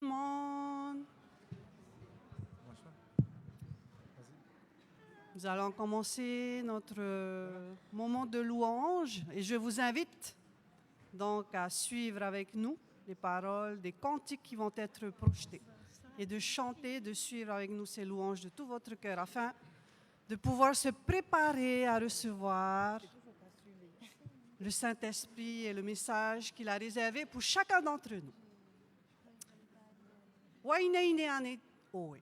Monde. Nous allons commencer notre moment de louange et je vous invite donc à suivre avec nous les paroles des cantiques qui vont être projetés et de chanter, de suivre avec nous ces louanges de tout votre cœur afin de pouvoir se préparer à recevoir le Saint-Esprit et le message qu'il a réservé pour chacun d'entre nous. Waineine oe.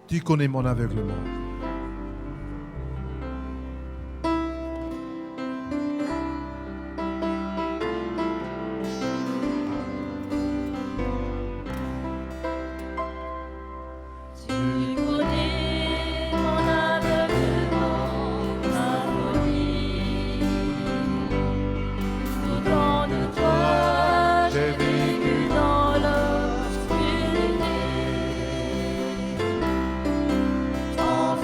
Tu connais mon aveuglement. Dans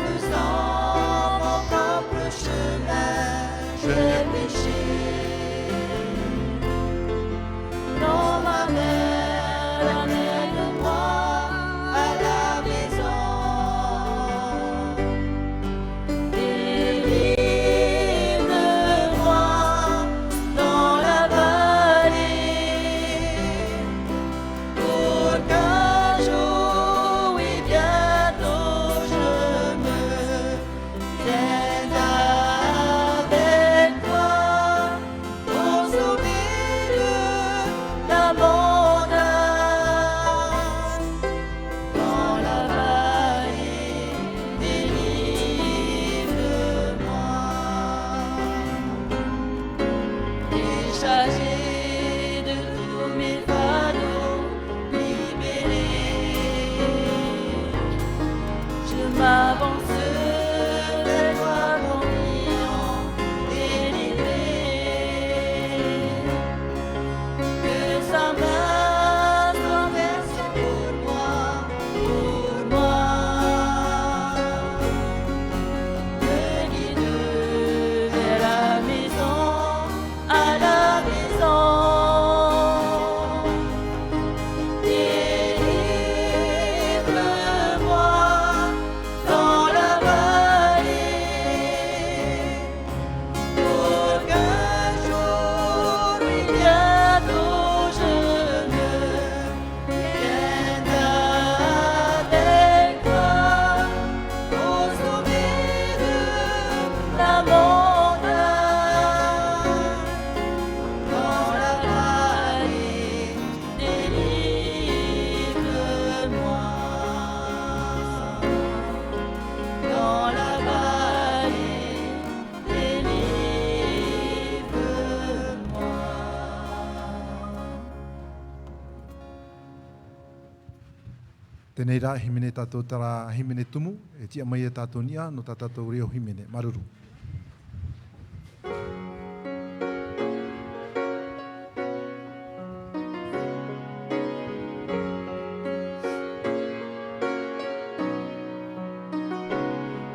Tēnei rā himene tātou tara himene tumu, e tia mai e tātou nia no tā tātou reo himene. Maruru.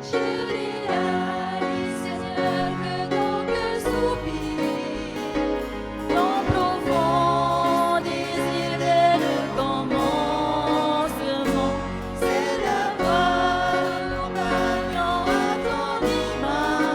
Je réalise, Seigneur, que ton cœur soupire, ton profond désir dès le commencement, c'est d'avoir un compagnon à ton image.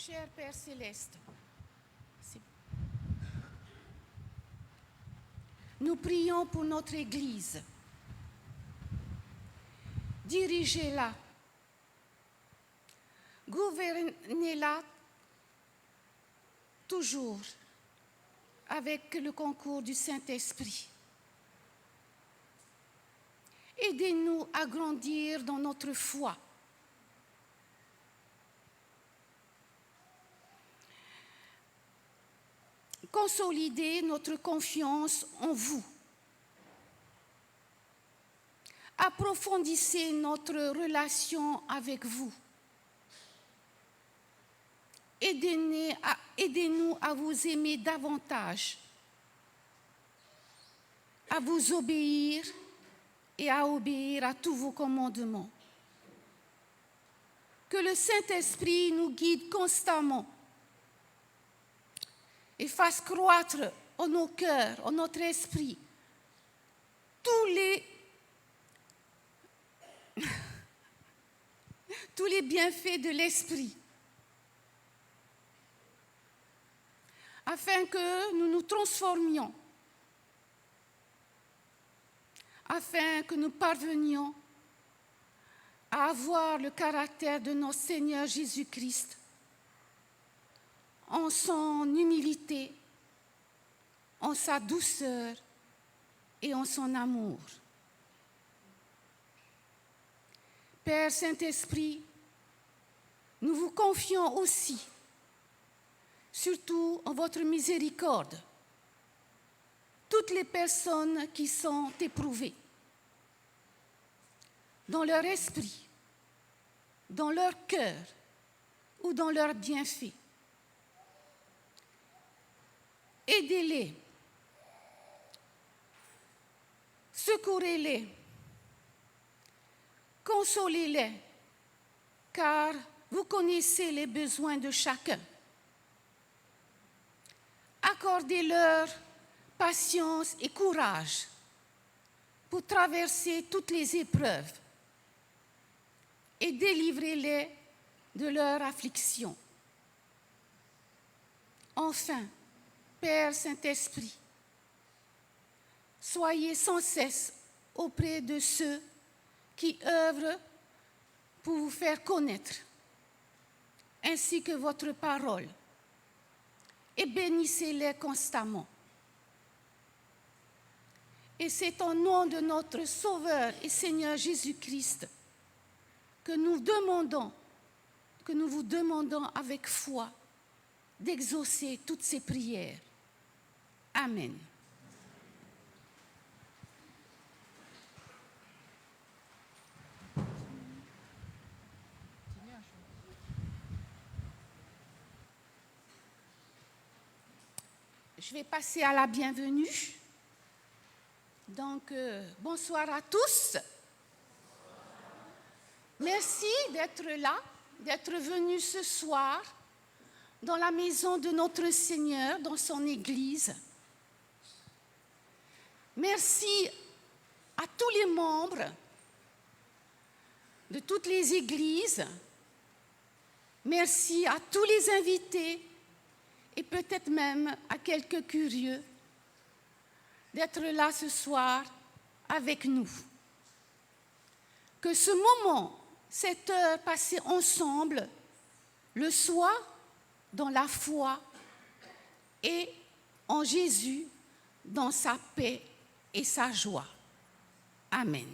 Cher Père céleste, nous prions pour notre Église. Dirigez-la, gouvernez-la toujours avec le concours du Saint-Esprit. Aidez-nous à grandir dans notre foi. Consolidez notre confiance en vous. Approfondissez notre relation avec vous. Aidez-nous à vous aimer davantage, à vous obéir et à obéir à tous vos commandements. Que le Saint-Esprit nous guide constamment et fasse croître en nos cœurs, en notre esprit, tous les bienfaits de l'esprit, afin que nous nous transformions, afin que nous parvenions à avoir le caractère de notre Seigneur Jésus-Christ, en son humilité, en sa douceur et en son amour. Père Saint-Esprit, nous vous confions aussi, surtout en votre miséricorde, toutes les personnes qui sont éprouvées, dans leur esprit, dans leur cœur ou dans leurs bienfaits. Aidez-les, secourez-les, consolez-les, car vous connaissez les besoins de chacun. Accordez-leur patience et courage pour traverser toutes les épreuves et délivrez-les de leur affliction. Enfin, Père Saint-Esprit, soyez sans cesse auprès de ceux qui œuvrent pour vous faire connaître, ainsi que votre parole, et bénissez-les constamment. Et c'est au nom de notre Sauveur et Seigneur Jésus-Christ que nous vous demandons avec foi d'exaucer toutes ces prières. Amen. Je vais passer à la bienvenue. Donc, bonsoir à tous. Merci d'être là, d'être venus ce soir dans la maison de notre Seigneur, dans son Église. Merci à tous les membres de toutes les églises. Merci à tous les invités et peut-être même à quelques curieux d'être là ce soir avec nous. Que ce moment, cette heure passée ensemble, le soit dans la foi et en Jésus, dans sa paix et sa joie. Amen.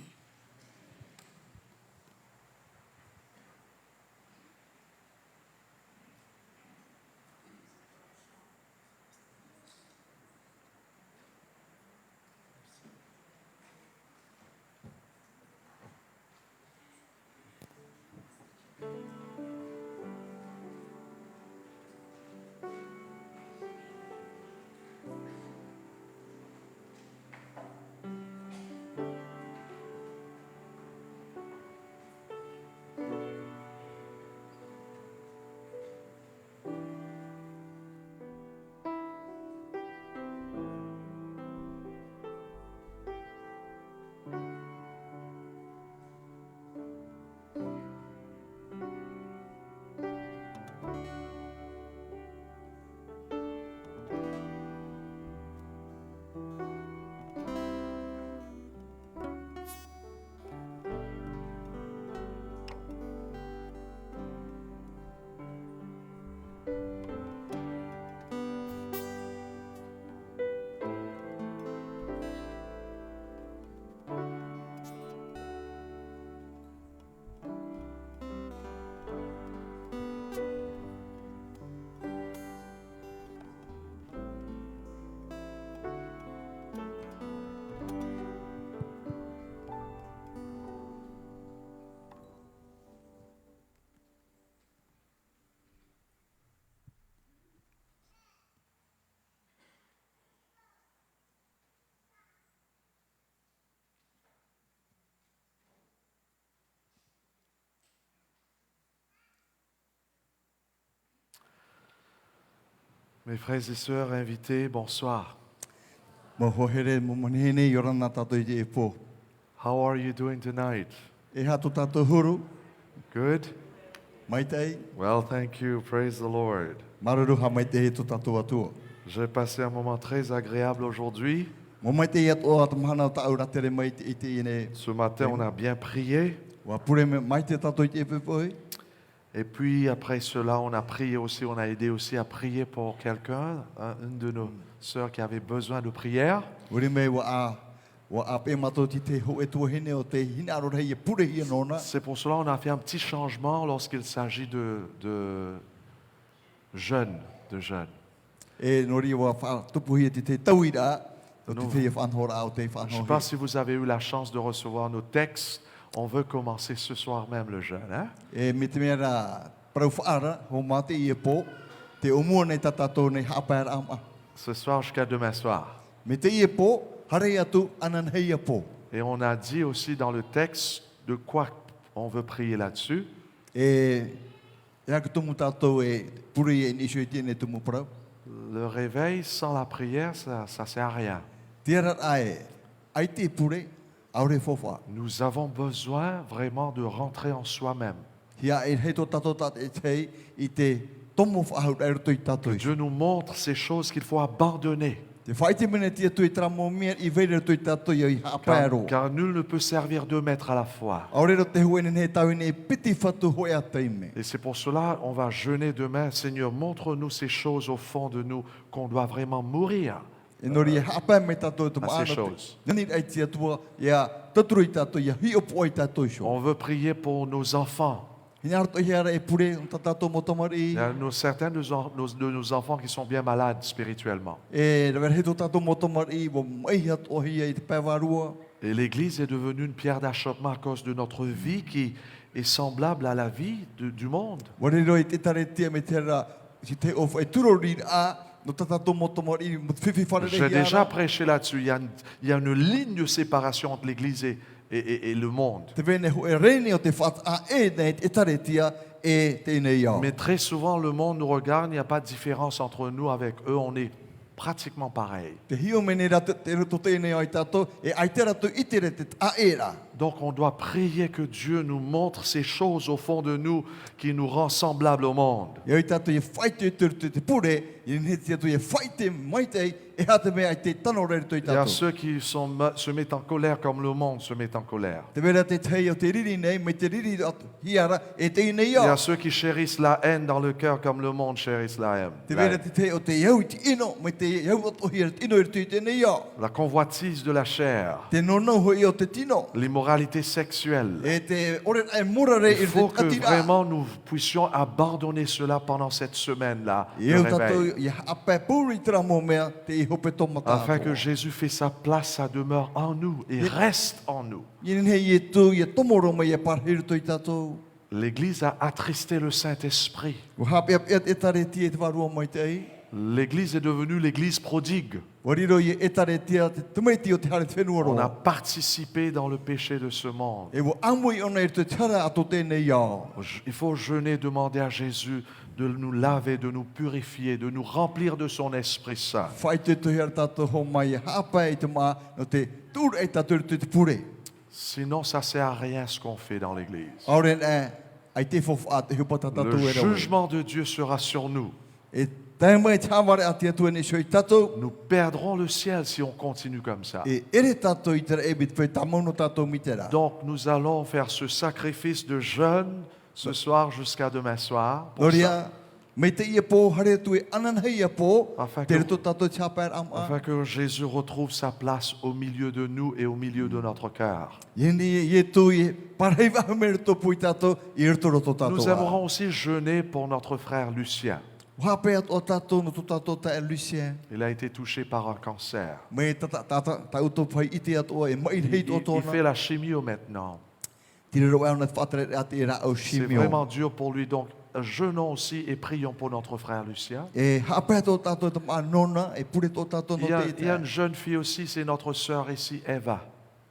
Mes frères et sœurs invités, bonsoir. Mo hohere mo manene yorana tato i te e pō. How are you doing tonight? E hato tato huru, Good? mai tei, Well, thank you. Praise the Lord. maruru ha mai te he to tato atua. J'ai passé un moment très agréable aujourd'hui. Mo mai te i ato ata mahana ta aura tere mai te i te ine. Ce matin, on a bien prié. Wa pure me mai te tato i te e pepoi. Et puis, après cela, on a prié aussi, on a aidé aussi à prier pour quelqu'un, une de nos sœurs qui avait besoin de prière. Uri me wa a pe mato ti te ho e tua hine o te hina aro rei e pure hi anona. C'est pour cela qu'on a fait un petit changement lorsqu'il s'agit de jeunes. E nori wa wha tupu hi e te tauira. O te No. te e whanhora o te Je ne sais whanhora. pas si vous avez eu la chance de recevoir nos textes. On veut commencer ce soir même le jeûne. Hein? E me te mea rā parau whaara, ho mate i e pō, te omua nei tatato nei hapaer ama. Ce soir jusqu'à demain soir. Me te i e pō, hare atu anan hei a pō. Et on a dit aussi dans le texte de quoi on veut prier là-dessus. E ka tumu tātou e puri e nisho i tēnei tumu parau. Le réveil sans la prière, ça ne sert à rien. Tērat ae, ai te pure, aure fofa. Nous avons besoin vraiment de rentrer en soi-même. Hia e hei tō tātou tat e tei i te tomo whahau e roto i tātou. Dieu nous montre ces choses qu'il faut abandonner. Te whai te mene tia tui tramo mea i veire roto i tātou i hapaero. Car nul ne peut servir deux maîtres à la fois. Aure ro te huenen he tauine e piti whatu hoi a teime. Et c'est pour cela on va jeûner demain. Seigneur, montre-nous ces choses au fond de nous qu'on doit vraiment mourir. E nori e hapa me tātou te À maana ces te. choses. Nani ai tia tua, ia taturu i tātou, ia hi opo i tātou sho. On veut prier pour nos enfants. Hina roto hiara e pure, o tātou motomari. Il y a certains de nos enfants qui sont bien malades spirituellement. E rewer he tō tātou motomari, wo mai hat o hia i te pēwarua. Et l'Église est devenue une pierre d'achoppement à cause de notre vie qui est semblable à la vie du monde. Wari roi te tare tia me te ra, si te ofu e turori a, no tātou motomari, mo whiwhi whare J'ai déjà prêché là-dessus. Il y a une ligne de séparation entre l'Église et le monde. Te vene ho e rene o te what a e nei te tare tia e tēnei au. Mais très souvent, le monde nous regarde, il n'y a pas de différence entre nous avec eux, on est pratiquement pareil. Te hio mene rata te roto tēnei ai tātou, e ai te ratu i te re te a e ra. Donc on doit prier que Dieu nous montre ces choses au fond de nous qui nous rend semblables au monde. E oi tātou e whaite te pure, i ne te atu e whaite mai tei, e hata mea ai te tano re to i Il y a tātou. ceux qui se mettent en colère comme le monde se met en colère. Te vera te tei o te riri nei, me te riri atu hiara, e te inei Il y a au. ceux qui chérissent la haine dans le cœur comme le monde chérisse la haine. Te vera te tei o te iau i te ino, me te iau atu hiara, te ino i te tēnei au. La convoitise de la chair, Te nono hoi o te tino. l'immoralité sexuelle. E te ore ai murare Il i faut te que atira. vraiment nous puissions abandonner cela pendant cette semaine-là, le Iau tātou réveil. i ape puri tra mō mea, te i hope toma Afin que tātou. Jésus fait sa place, sa demeure en nous et reste en nous. Inen hei e tū, i tomoro mai e parhiru to i tātou. L'Église a attristé le Saint-Esprit. Ko hape ap e tare tia te warua mai te ei. L'Église est devenue l'Église prodigue. Wariro i e tare tia te tumaiti o te hare whenua On a roa. participé dans le péché de ce monde. E wo amui ona i te tara ato tēnei au. Il faut jeûner, demander à Jésus de nous laver, de nous purifier, de nous remplir de son Esprit Saint. Whai te tuhi ar tātou ho mai e hapa i te mā no te tūra e tātou te pure. Sinon, ça ne sert à rien ce qu'on fait dans l'Église. Auren e, ai te fofa te hupata Le tātou e rau. jugement de Dieu sera sur nous. E tai mai tāware a te atu e ne shoi tātou. Nous perdrons le ciel si on continue comme ça. E ere tātou i tera e bit whai tamono tātou mitera. Donc, nous allons faire ce sacrifice de jeûne ce soir jusqu'à demain soir. Pour ça. Noria, me te ia pō, hare tu e anan hei a pō, Afin te que- reto tātou te hapa ar ama. Afin que Jésus retrouve sa place au milieu de nous et au milieu de notre cœur. Yeni e tu e parhei wahu me reto pui tātou, i reto roto tātou. Nous aimerons aussi jeûner pour notre frère Lucien. Wape at o tātou no tu tātou ta e Lucien. Il a été touché par un cancer. Me ta uto pai ite at o e mai reit o Il tōna. fait la chimio maintenant. Tire ro au na whatare at e ra au C'est shimio. vraiment dur pour lui. Donc, jeûnons aussi et prions pour notre frère Lucien. E hape at o tātou te mā nona, e pure tō tātou no Il y a te une jeune fille aussi, c'est notre sœur ici, Eva.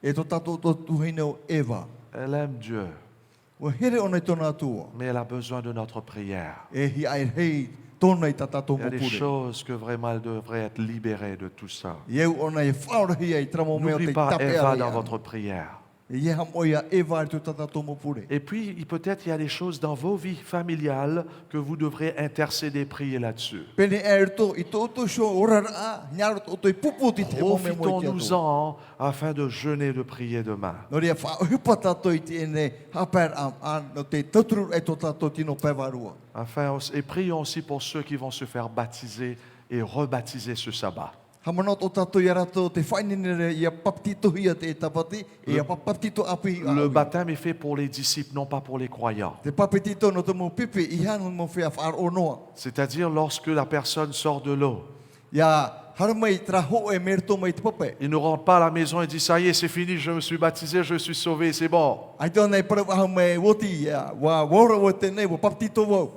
E tō tātou tō tuhine o Eva. Elle aime Dieu, O here ona i tōna atua. mais elle a besoin de notre prière. E hi ai hei tōna i tātātou Il y a des mopure. choses que vraiment elles devraient être libérées de tout ça. Ieu ona e whaorahi ai tramo mea N'oublie te pas tape Eva ara dans ia. votre prière. Ia moia e vai tu tātātou mopure. Et puis, peut-être il y a des choses dans vos vies familiales que vous devrez intercéder, prier là-dessus. Pene e to i tōtou sho orara a, nyaro tōtou i pupu ti te mo me mo i te ato. Profitons-nous-en afin de jeûner et de prier demain. No rea whaohipa tātou i te ene haper am no te tauturu e tō tātou tino pewarua. Et prions aussi pour ceux qui vont se faire baptiser et rebaptiser ce sabbat. Hamana tō tātou i arato te whainenere ia paptito hia te tapati, ia paptito api i Le aui. baptême est fait pour les disciples, non pas pour les croyants. Te papetito no te mo pipi i hanu mo whea whaar C'est-à-dire lorsque la personne sort de l'eau, Ia haramai tra ho e merto mai te pape. il ne rentre pas à la maison et dit ça y est, c'est fini, je me suis baptisé, je suis sauvé, c'est bon. Ai tōna i para waha mai woti ia, wa wora wa tēnei, wa paptito wau.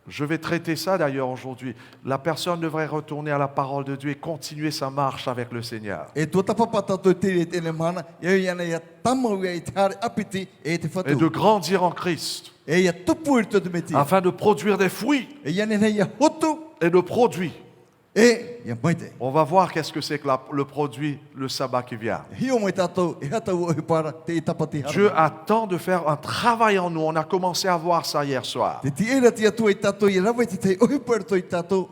Je vais traiter ça d'ailleurs aujourd'hui. La personne devrait retourner à la parole de Dieu et continuer sa marche avec le Seigneur. E tō tapapa tātou tere tēne mana, ia iana ia tamau ia i te hare apiti e te Et whatu. de grandir en Christ, E ia tupu i tō te meti. afin de produire des fruits E iana nei ia hotu, et de produits. e ia maite. On va voir qu'est-ce que c'est que le produit, le sabbat qui vient. Hio mai tātou, e hatau o para te tapati Dieu hara. attend de faire un travail en nous. On a commencé à voir ça hier soir. Te ti era ti atu i tātou, i rawa te te ohi para i tātou,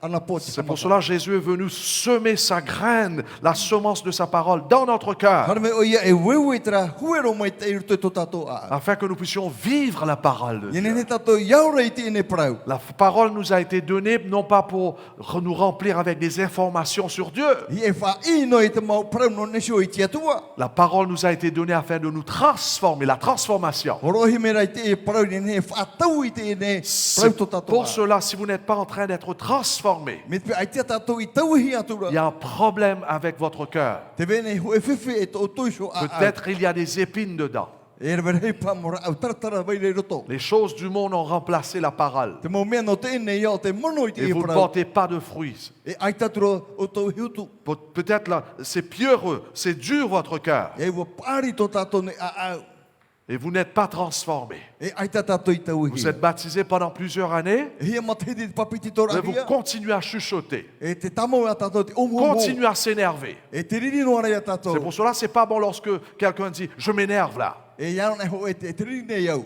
ana pōti. C'est pour cela que Jésus est venu semer sa graine, la semence de sa parole dans notre cœur, Harame o ia e wewe i tra huero mai te irto tō tātou a. afin que nous puissions vivre la parole de Ia Dieu. ne tātou iaura i te ene parau. La parole nous a été donnée non pas pour nous remplir avec des informations sur Dieu. I e wha i no i te mau parau no nesho i te atua. La parole nous a été donnée afin de nous transformer, la transformation. Horohi mera i te e parau ni ne wha tau i te ene parau tō C'est tātou pour a. cela, si vous n'êtes pas en train d'être transformé, Me te ai te tātou i tau hi atura. il y a un problème avec votre cœur. Te vene ho e whiwhi e tō tōisho a. Peut-être il y a des épines dedans. E rewe rei pa mora au taratara vai rei roto. Les choses du monde ont remplacé la parole. Te mau mea no te ene ia o te mono i te Et e vous ne parau. portez pas de fruits. E ai tātura o tō hiutu. Peut-être là, c'est pierreux, c'est dur votre cœur. E wa pāri tō tātou ne a au. Et vous n'êtes pas transformé. E ai tā tātou i tau Vous hi. êtes baptisé pendant plusieurs années, E hia matahidi te papiti tō mais vous rahia. continuez à chuchoter, E te tamau a tātou te omu omu. continuez à s'énerver. E te riri no ara ia C'est tātou. pour cela que c'est pas bon lorsque quelqu'un dit je m'énerve là. E iaro nei ho e te riri nei iau.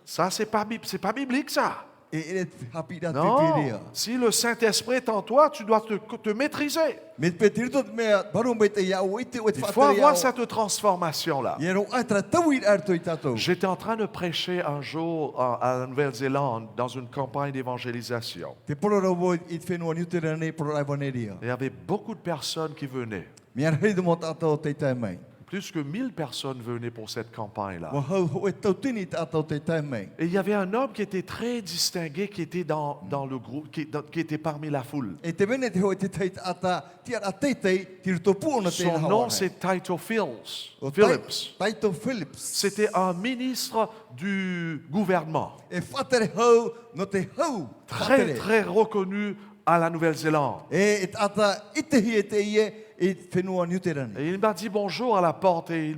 Ça c'est pas biblique ça. E ere hapi rā te Non. tiria. Si le Saint-Esprit est en toi, tu dois te maîtriser. Me te pe tirito te mea baru mai te iau i te o te Il faut whatari avoir iau. cette transformation là. Iero ai tra tau i ar toi tātou. J'étais en train de prêcher un jour à la Nouvelle-Zélande dans une campagne d'évangélisation. Te porora wo i te whenua niutera nei porora vaneria. Il y avait beaucoup de personnes qui venaient. Mea rei de mo tātou te tai mai. Plus que 1000 personnes venaient pour cette campagne-là. Wa hau ho e tau tini tātou te tai mai. Et il y avait un homme qui était très distingué, qui était dans le groupe, qui était parmi la foule. E te vene te ho e te tai ata tiar a teitei tirito puona te Son nom, c'est Tito Phillips. Taito Phillips. C'était un ministre du gouvernement, E whatere hau no te hau. très, whatere. très reconnu à la Nouvelle-Zélande. E tata i te hi e te ie i te whenua niutera nei. Et il m'a dit bonjour à la porte et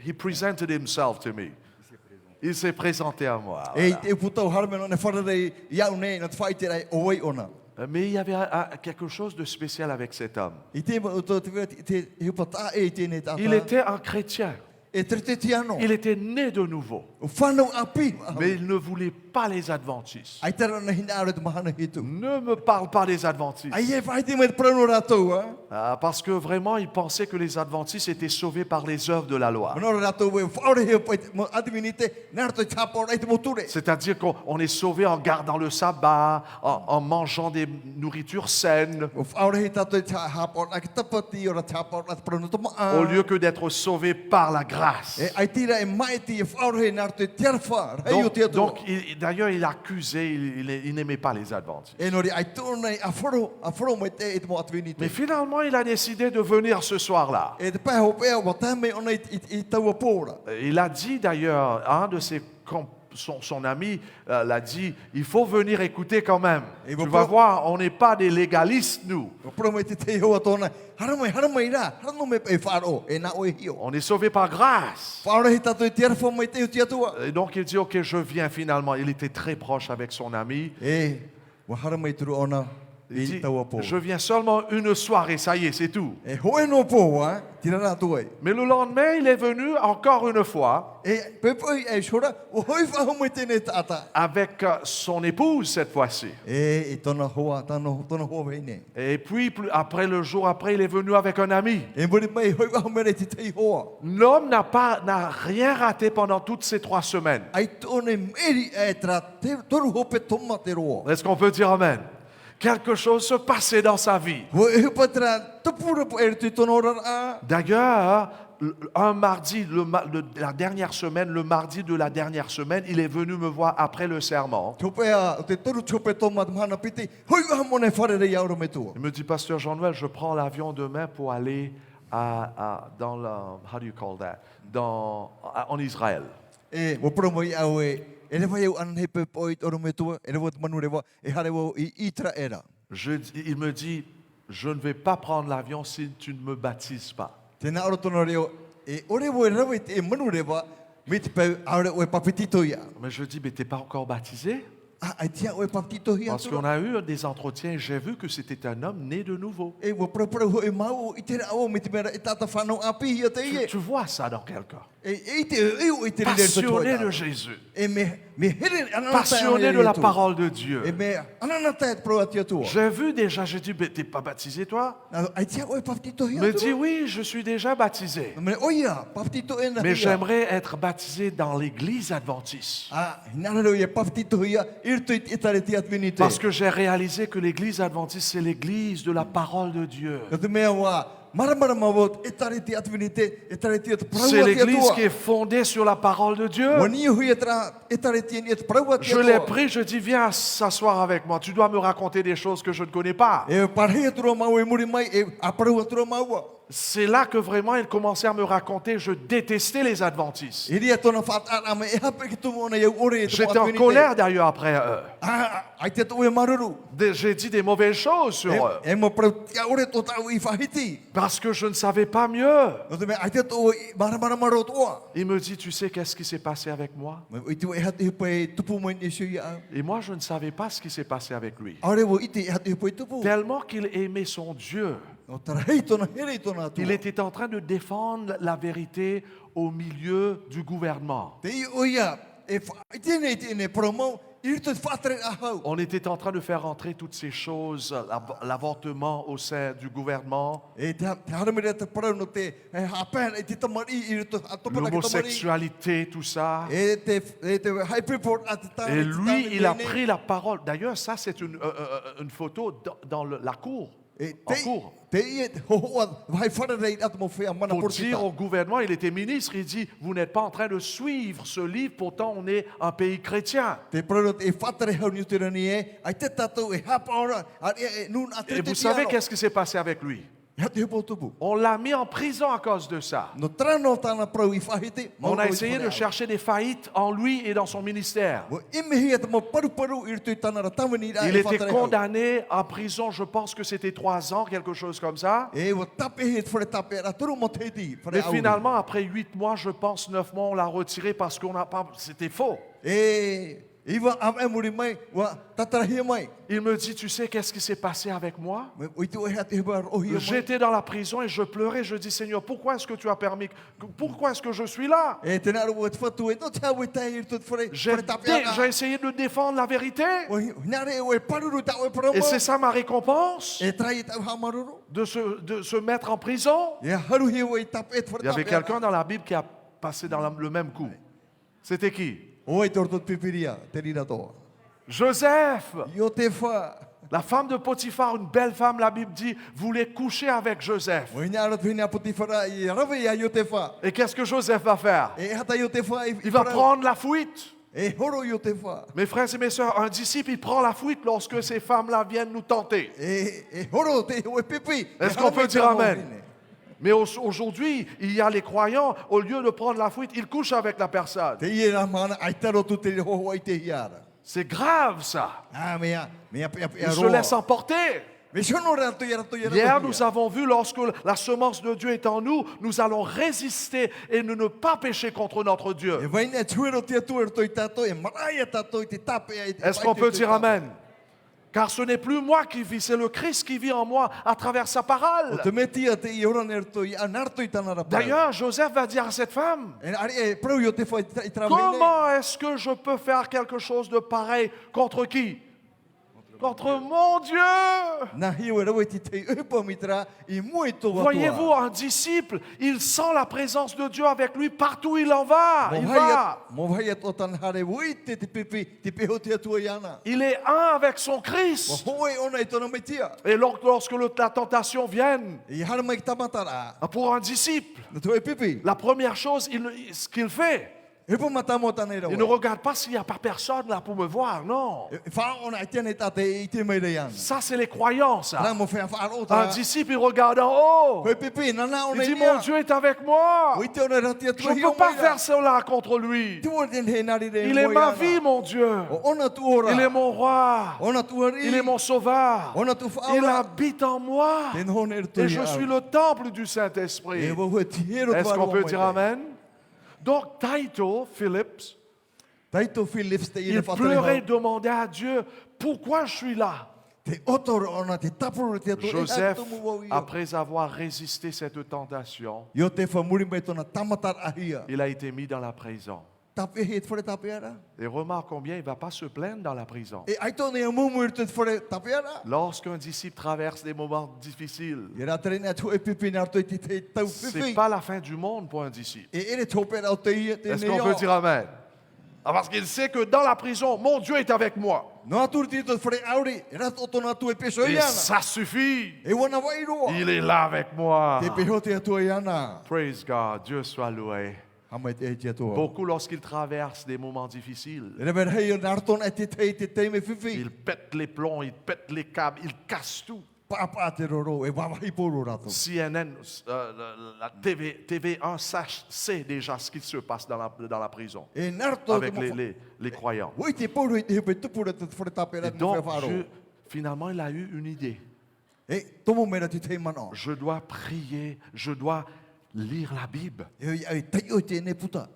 he presented himself to me. Il s'est présenté à moi. E Voilà. te uputau harame no ne wharerei iau nei no te whaiterai o wei ona. Mais il y avait quelque chose de spécial avec cet homme. I te o tō te wera te hupata e i tēnei tata. Il était un chrétien. E te te tiano. Il était né de nouveau. O whanau api. Mais il ne voulait pas les adventistes. Ai tara na hina ara te mahana hitu. Ne me parle pas des adventistes. Ai e whaite mai te prano rātou, ha? Parce que vraiment, il pensait que les adventistes étaient sauvés par les œuvres de la loi. Manora rātou we whaore heo pai mo adimini te nara toi tāpau rei te moture. C'est-à-dire qu'on est sauvé en gardant le sabbat, en mangeant des nourritures saines, O whaore he tātou te hāpau rā ki tapati o rā tāpau rā te prano toma a. au lieu que d'être sauvé par la grâce. E ai tira e mai ti e whaore he nara toi te arwha. Rei o te atua. D'ailleurs, il accusait, il n'aimait pas les adventistes. E nori ai tōnei a whoro mai te e te mo atwini Mais te. finalement, il a décidé de venir ce soir-là. E te pai ho pēo wa tāmei ona i taua pōra. Il a dit d'ailleurs, un de ses son ami l'a dit, il faut venir écouter quand même. Et Tu vous vas pas- voir, on n'est pas des légalistes, nous. Promete te hoa tōna, haramai rā, harano me e whāro, e nā oe hio. On est sauvés par grâce. Whāro he tātou e tiara wha mai te o tiatua. Et donc il dit, ok, je viens finalement. Il était très proche avec son ami. E, wa haramai turu ona, Il e dit, taua pō. je viens seulement une soirée, ça y est, c'est tout. E hoe no pō, tira rā toi. Mais le lendemain, il est venu encore une fois E, pepoi e shora, o hoi whaho mai tēnei tāta. avec son épouse cette fois-ci. E tōna hoa, tōna hoa veine. Et puis après, le jour après, il est venu avec un ami. E muri mai hoi waho mere te tei hoa. L'homme n'a rien raté pendant toutes ces 3 semaines. Ai tōne meri e tra te toru hope toma te roa. Est-ce qu'on peut dire amen? Quelque chose se passait dans sa vie. Wo e hupa tra tupura po e te tōna ora a. D'ailleurs, un mardi, la dernière semaine, le mardi de la dernière semaine, il est venu me voir après le serment. Topea, o te toru tope toma mana piti, hoi waho mone wharere i auro me tua. Il me dit, Pasteur Jean-Noël, je prends l'avion demain pour aller dans le, how do you call that? En Israël. E, wo promo i au e le vai au anhe pe poit oro me tua, e le wo manu rewa, e hare wo i itra era. Il me dit, je ne vais pas prendre l'avion si tu ne me baptises pas. Tēnā oro tono reo, e ore wo e rawa e manu rewa, me te pau aure o e papitito ia. Mais je dis, mais t'es pas encore baptisé? Ah, ai tia o e papitito ia. Parce qu'on a eu des entretiens, j'ai vu que c'était un homme né de nouveau. E wo propro ho e mau, i te rao me te mera e tata whanau api ia te ie. Tu vois ça dans quelqu'un. E te e o i te rere Passionné de Jésus. E me here anana Passionné de la parole de Dieu. E me anana tae pro atia tua. J'ai vu déjà, j'ai dit, mais t'es pas baptisé toi? Ai tia o e papitito ia. Il me dit, oui, je suis déjà baptisé. Me oia, papitito e na. Mais j'aimerais être baptisé dans l'église adventiste. Ah, nara reo ia papitito ia, irto i tare ti atvinite. Parce que j'ai réalisé que l'église adventiste, c'est l'église de la parole de Dieu. Ka te mea wa, maramara mawot, e tare ti atvinite, e tare ti at praua C'est tia l'église tua. qui est fondée sur la parole de Dieu. Wani hui e tra, e tare ti ni at praua tia Je tua. l'ai pris, je dis, viens s'asseoir avec moi. Tu dois me raconter des choses que je ne connais pas. E parhea tura mau e muri mai, e a praua tura maua. C'est là que vraiment il commençait à me raconter, je détestais les adventistes. E ria tona whaat arama, e hape ki tumu ona iau ore e tumu J'étais en atvinite. colère d'ailleurs après eux. Ah, ai te tu e maruru. J'ai dit des mauvaises choses sur eux. E mo prau tia ore to tau i whahiti. Parce que je ne savais pas mieux. No te mea, ai te tu e maramara maro toa. Il me dit, tu sais qu'est-ce qui s'est passé avec moi? Me oi tu e hati hipa e tupu mai ni sui a. Et moi, je ne savais pas ce qui s'est passé avec lui. Aore wo ite e hati hipa e tupu. Tellement qu'il aimait son Dieu. No tarahei tona here tona tua. Il était en train de défendre la vérité au milieu du gouvernement. Te i oia, e tēnei promo, i rito whātere ahau. On était en train de faire entrer toutes ces choses, l'avortement au sein du gouvernement, E te haramere te parau no te hapena, e te tamari, i rito atopana ki tamari. l'homosexualité, tout ça. E te hyperport a te tāne. Et lui, il a pris la parole. D'ailleurs, ça, c'est une photo dans la cour. En cours. Te i e hohoa, vai wharerei atu mo whea mana Pour dire portita. au gouvernement, il était ministre, il dit, vous n'êtes pas en train de suivre ce livre, pourtant on est un pays chrétien. Te parau e whatere hau ni uterani e, ai te tatou e hapa ora, a e nun a te Et vous savez qu'est-ce qui s'est passé avec lui? Ia te hipo tupu. On l'a mis en prison à cause de ça. No trano tāna prau i whahite. On a essayé de chercher des faillites en lui et dans son ministère. Ime te mo paru i rito i tāna ra tamani ra Il e était whatere hau. condamné en prison, je pense que c'était 3 ans, quelque chose comme ça. E wa tape he whare tape ra turu mo te iti. Mais finalement, après 8 mois, je pense 9 mois, on l'a retiré parce qu'on n'a pas. C'était faux. E iwa am e muri mai, wa tatarahia mai. Il me dit, tu sais qu'est-ce qui s'est passé avec moi? Me oitu e hate hiba rohia mai. J'étais dans la prison et je pleurais. Je dis, Seigneur, pourquoi est-ce que tu as permis? Pourquoi est-ce que je suis là? E te naru o te whatu e no te hau e tai i rito whare tape ara. J'ai essayé de défendre la vérité. Nare o e paruru ta o e promo. Et c'est ça ma récompense, E trai e tau hamaruru. de se mettre en prison. E haruhi o e tape e whare Il y avait tape ara. quelqu'un dans la Bible qui a passé dans le même coup. C'était qui? O e tortot pipiria, te rira toa. Joseph, Io te wha. la femme de Potiphar, une belle femme, la Bible dit, voulait coucher avec Joseph. O ina ara tuhina potifara i rawe ia io te wha. Et qu'est-ce que Joseph va faire? E hata io te wha i Il va parau. prendre la fuite. E horo io te wha. Mes frères et mes sœurs, un disciple, il prend la fuite lorsque ces femmes-là viennent nous tenter. E horo te o e pipi. Est-ce qu'on peut dire amen? Mais aujourd'hui, il y a les croyants, au lieu de prendre la fuite, ils couchent avec la personne. Te ie rā mana ai taro tu te hoho ai te hiara. C'est grave ça. Ah, mea Ils se laissent emporter. Me shono rā tu iara tu iara. Hier, nous avons vu, lorsque la semence de Dieu est en nous, nous allons résister et ne pas pécher contre notre E Dieu. vai ne tuero te tuero toi tato e maraia tato i te tape ai. Est-ce qu'on peut dire Amen? Car ce n'est plus moi qui vis, c'est le Christ qui vit en moi à travers sa O parole. te metia te i ora ner toi a nar toi tana ra. D'ailleurs, Joseph va dire à cette femme, E ari e prou yo te foi i tra. comment est-ce que je peux faire quelque chose de pareil contre qui? Contre mon Dieu. Na hiu e rawe ti te upa mitra i moi to wa. Voyez-vous, un disciple, il sent la présence de Dieu avec lui partout où il en va. Il va. Mo vai to tan hare wui te pipi te peho te tua yana. Il est un avec son Mo Christ. hoe ona i tono metia. Et lorsque la tentation vienne, I hara mai tamatara. pour un disciple, Na toi pipi. la première chose, ce qu'il fait, E po mata mo tana il ne regarde pas s'il n'y a pas personne là pour me voir. Non. Fa ona i tene tate i te mai yan. Ça, c'est les croyants, ça. Ra mo fa fa Un ota. disciple, il regarde en haut. Koe pipi nana Il ona dit, i. mon Dieu est avec moi. Oi te ona ratia Je ne peux pas faire cela contre lui. Il est ma vie, mon Dieu. Ona tu ora. Il est mon roi. Ona tu ori. Il est mon sauveur. Ona tu fa. Il habite en moi. Ten honer tu. Et je suis le temple du Saint-Esprit. Est-ce qu'on peut dire Amen? Donc, Taito Phillips, Taito Phillips te il pleurait et demandait à Dieu, pourquoi je suis là? Te otoro ona te tapuru te to. Joseph, après avoir résisté cette tentation, Yo te fa muri mai tona tamatar ahia. il a été mis dans la prison. Tape het fore tapeara. Et remarque combien il ne va pas se plaindre dans la prison. E ai tone mo mo te fore tapeara. Lorsqu'un disciple traverse des moments difficiles, Ira trena tu e pipi na to te te tau ce pipi. n'est pas la fin du monde pour un disciple. E ere topera o te ia te Est-ce qu'on peut dire Amen? Ah, parce qu'il sait que dans la prison, mon Dieu est avec moi. No atur ti to fore auri. Ira to tona tu e peso Et iana. ça suffit. E wana wairoa. Il est là avec moi. Te peho te tu iana. Praise God. Dieu soit loué. Hamai te te to. Beaucoup, lorsqu'ils traversent des moments difficiles, Ere ver hei narton e te me fifi. ils pètent les plombs, ils pètent les câbles, ils cassent tout. Pa te roro e wawa hiporo rato. CNN, la TV1 sait déjà ce qui se passe dans la prison E narto avec les croyants. Oi te poro te pe tupura te fore tapera Et no donc, fe faro. finalement, il a eu une idée. E tomo mera te te mano. Je dois prier, je dois lire la Bible. E tai o te ne puta.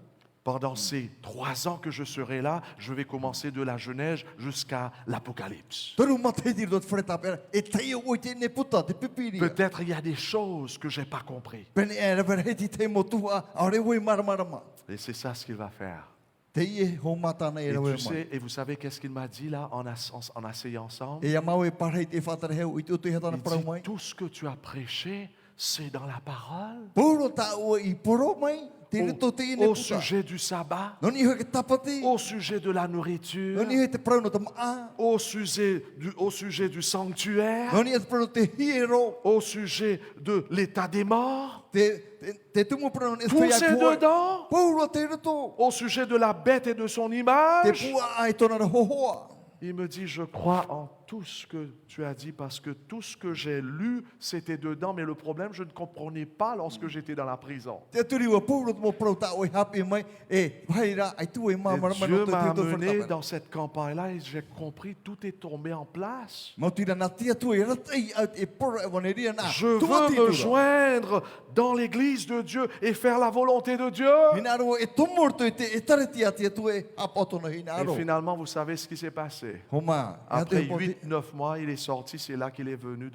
Pendant ces 3 ans que je serai là, je vais commencer de la Genèse jusqu'à l'Apocalypse. Toru mate dir dot fore tapera. E tai o te ne puta te pipiri. Peut-être il y a des choses que je n'ai pas compris. Pene e ver hei te mo tua. Aure oi marama. Et c'est ça ce qu'il va faire. Te ie ho mata na e Et, rawe tu sais, et vous savez qu'est-ce qu'il m'a dit là en asseyant ensemble? E ia mau e parhei te whatara heu i te utu hetana Il parau dit, mai. tout ce que tu as prêché, c'est dans la parole. Puro ta o i poro mai. Te rito te ine Au puta. sujet du sabbat, Noni ho ke tapati. au sujet de la nourriture, Noni ho te prau no te maa. au sujet du sanctuaire, Noni e te prau te hiero. au sujet de l'état des morts, Te tumu prau no e tout c'est dedans, Puro te rito. au sujet de la bête et de son Te image. pua ai tona ra hohoa. Il me dit, je crois en tout ce que tu as dit parce que tout ce que j'ai lu, c'était dedans. Mais le problème, je ne comprenais pas lorsque j'étais dans la prison. Te turi wa puro mo prau ta o happy mai. E vaira ai tu e Et mama Dieu m'a amené dans cette campagne-là et j'ai compris, tout est tombé en place. Mau tira na tia tu e ratai e poro e vaneria na. Je veux me joindre dans l'église de Dieu et faire la volonté de Dieu. Hinaro e tomorto e te e tareti ati tu e apoto Et hinaro. finalement, vous savez ce qui s'est passé. Homa. Après 8-9 mois, il est sorti, c'est là qu'il est venu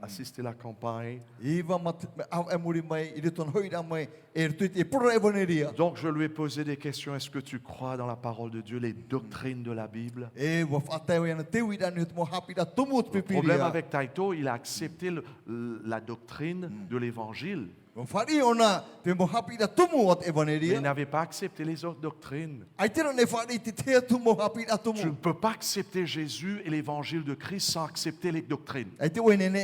assister la campagne. Iva mat e muri mai i ton hoira mai e tu e poro e vaneria. Donc je lui ai posé des questions. Est-ce que tu crois dans la parole de Dieu, les doctrines de la Bible? E wa fatau e na te wira ni mo happy da tomot Le problème pipiria. avec Taito, il a accepté la doctrine de l'évangile, Mo fari ona te mo happy da tomo at e mais il vaneria. n'avait pas accepté les autres doctrines. Ai tera ne fari te te tu mo happy da Tu ne tomo. peux pas accepter Jésus et l'évangile de Christ sans accepter les doctrines. Ai te wene ne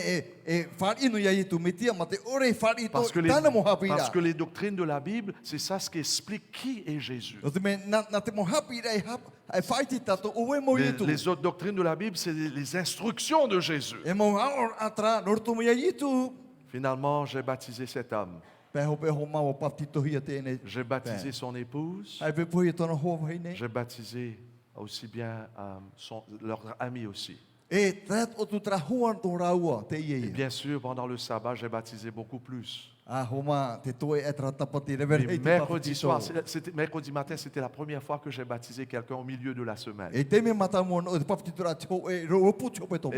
e fari no ia tu metia ma te ore fari to Parce que, tana mo happy parce da. que les doctrines de la Bible, c'est ça ce qui explique qui est Jésus. O te me na te mo happy da e hap ai fai ti tato o e mo itu. Les autres doctrines de la Bible, c'est les instructions de Jésus. E mo aor atra norto mo ia itu. Finalement, j'ai baptisé cet homme. Peho mau paptitohia tēnei. J'ai baptisé son épouse. Ai pepohi tōna hoa wahai nei. J'ai baptisé aussi bien leur ami aussi. E tēt o tu tra hoa tō raua te Et ia. bien sûr, pendant le sabbat, j'ai baptisé beaucoup plus. A homa te toe e tra tapati rever Et hei te mercredi soir, paptito. mercredi matin, c'était la première fois que j'ai baptisé quelqu'un au milieu de la semaine. E te me mata mo no te paptito ra te ho e ropu te hope tō.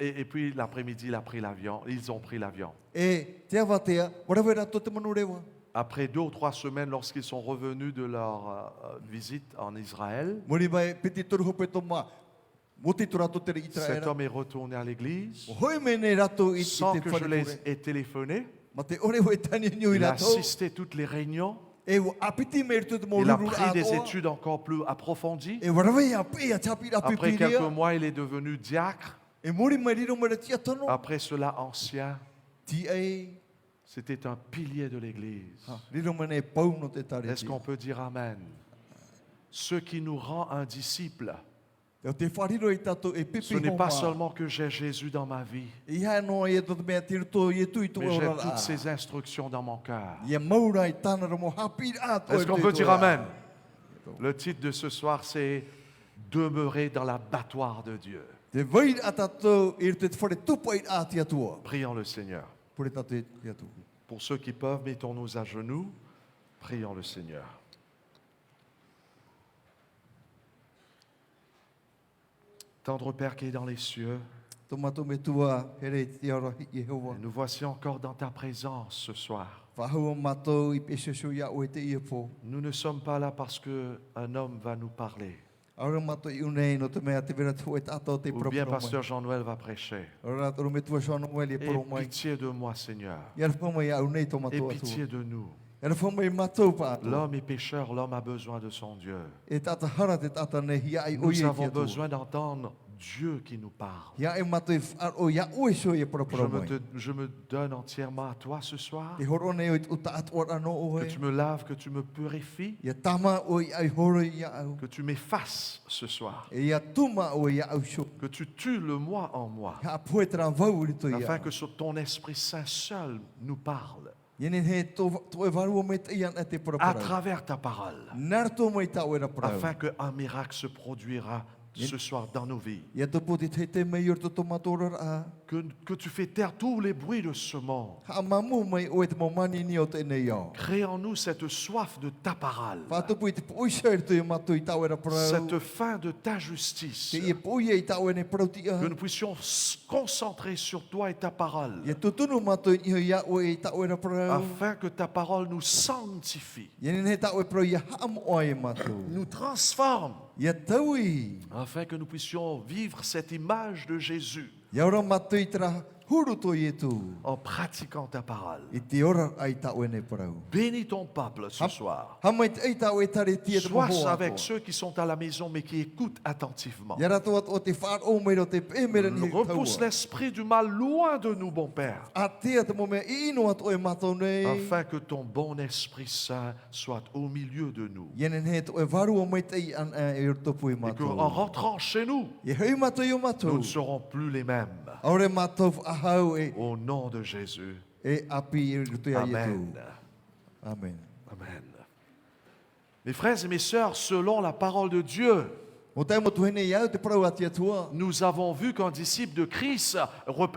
Et puis l'après-midi, ils ont pris l'avion. E te avatea, warawera tō te manu rewa. Après 2 ou 3 semaines, lorsqu'ils sont revenus de leur visite en Israël, Mori mai piti toru hope tō ma. Moti tō rato te re itra cet era. homme est retourné à l'église Hoi me ne rato i sans te que je whare les kore. ai téléphoné. Ma te ore hoi tani niu i Il a rato. assisté toutes les réunions. E wa apiti me tu te mo Il a ruru pris des atoa. études encore plus approfondies. E warawai a pe a tapi a Après pipiria. quelques mois, il est devenu diacre. E mori mai riro mai tia tono. Après cela, ancien. Ti ai. C'était un pilier de l'Église. Riro mai ne pau no te tare. Est-ce qu'on peut dire Amen? Ce qui nous rend un disciple, Te whariro i tato e pipi ce n'est pas homa. seulement que j'ai Jésus dans ma vie, I ha no e to te mea tiro to i tu i tu mais j'ai ora. toutes ces instructions dans mon cœur. Ia maura i tana ramo hapi ato. Est-ce qu'on peut dire Amen? Le titre de ce soir, c'est Demeurer dans l'abattoir de Dieu. Te vai atato i te whare tupa i ati atua. Prions le Seigneur. Pure tato i atu. Pour ceux qui peuvent, mettons-nous à genoux. Prions le Seigneur. Tendre Père qui est dans les cieux, Tomato me tua here te ora Yehova. nous voici encore dans ta présence ce soir. Whahua matou i pesesu ia o te ia po. Nous ne sommes pas là parce qu'un homme va nous parler, Aura matou i unei no te mea te vera tu e tato te ou bien propro Pasteur Jean-Noël va prêcher. Ora toro me tua sono weli Aie poro mai. pitié de moi, Seigneur. Ia rapa mai au nei Aie tomato atu. pitié de nous. Ia rapa mai matou pa atu. L'homme est pécheur, l'homme a besoin de son Dieu. E tata hara te tata ne hia ai Nous oie ki avons atu. besoin d'entendre Dieu qui nous parle. Ia e matou o ia oe so ia poro poro mai. Je me donne entièrement à toi ce soir. Te horo nei o uta atu ora no o Que he. tu me laves, que tu me purifies, Ia tama o ia ai horo ia au. que tu m'effaces ce soir. E ia tuma o ia au so. Que tu tues le moi en moi, Ia poe tra vau rito ia. afin que ton Esprit Saint seul nous parle Iene he to e varu o me te ian e te poro à poro. travers ta parole, Narto mai tau era poro. afin qu'un miracle se produira ce soir dans nos vies. Ia te poti te mei or to tomato a. Que tu fais taire tous les bruits de ce monde. Ha mamu mai o te momani ni o te nei au. Crée en nous cette soif de ta parole, Whātu pui te poisa i te matu i tau era parau. cette faim de ta justice. Te ia poia i tau e ne parauti a. Que nous puissions se concentrer sur toi et ta parole, Ia tutunu matu i iho ia o i tau era parau. afin que ta parole nous sanctifie, Ia ne tau e parau ia haam o ai matu. nous transforme, Ia taui. afin que nous puissions vivre cette image de Jésus Ia ora matu i tra huru to i tu. en pratiquant ta parole. I te ora ai tau e ne parau. Bénis ton peuple ce soir. Ha mai te ei tau e tare tia te Sois moho avec ako. ceux qui sont à la maison mais qui écoutent attentivement. Ia rato o te whaar o mei ro te pe mera ni Repousse taua. l'esprit du mal loin de nous, bon Père, A tea te mo mea i ino atu e matou nei. afin que ton bon Esprit Saint soit au milieu de nous. Ia ne he to e varu o mai te i an e ro topu i Et matou. qu'en rentrant chez nous, Ia hei matou i o nous matou. ne serons plus les mêmes. Aure matou ahau e Au nom de Jésus. e api i rutu ia Amen. ietu. Amen. Amen. Mes frères et mes sœurs, selon la parole de Dieu, Mo tai mo tuhene iau te parau ati atua. nous avons vu qu'un disciple de Christ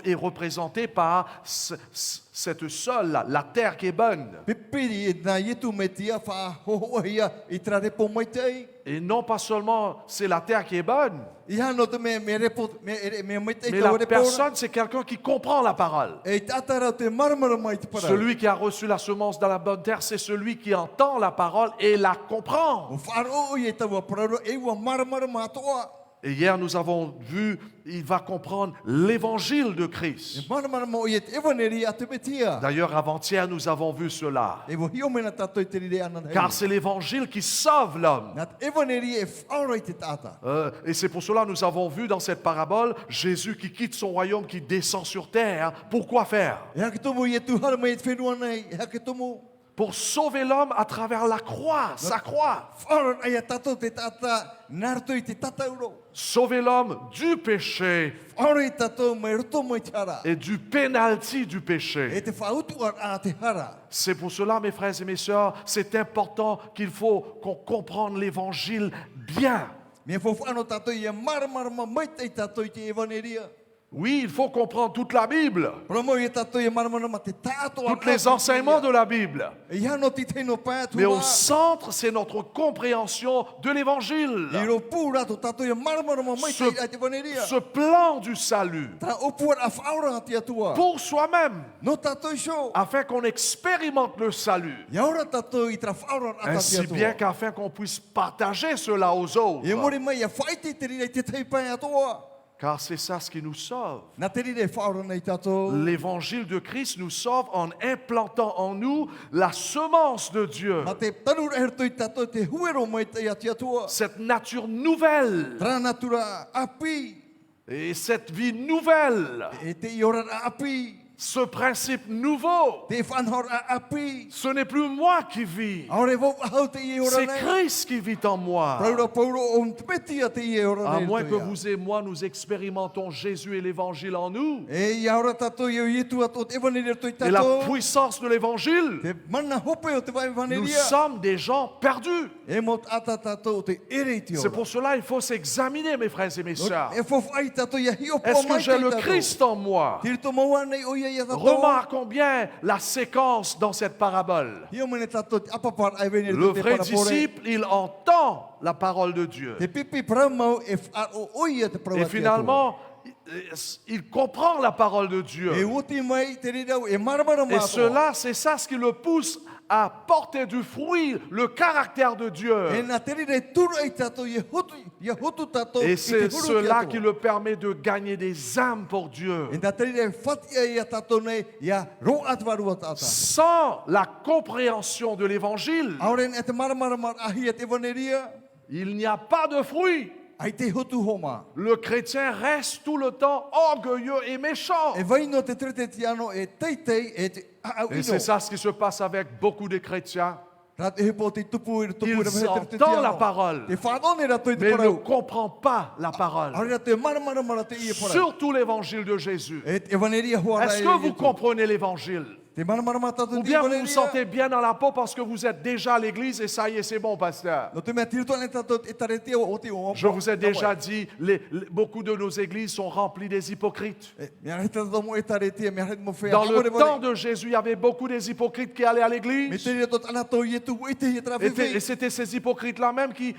est représenté par cette sol, la terre qui est bonne. Pipiri e nā ietu me tia wha hoho ia i tra repo mai tei. Et non pas seulement c'est la terre qui est bonne, I hano te me repo me mai tei mais tau la repo. personne, c'est quelqu'un qui comprend la parole. E tatara te maramara mai te parau. Celui qui a reçu la semence dans la bonne terre, c'est celui qui entend la parole et la comprend. O wharo i e taua parau e ua maramara matoa. Et hier, nous avons vu, il va comprendre l'évangile de E Christ. maramara mo i e te evaneri a te me tia. D'ailleurs, avant-hier, nous avons vu cela. E wo hio mena tato i te rire anan hei. Car c'est l'évangile qui sauve l'homme. Nā te evaneri e whaoro i te tata. Et c'est pour cela que nous avons vu dans cette parabole Jésus qui quitte son royaume, qui descend sur terre. Pourquoi faire? E hake tomo i e tuhara mai te whenua nei. E hake tomo. pour sauver l'homme à travers la croix, sa croix. Whaoran ai a tātou te tata, narto i te tatauro. Sauver l'homme du péché Whaoran i tātou mai roto mai te hara. et du pénalty du E péché. te whautuar a te hara. C'est pour cela, mes frères et mes sœurs, c'est important qu'il faut qu'on comprenne l'évangile bien. Mea whawhano tātou i a maramarama mai te tātou i te evaneria. Oui, il faut comprendre toute la Bible, Para mo i tātou i a maramarama te tātou tous les enseignements de la Bible. E hano ti teino pātua. Mais au centre, c'est notre compréhension de l'évangile. I ro pū rato tātou i a maramarama mai Ce, te evaneria. ce plan du salut Tā opuar a whaora te atua. pour soi-même, No tātou i show. afin qu'on expérimente le salut. Ia ora tātou i tra whaora a Ainsi te bien atua. qu'afin qu'on puisse partager cela aux autres. E mori mai a whaite te rira i te teipai atua. Car c'est ça ce qui nous sauve. Nā te rira whaora nei tātou. L'évangile de Christ nous sauve en implantant en nous la semence de Dieu, Ma te taru erto i tātou te huero mai te atua. cette nature nouvelle Tra natura api. et cette vie nouvelle, E te i ora a api. ce principe nouveau. Te whanhor a api. Ce n'est plus moi qui vis, Aore vau ahau te i ora c'est nei. Christ qui vit en moi. Paura pauro o mpetia te i ora À nei. moins que toia. vous et moi nous expérimentons Jésus et l'évangile en nous, E ia ora tātou i o ietu ato te evaneri ato i et la tātou. puissance de l'évangile, Te mana hope o te vai nous evaneria. sommes des gens perdus. E mo ata tātou o te ere i te C'est ora. pour cela qu'il faut s'examiner, mes frères et mes sœurs. E fof ai tātou ia hio po Est-ce que mai j'ai te le tātou. Christ en moi? Tiri to maua nei o ia ia tātou. Remarquons bien la séquence dans cette parabole. Hio mene tātou te apapar ai veneri Le te vrai parapore. disciple, il entend la parole de Dieu. Te pipi paramau e wharo o ia te parawati Et finalement, il comprend la parole de E Dieu. uti mai te rirau e maramara Et mātua. cela, c'est ça ce qui le pousse à porter du fruit, le caractère de E Dieu. nā te rire turu ai tātou ia hotu tātou Et i te c'est huru ki cela atua. qui le permet de gagner des âmes pour Dieu. E nā te rire whati ai a tātou nei ia ro atwarua tātou. Sans la compréhension de l'évangile, Aoren e te maramara ahi e te vaneria. il n'y a pas de fruit. Ai te hotu homa. Le chrétien reste tout le temps orgueilleux et méchant. E vaino te trete tiano e teitei e te aau Et c'est ça ce qui se passe avec beaucoup de chrétiens. Rat e hepo te tupu i tupu i Ils rawe te entendent la parole, Te whanone rato i te mais ils ne parau. comprennent pas la parole. Aore te maramara te i e parau. Surtout l'évangile de Jésus. E te vaneria hoa Est-ce que vous comprenez l'évangile? Te maramara tātou Ou te bien vous vous vaneria. sentez bien dans la peau parce que vous êtes déjà à l'église et ça y est, c'est bon, pasteur. No te mea tiro tōne tātou e tare te o te o. Je vous ai déjà dit, beaucoup de nos églises sont remplies des hypocrites. Mea reta tātou mo e tare te, mea reta mo whea. Dans le temps de Jésus, il y avait beaucoup des hypocrites qui allaient à Me l'église. te rira tō tana tō i e tu e te i e tra Et c'était ces hypocrites-là même qui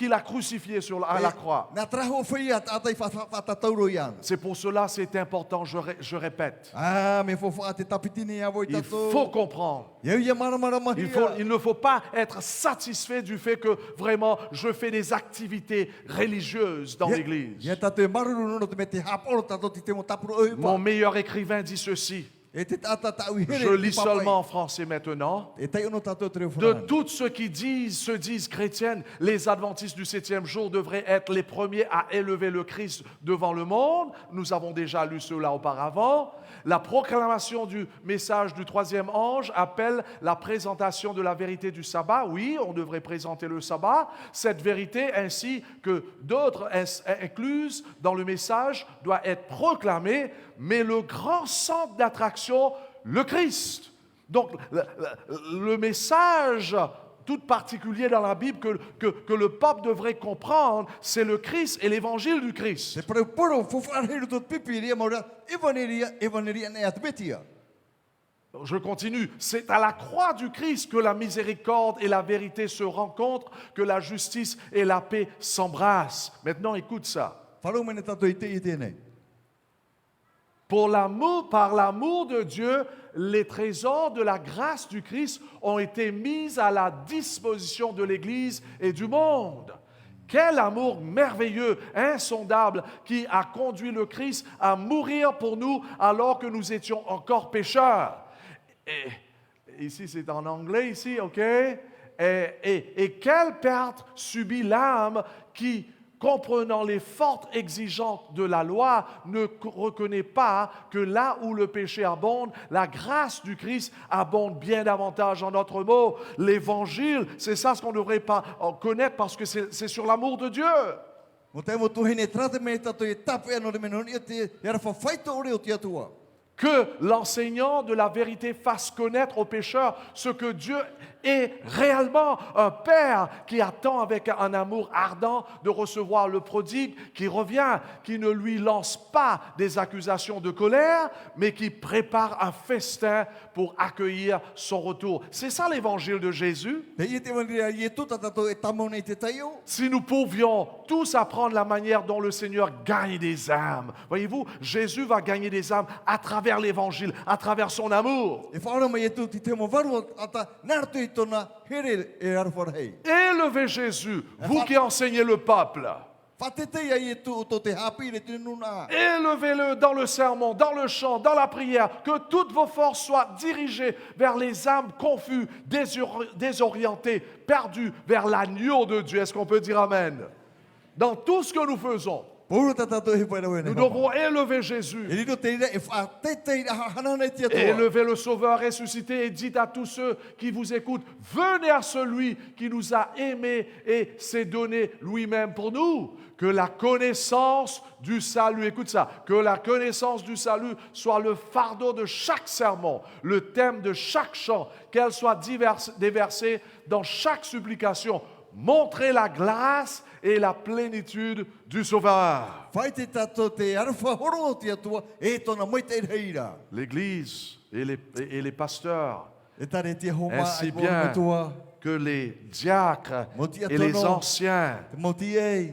l'a crucifié à la croix. Nā traho whai a tātai whatatauro i ana. C'est pour cela c'est important, je répète. Ah, me fo wha te tapitini a voi Il tātou. faut comprendre. Iau ia maramara mahia. Il ne faut pas être satisfait du fait que vraiment je fais des activités religieuses dans l'église. Ia tātou e maruru nono te me te haporo tātou te te mo tapuro oi Mon pa. meilleur écrivain dit ceci. E te tata tau i here. Je lis seulement en français maintenant. E tai ono tātou te reo De whanana. toutes ceux qui se disent chrétiennes, les adventistes du 7e jour devraient être les premiers à élever le Christ devant le monde. Nous avons déjà lu cela auparavant. La proclamation du message du troisième ange appelle la présentation de la vérité du sabbat. Oui, on devrait présenter le sabbat. Cette vérité, ainsi que d'autres incluses dans le message, doit être proclamée. Mais le grand centre d'attraction, le Christ. Donc, le message tout particulier dans la Bible que le peuple devrait comprendre, c'est le Christ et l'évangile du Christ. Te parau fo whanheru tō pipiria maura. Evaneria ne atbetia. Je continue. C'est à la croix du Christ que la miséricorde et la vérité se rencontrent, que la justice et la paix s'embrassent. Maintenant, écoute ça. Wharau mene tātou i te i tēnei. Par l'amour de Dieu, les trésors de la grâce du Christ ont été mis à la disposition de l'Église et du monde. Quel amour merveilleux, insondable, qui a conduit le Christ à mourir pour nous alors que nous étions encore pécheurs. Et ici, c'est en anglais, ici, OK? Et quelle perte subit l'âme qui comprenant les fortes exigences de la loi, ne reconnaît pas que là où le péché abonde, la grâce du Christ abonde bien davantage. En notre mot, l'évangile, c'est ça ce qu'on ne devrait pas connaître parce que c'est sur l'amour de Dieu. Mo te mo tuhine trate me tato e tape ano de menoni te era fa faito ore o tia tua. Que l'enseignant de la vérité fasse connaître aux pécheurs ce que Dieu est réellement, un Père qui attend avec un amour ardent de recevoir le prodigue qui revient, qui ne lui lance pas des accusations de colère, mais qui prépare un festin pour accueillir son retour. C'est ça l'évangile de Jésus. Te ia te wanria ia tu tato e tamo nei te taio. Si nous pouvions tous apprendre la manière dont le Seigneur gagne des âmes, voyez-vous, Jésus va gagner des âmes à travers l'évangile, à travers son amour. E whaora mai tu te mo varu ata nartu i tona here e arwhara hei. Élevez Jésus, vous qui enseignez le peuple. Whatete ia i tu o te hapi le te nuna. Élevez-le dans le sermon, dans le chant, dans la prière, que toutes vos forces soient dirigées vers les âmes confuses, désorientées, perdues, vers l'agneau de Dieu. Est-ce qu'on peut dire Amen? Dans tout ce que nous faisons, Puru tato he pai nous devons élever Jésus. E rino te ira e whatete i hanana tia tua. Élevez le Sauveur ressuscité et dites à tous ceux qui vous écoutent, venez à celui qui nous a aimés et s'est donné lui-même pour nous. Que la connaissance du salut, écoute ça, que la connaissance du salut soit le fardeau de chaque sermon, le thème de chaque chant, qu'elle soit déversée dans chaque supplication. Montrez la grâce et la plénitude du Sauveur. Whai te tato te arwha horo o tia tua e tona moi te reira. L'Église et les pasteurs, E tare tia homa ainsi ai bien bona tua. que les diacres et les anciens, Te moti ei.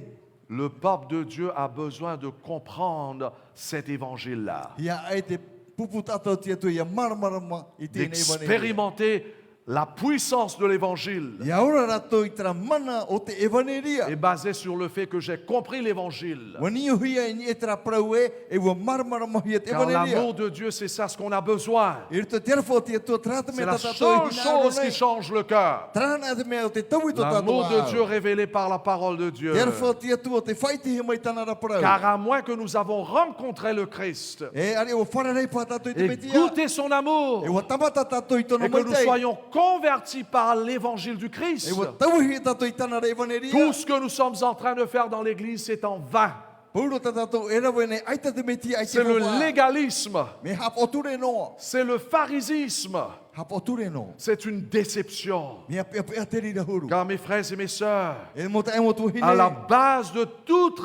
le peuple de Dieu a besoin de comprendre cet évangile-là, Ia ai te pupu tato tia tua ia marmarama i tēnei wane. d'expérimenter la puissance de l'évangile Ia ora rato i tera mana o te evaneria. est basée sur le fait que j'ai compris l'évangile. Wani o hia i ni e tera prau e ua marmarama hia te Car evaneria. l'amour de Dieu, c'est ça ce qu'on a besoin. I rito te arwha tia tua trata me C'est la tatato seule i chose qui change le cœur. Trana te mea o te tau i to L'amour tato de Dieu révélé par la parole de Dieu. Te arwha tia tua te whai te he mai tana ra prau. Car à moins que nous avons rencontré le Christ E ari o wharerei pa tato i te et metia. goûté son amour, E ua tamata tato i tono et que mai nous tei. soyons convertis par l'évangile du Christ, E ua tauhi tato i tana ra evaneria. tout ce que nous sommes en train de faire dans l'Église, c'est en vain. Puro tato e rawe nei aita te metia ai te C'est le whawha. légalisme, Me hapoture no. c'est le pharisisme, Hapoture no. c'est une déception. Me apea pea te rira huru. Car mes frères et mes sœurs, E mo ta emo tu hine. à la base de toute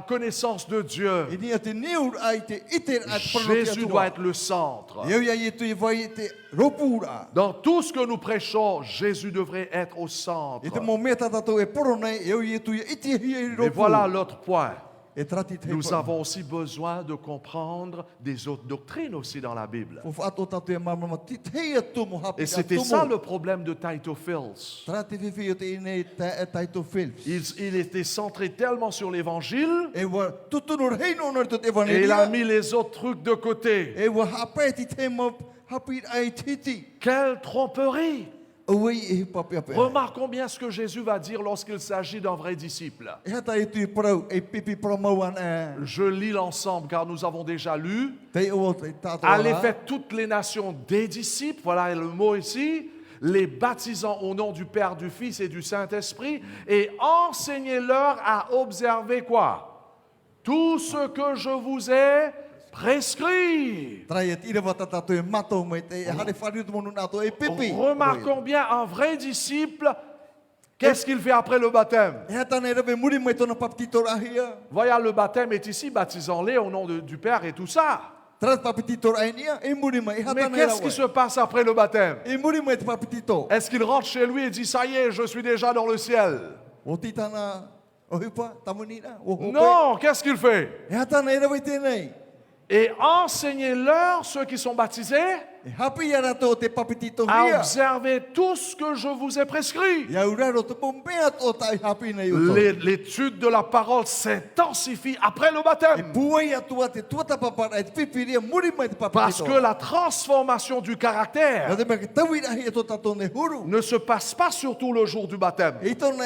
connaissance de Dieu, E ni a te neur ai te iter at Jésus doit être le centre. Iau ia i tu i vai te ropura. Dans tout ce que nous prêchons, Jésus devrait être au centre. E te mo mea tato e poro nei. Iau i tu i iti hia i Mais ropura. voilà l'autre point. E trati te Nous avons aussi besoin de comprendre des autres doctrines aussi dans la Bible. O whaato tato e mamama ti te hia tu mo hapi Et a c'était tumu. ça le problème de Tito Phils. Trati whiwhi o te ine taito Phillips. Il était centré tellement sur l'évangile E wa tutunu reino nor te et il a evaneria. mis les autres trucs de côté. E wa hapeti te mo hapi ai titi. Quelle tromperie! Oi e papi ape. Remarquons bien ce que Jésus va dire lorsqu'il s'agit d'un vrai disciple. E hata e tui prau e pipi promauan e. Je lis l'ensemble car nous avons déjà lu. Te o te tato Allez, ala. faites toutes les nations des disciples, voilà le mot ici, les baptisant au nom du Père, du Fils et du Saint-Esprit, et enseignez-leur à observer quoi? Tout ce que je vous ai prescrit. Trai e tira wa tato e matou mai te e hare whariu tu monu nato e pipi. Remarquons bien, un vrai disciple, qu'est-ce qu'il fait après le baptême? E hata nei rawe muri mai tona papitito rahia. Voyez, le baptême est ici, baptisons-les au nom du Père et tout ça. Trat papitito rahia e muri mai. E hata Mais nei qu'est-ce qui se rawe. passe après le baptême? E muri mai te papitito. Est-ce qu'il rentre chez lui et dit, ça y est, je suis déjà dans le ciel? O titana o hipa tamunina. O hope. Non, qu'est-ce qu'il fait? E hata nei rawe tēnei. Et enseignez-leur, ceux qui sont baptisés, E hapi ara to te papitito à hia. observer tout ce que je vous ai prescrit. Ia uraro te pompea to tai hapi nei uto. L'étude de la parole s'intensifie après le E baptême. puai atua te tuata papara e te pipiria muri mai te Parce papitito. que la transformation du Ia caractère te mea tawi rahi e to tato ne huru. ne se passe pas surtout le jour du baptême. E tona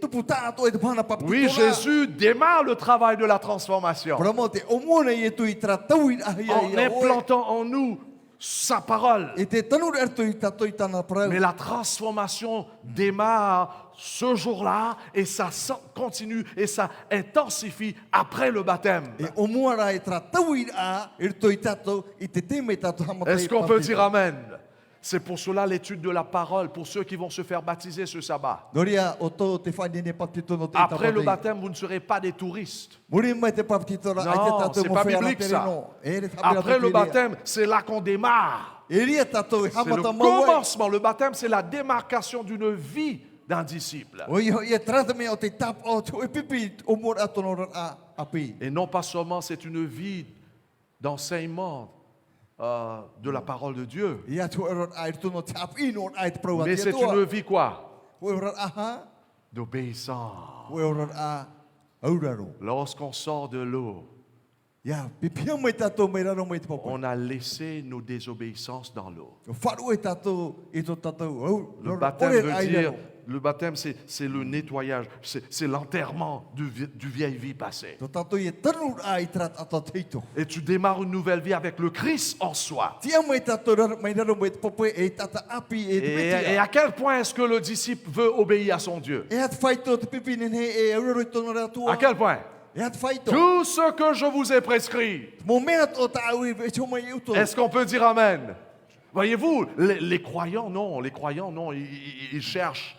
tupu tātou e te pana papitito. Oui, Jésus démarre le travail de la transformation Pramo te omona i e tu i tra tawi rahi en ia oe. implantant en nous sa parole. E te tanu erto i tato i tana prau. Mais la transformation démarre ce jour-là et ça continue et ça intensifie après le baptême. E omua ra e tra tawi a erto i tato i te teme tato hamatai. Est-ce qu'on peut dire Amen? C'est pour cela l'étude de la parole, pour ceux qui vont se faire baptiser ce sabbat. Noria o to te whainene papitito no te Après le tapatai. baptême, vous ne serez pas des touristes. Muri mai te papitito ra ai te Non, tato c'est mo pas whea biblique na ça. tereno. E re whapira Après le pipiria. baptême, c'est là qu'on démarre. E ria tato e C'est le hamata mawai. commencement. Le baptême, c'est la démarcation d'une vie d'un disciple. O iho ia trata mea o te tap o te o pipi o mor atono ra a api. Et non pas seulement c'est une vie d'enseignement de la parole de Dieu, Ia tu ero a erto no tap ino ai te prau mais c'est une vie quoi? O ero aha. D'obéissance. O ero a auraro. Lorsqu'on sort de l'eau, Ia pipia mai tato mai raro mai te popo. on a laissé nos désobéissances dans l'eau. O wharu e tato i to tato. Au. Le baptême veut dire, le baptême c'est le nettoyage, c'est l'enterrement du vieille vie passée. To tato i tanu ai trat ato teito. Et tu démarres une nouvelle vie avec le Christ en soi. Tia mai tato mai raro mai te popo e tata api e te Et petia. à quel point est-ce que le disciple veut obéir à son Dieu? E hat whaito te pipi nene e auraro i tono ra tua. À quel point? E hat whaito. Tout ce que je vous ai prescrit. Mo mea o tau i e choma i uto. Est-ce qu'on peut dire Amen? Voyez-vous, les croyants, non, ils cherchent,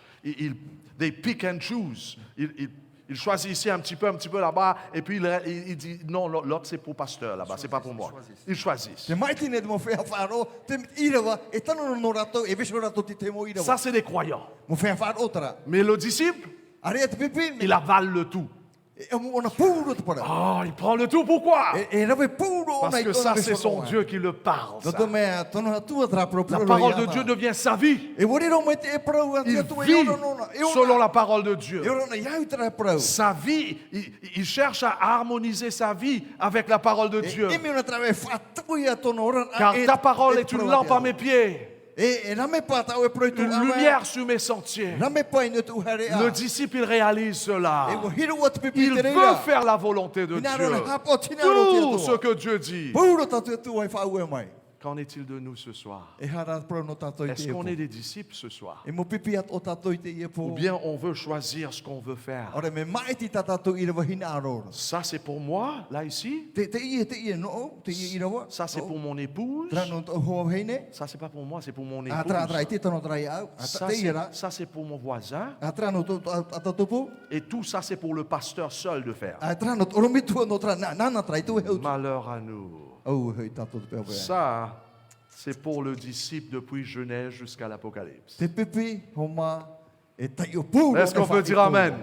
they pick and choose. Ils choisissent ici un petit peu là-bas, et puis ils disent, non, l'autre c'est pour pasteur là-bas, c'est pas pour moi. Ils choisissent. Te mai tine te mo whea wharo, te irawa, e tano no rato, e viso rato ti te mo irawa. Ça, c'est des croyants. Mo whea wharo tara. Mais le disciple, Are te pipi, il avale le tout. e mo ona puro te para. Oh, il prend le tout, pourquoi? E rawe puro Parce ona i que tona ça, viso c'est son roa. Dieu qui le parle. ça. Toto mea, tono tua tra pro La pro parole de roiana. Dieu devient sa vie. E wori ro mai te e prau a Il tia tua vit e ona nona. E selon ona, la parole de Dieu. e ona iau tra prau. Sa vie, il cherche à harmoniser sa vie avec la parole de Dieu. E me ona tra we whatu ia tono ora. Car ta parole est une lampe à mes pieds, E rame pa tau e prau tu une lumière sur mes sentiers. Rame pa ina tu hare a. Le disciple, il réalise E cela. wo hiru wa te pipi Il te veut reira. faire la volonté de Ina rona Dieu. hapo tina ro te Tout ce atua. que Dieu dit. Puro tatu tu ai whau e mai. Qu'en est-il de nous ce soir? E hara prau no tato i te Est-ce e qu'on po. est des disciples ce soir? E mo pipi at o tato i te e po. Ou bien on veut choisir ce qu'on veut faire? Ora me mai ti tatato i rawa hina arora. Ça, c'est pour moi, là, ici. Te i no, te i rawa. Ça, c'est pour mon épouse. Tra no to ho heine. Ça, c'est pas pour moi, c'est pour mon Atra atra i épouse. te tono tra i au. Ça, Ata te ira. c'est pour mon voisin. Atra no to atatupu. Et tout ça, c'est pour le pasteur seul de faire. Atra no oromitu no tra na tra i tu heu. Malheur à nous. Au hei tato te pe. Ça, c'est pour le disciple depuis Genèse jusqu'à l'Apocalypse. Te pipi homa e tai o puro. Est-ce qu'on peut dire Amen?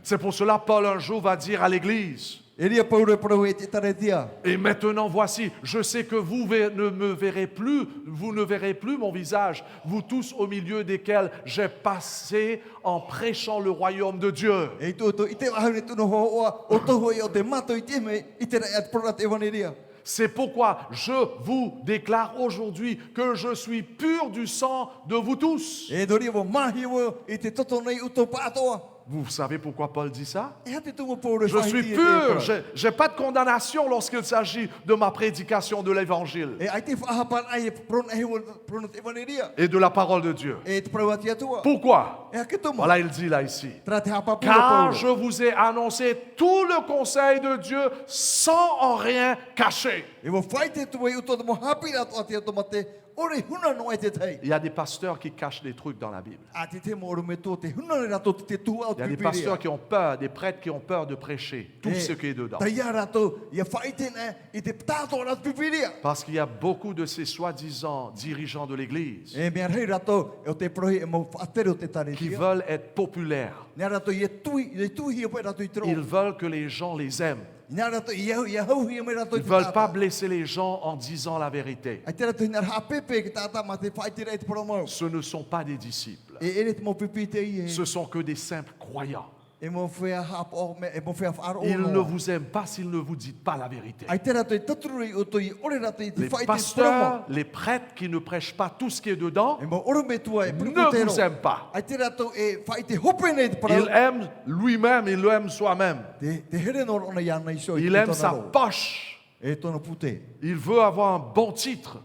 C'est pour cela Paul un jour va dire à l'église, E ria paure pro e te taretia. et maintenant voici, je sais que vous ne me verrez plus, vous ne verrez plus mon visage, vous tous au milieu desquels j'ai passé en prêchant le royaume de Dieu. E to i te ahune tu no ho o to hoi o te mato i te me i te rai at pro te evaneria. C'est pourquoi je vous déclare aujourd'hui que je suis pur du sang de vous tous. E dori wo mahi wo i te toto nei uto patoa. Vous savez pourquoi Paul dit ça? E hate tu mo paure Je suis pur, j'ai pas de condamnation lorsqu'il s'agit de ma prédication de l'évangile E ai te whahapar ai pron e wo pron te evaneria. et de la parole de Dieu. E te pro atia tua. Pourquoi? E hake tomo. Voilà, il dit là ici. Tra te hapa pura Car paure. je vous ai annoncé tout le conseil de Dieu sans en rien cacher. E wo whaite tu e uto mo hapira to atia to mate. Ore huna no e te tei. Il y a des pasteurs qui cachent des trucs dans la Bible. A te te mo me to te huna ne rato te tu au Il y a des pasteurs qui ont peur, des prêtres qui ont peur de prêcher tout ce qui est dedans. Tai rato ia whaite ne i te tato rat pipiria. Parce qu'il y a beaucoup de ces soi-disant dirigeants de l'Église E mea rei rato e o te prohi e mo whatere o te tare qui tia. veulent être populaires. Ne rato i tui hi o pe rato i tro. Ils veulent que les gens les aiment. Ina rato ia hau hi mai rato Ils ne veulent pas blesser les gens en disant la vérité. Ai te rato ina hapepe ki tata ma te whaitira e te promo. Ce ne sont pas des disciples. E ere te mo pipi te i Ce sont que des simples croyants. e mo whea hapo me e mo whea whaaro Ils ne vous aiment pas s'ils ne vous disent pas la vérité. Ai te rato i tatururi o toi ore rato i te Les whaite promo. pasteurs, les prêtres qui ne prêchent pas tout ce qui est dedans E mo oro me tua e ne prikutero. vous aiment pas. Ai te rato e whaite hope nei te Il parau. aime lui-même, il l'aime soi-même. Te here no ona ia nei so i Il aime sa poche. E tono pute. Il veut avoir un bon titre.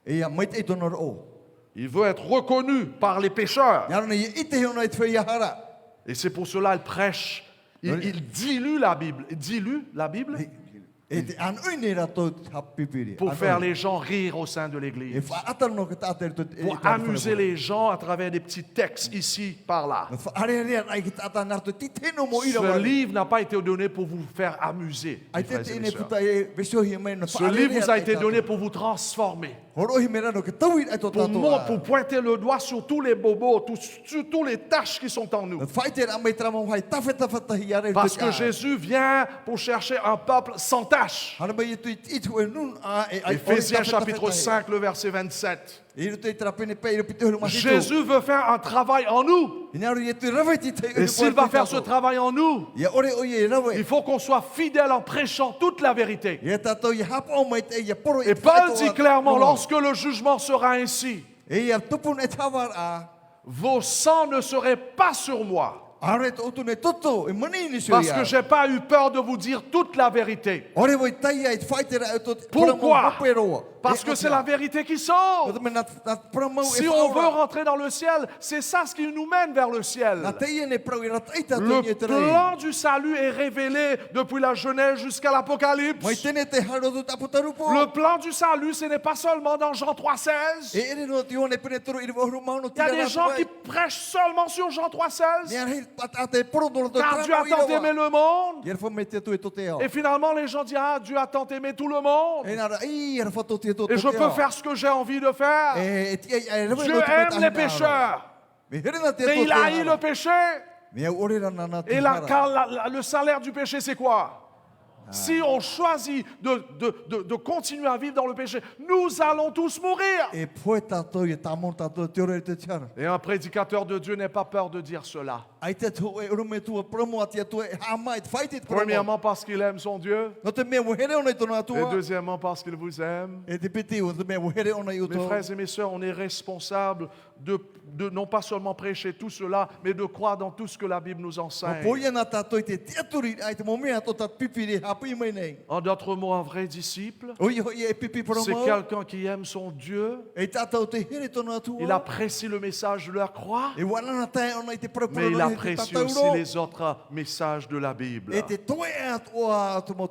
E ia mai te tono ro. Il veut être reconnu par les pécheurs. Ia rona i ite hona i te whea hara. Et c'est pour cela qu'il prêche. Il dilue la Bible. Il dilue la Bible E te an ui rato hapipiri. pour faire les gens rire au sein de E l'Église. whaatano no ka tātere to Pour amuser les gens à travers des petits textes ici, par là. Are ai ki tāta narto ti teno mo ira Ce wa. livre n'a pas été donné pour vous faire amuser. Ai mes te frères et te mes ne sœurs. puta e vesohi mai no. Ce livre vous a été donné pour vous transformer. Horohi me rano ke tauit ai to Pour, tātou. pour pointer le doigt sur tous les bobos, sur tous les tâches qui sont en nous. Whaite a mai tramo hai tawheta hi are. Parce que Jésus vient pour chercher un peuple sans tâche. Hana mai tu i tu e nun a e ai. Éphésiens chapitre 5, le verset 27. E ru te trapene pe ru pite ma. Jésus veut faire un travail en nous. Ina ru e tu raveti te. Et s'il va faire ce travail en nous, Ia ore o ye rawe. il faut qu'on soit fidèle en prêchant toute la vérité. Ia tātou i hapo mai te ia poro. Et Paul dit clairement, lorsque le jugement sera ainsi, E ia tupun e tawar a. vos sangs ne seraient pas sur moi. Are to tu ne toto e mani ni so Parce ia. que j'ai pas eu peur de vous dire toute la vérité. Ore voi tai ai whaite ra to. Pourquoi? Parce que c'est la vérité qui sauve. Si on veut rentrer dans le ciel, c'est ça ce qui nous mène vers le ciel. Le plan du salut est révélé depuis la Genèse jusqu'à l'Apocalypse. Le plan du salut, ce n'est pas seulement dans Jean 3,16. Il y a des gens qui prêchent seulement sur Jean 3,16. Car Dieu a tant aimé le monde. Et finalement, les gens disent, ah, Dieu a tant aimé tout le monde. Et je peux faire ce que j'ai envie de faire. Dieu aime les pécheurs. Mais il haït le péché. Et le salaire du péché, c'est quoi? Si on choisit de continuer à vivre dans le péché, nous allons tous mourir. Et un prédicateur de Dieu n'est pas peur de dire cela. Premièrement parce qu'il aime son Dieu. Et deuxièmement parce qu'il vous aime. Mes frères et mes sœurs, on est responsable de non pas seulement prêcher tout cela, mais de croire dans tout ce que la Bible nous enseigne. En d'autres mots, un vrai disciple, c'est quelqu'un qui aime son Dieu. Il apprécie le message de la croix, mais il apprécie aussi les autres messages de la Bible.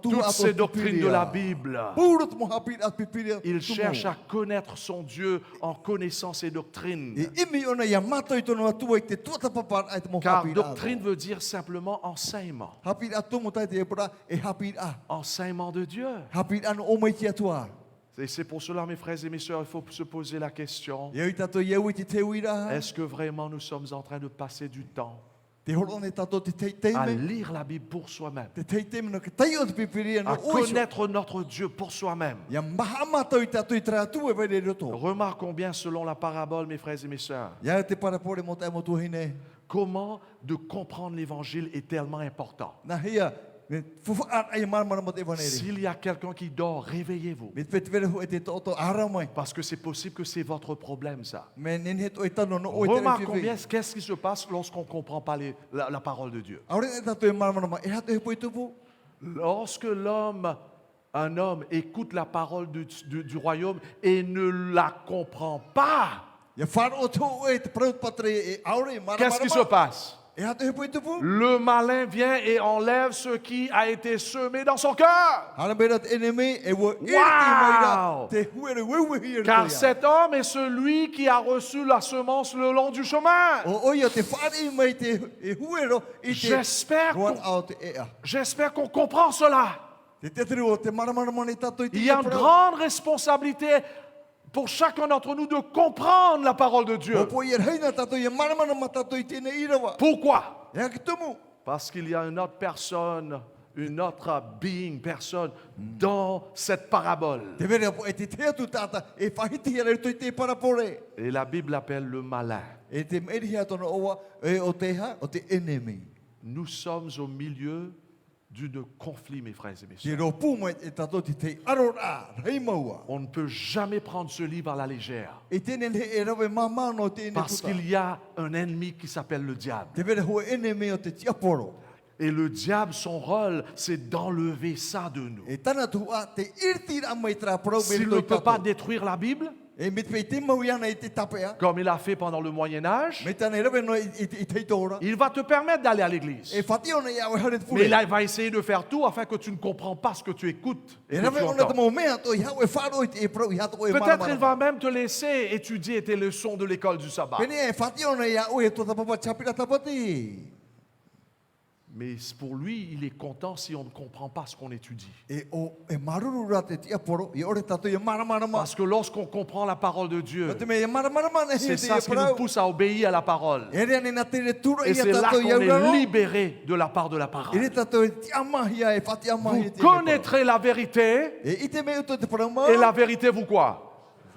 Toutes ces doctrines de la Bible. Il cherche à connaître son Dieu en connaissant ses doctrines. Car doctrine veut dire simplement enseignement. Enseignement de Dieu. Et c'est pour cela, mes frères et mes sœurs, il faut se poser la question. Est-ce que vraiment nous sommes en train de passer du temps à lire la Bible pour soi-même, à connaître notre Dieu pour soi-même? Remarquons bien selon la parabole, mes frères et mes sœurs, comment de comprendre l'évangile est tellement important. S'il y a quelqu'un qui dort, réveillez-vous. Parce que c'est possible que c'est votre problème, ça. Remarquons bien qu'est-ce qui se passe lorsqu'on ne comprend pas la parole de Dieu. Lorsque un homme écoute la parole du royaume et ne la comprend pas, qu'est-ce qui se passe? Le malin vient et enlève ce qui a été semé dans son cœur. Wow! Car cet homme est celui qui a reçu la semence le long du chemin. J'espère qu'on comprend cela. Il y a une grande responsabilité pour chacun d'entre nous de comprendre la parole de Dieu. Pourquoi? Parce qu'il y a une autre personne une autre being, personne, dans cette parabole. Te vere po e te te atu tata e whahiti hera tu te parapore. Et la Bible l'appelle le malin. E te meri hea tono oa e o te ha o te enemy. Nous sommes au milieu d'un conflit, mes frères et mes Te sœurs. ropu mai e tato te te arora, rei maua. On ne peut jamais prendre ce livre à la légère. E tenen he e rawe mamano te ene Parce puta. qu'il y a un ennemi qui s'appelle le diable. Te vere ho enemy o te tiaporo. Et le diable, son rôle, c'est d'enlever ça de nous. E tana tua te irti ra mai tra pro S'il ne peut pas détruire la Bible, E mit pe te mau iana e te tapea. comme il a fait pendant le Moyen Âge, Me tane rawe no i te tora. il va te permettre d'aller à l'église. E whati ona ia o hare Mais fure. là, il va essayer de faire tout afin que tu ne comprends pas ce que tu écoutes. et E que rawe tu ona te entends. mau mea to i hau e wharo i te e pro i hato e Peut-être il va même te laisser étudier tes leçons de l'école du sabbat. Pene e whati ona ia o e to tapapa chapira tapati. Mais pour lui, il est content si on ne comprend pas ce qu'on étudie. E o e maruru ra te tia poro i ore tato i maramarama. Parce que lorsqu'on comprend la parole de Dieu, Te me e maramarama ne c'est he ça te ce e qui nous prau. pousse à obéir à la parole. E rea ne na te re tura Et i c'est a là tato qu'on i auraro. est libéré de la part de la E parole. re tato e tia mahia e whati amahi Vous te prau. connaîtrez la vérité, E i te me uto te prama. et la vérité vous quoi?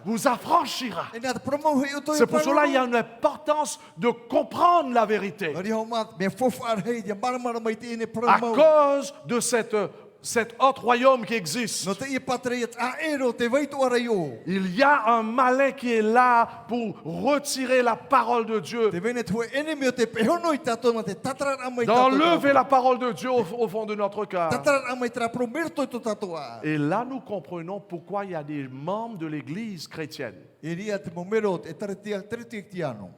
Vous affranchira. E na te prama he uto e C'est pour prau. cela qu'il y a une importance de comprendre la vérité. Ori ho mat me fofar hei te maramarama i te ene À prama. cause de cet autre royaume qui existe. No te i patre i a ero te vaitu ara yo. Il y a un malin qui est là pour retirer la parole de Dieu, Te vene tu enemy o te pehono i tato na te tatara ama i tato. d'enlever la parole de Dieu au fond de notre cœur. Tatara ama i tra promerto i to tatoa. Et là, nous comprenons pourquoi il y a des membres de l'Église chrétienne E ria te momero e tare tiano.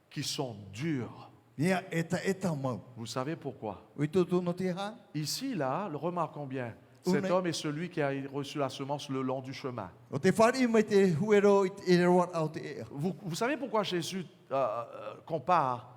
qui sont durs. Nia eta mau. Vous savez pourquoi? O i tutu no te ha. Ici, là, remarquons bien, cet homme est celui qui a reçu la semence le long du chemin. O te whari mai te huero i te roa au te ea. Vous savez pourquoi Jésus compare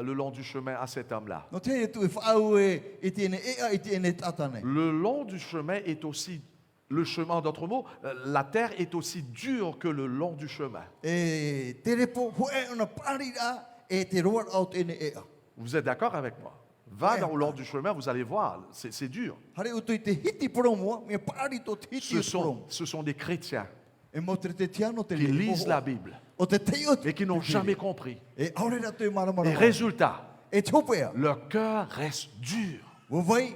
le long du chemin à cet homme-là? No te e tu e whaau e i te ene ea i te ene tatane. Le long du chemin est aussi, le chemin, d'autres mots, la terre est aussi dure que le long du chemin. E te repo hoe ona pari a e te roa au te ene ea. Vous êtes d'accord avec moi? Va au long du chemin, vous allez voir, c'est dur. Hare utu i te hiti promoa, me pari to te hiti promo. Ce sont des chrétiens E mo te tiano te qui le lisent la Bible O te teo et qui n'ont jamais compris. E aure ra te maramara. Et résultat, E topea. leur cœur reste dur O vai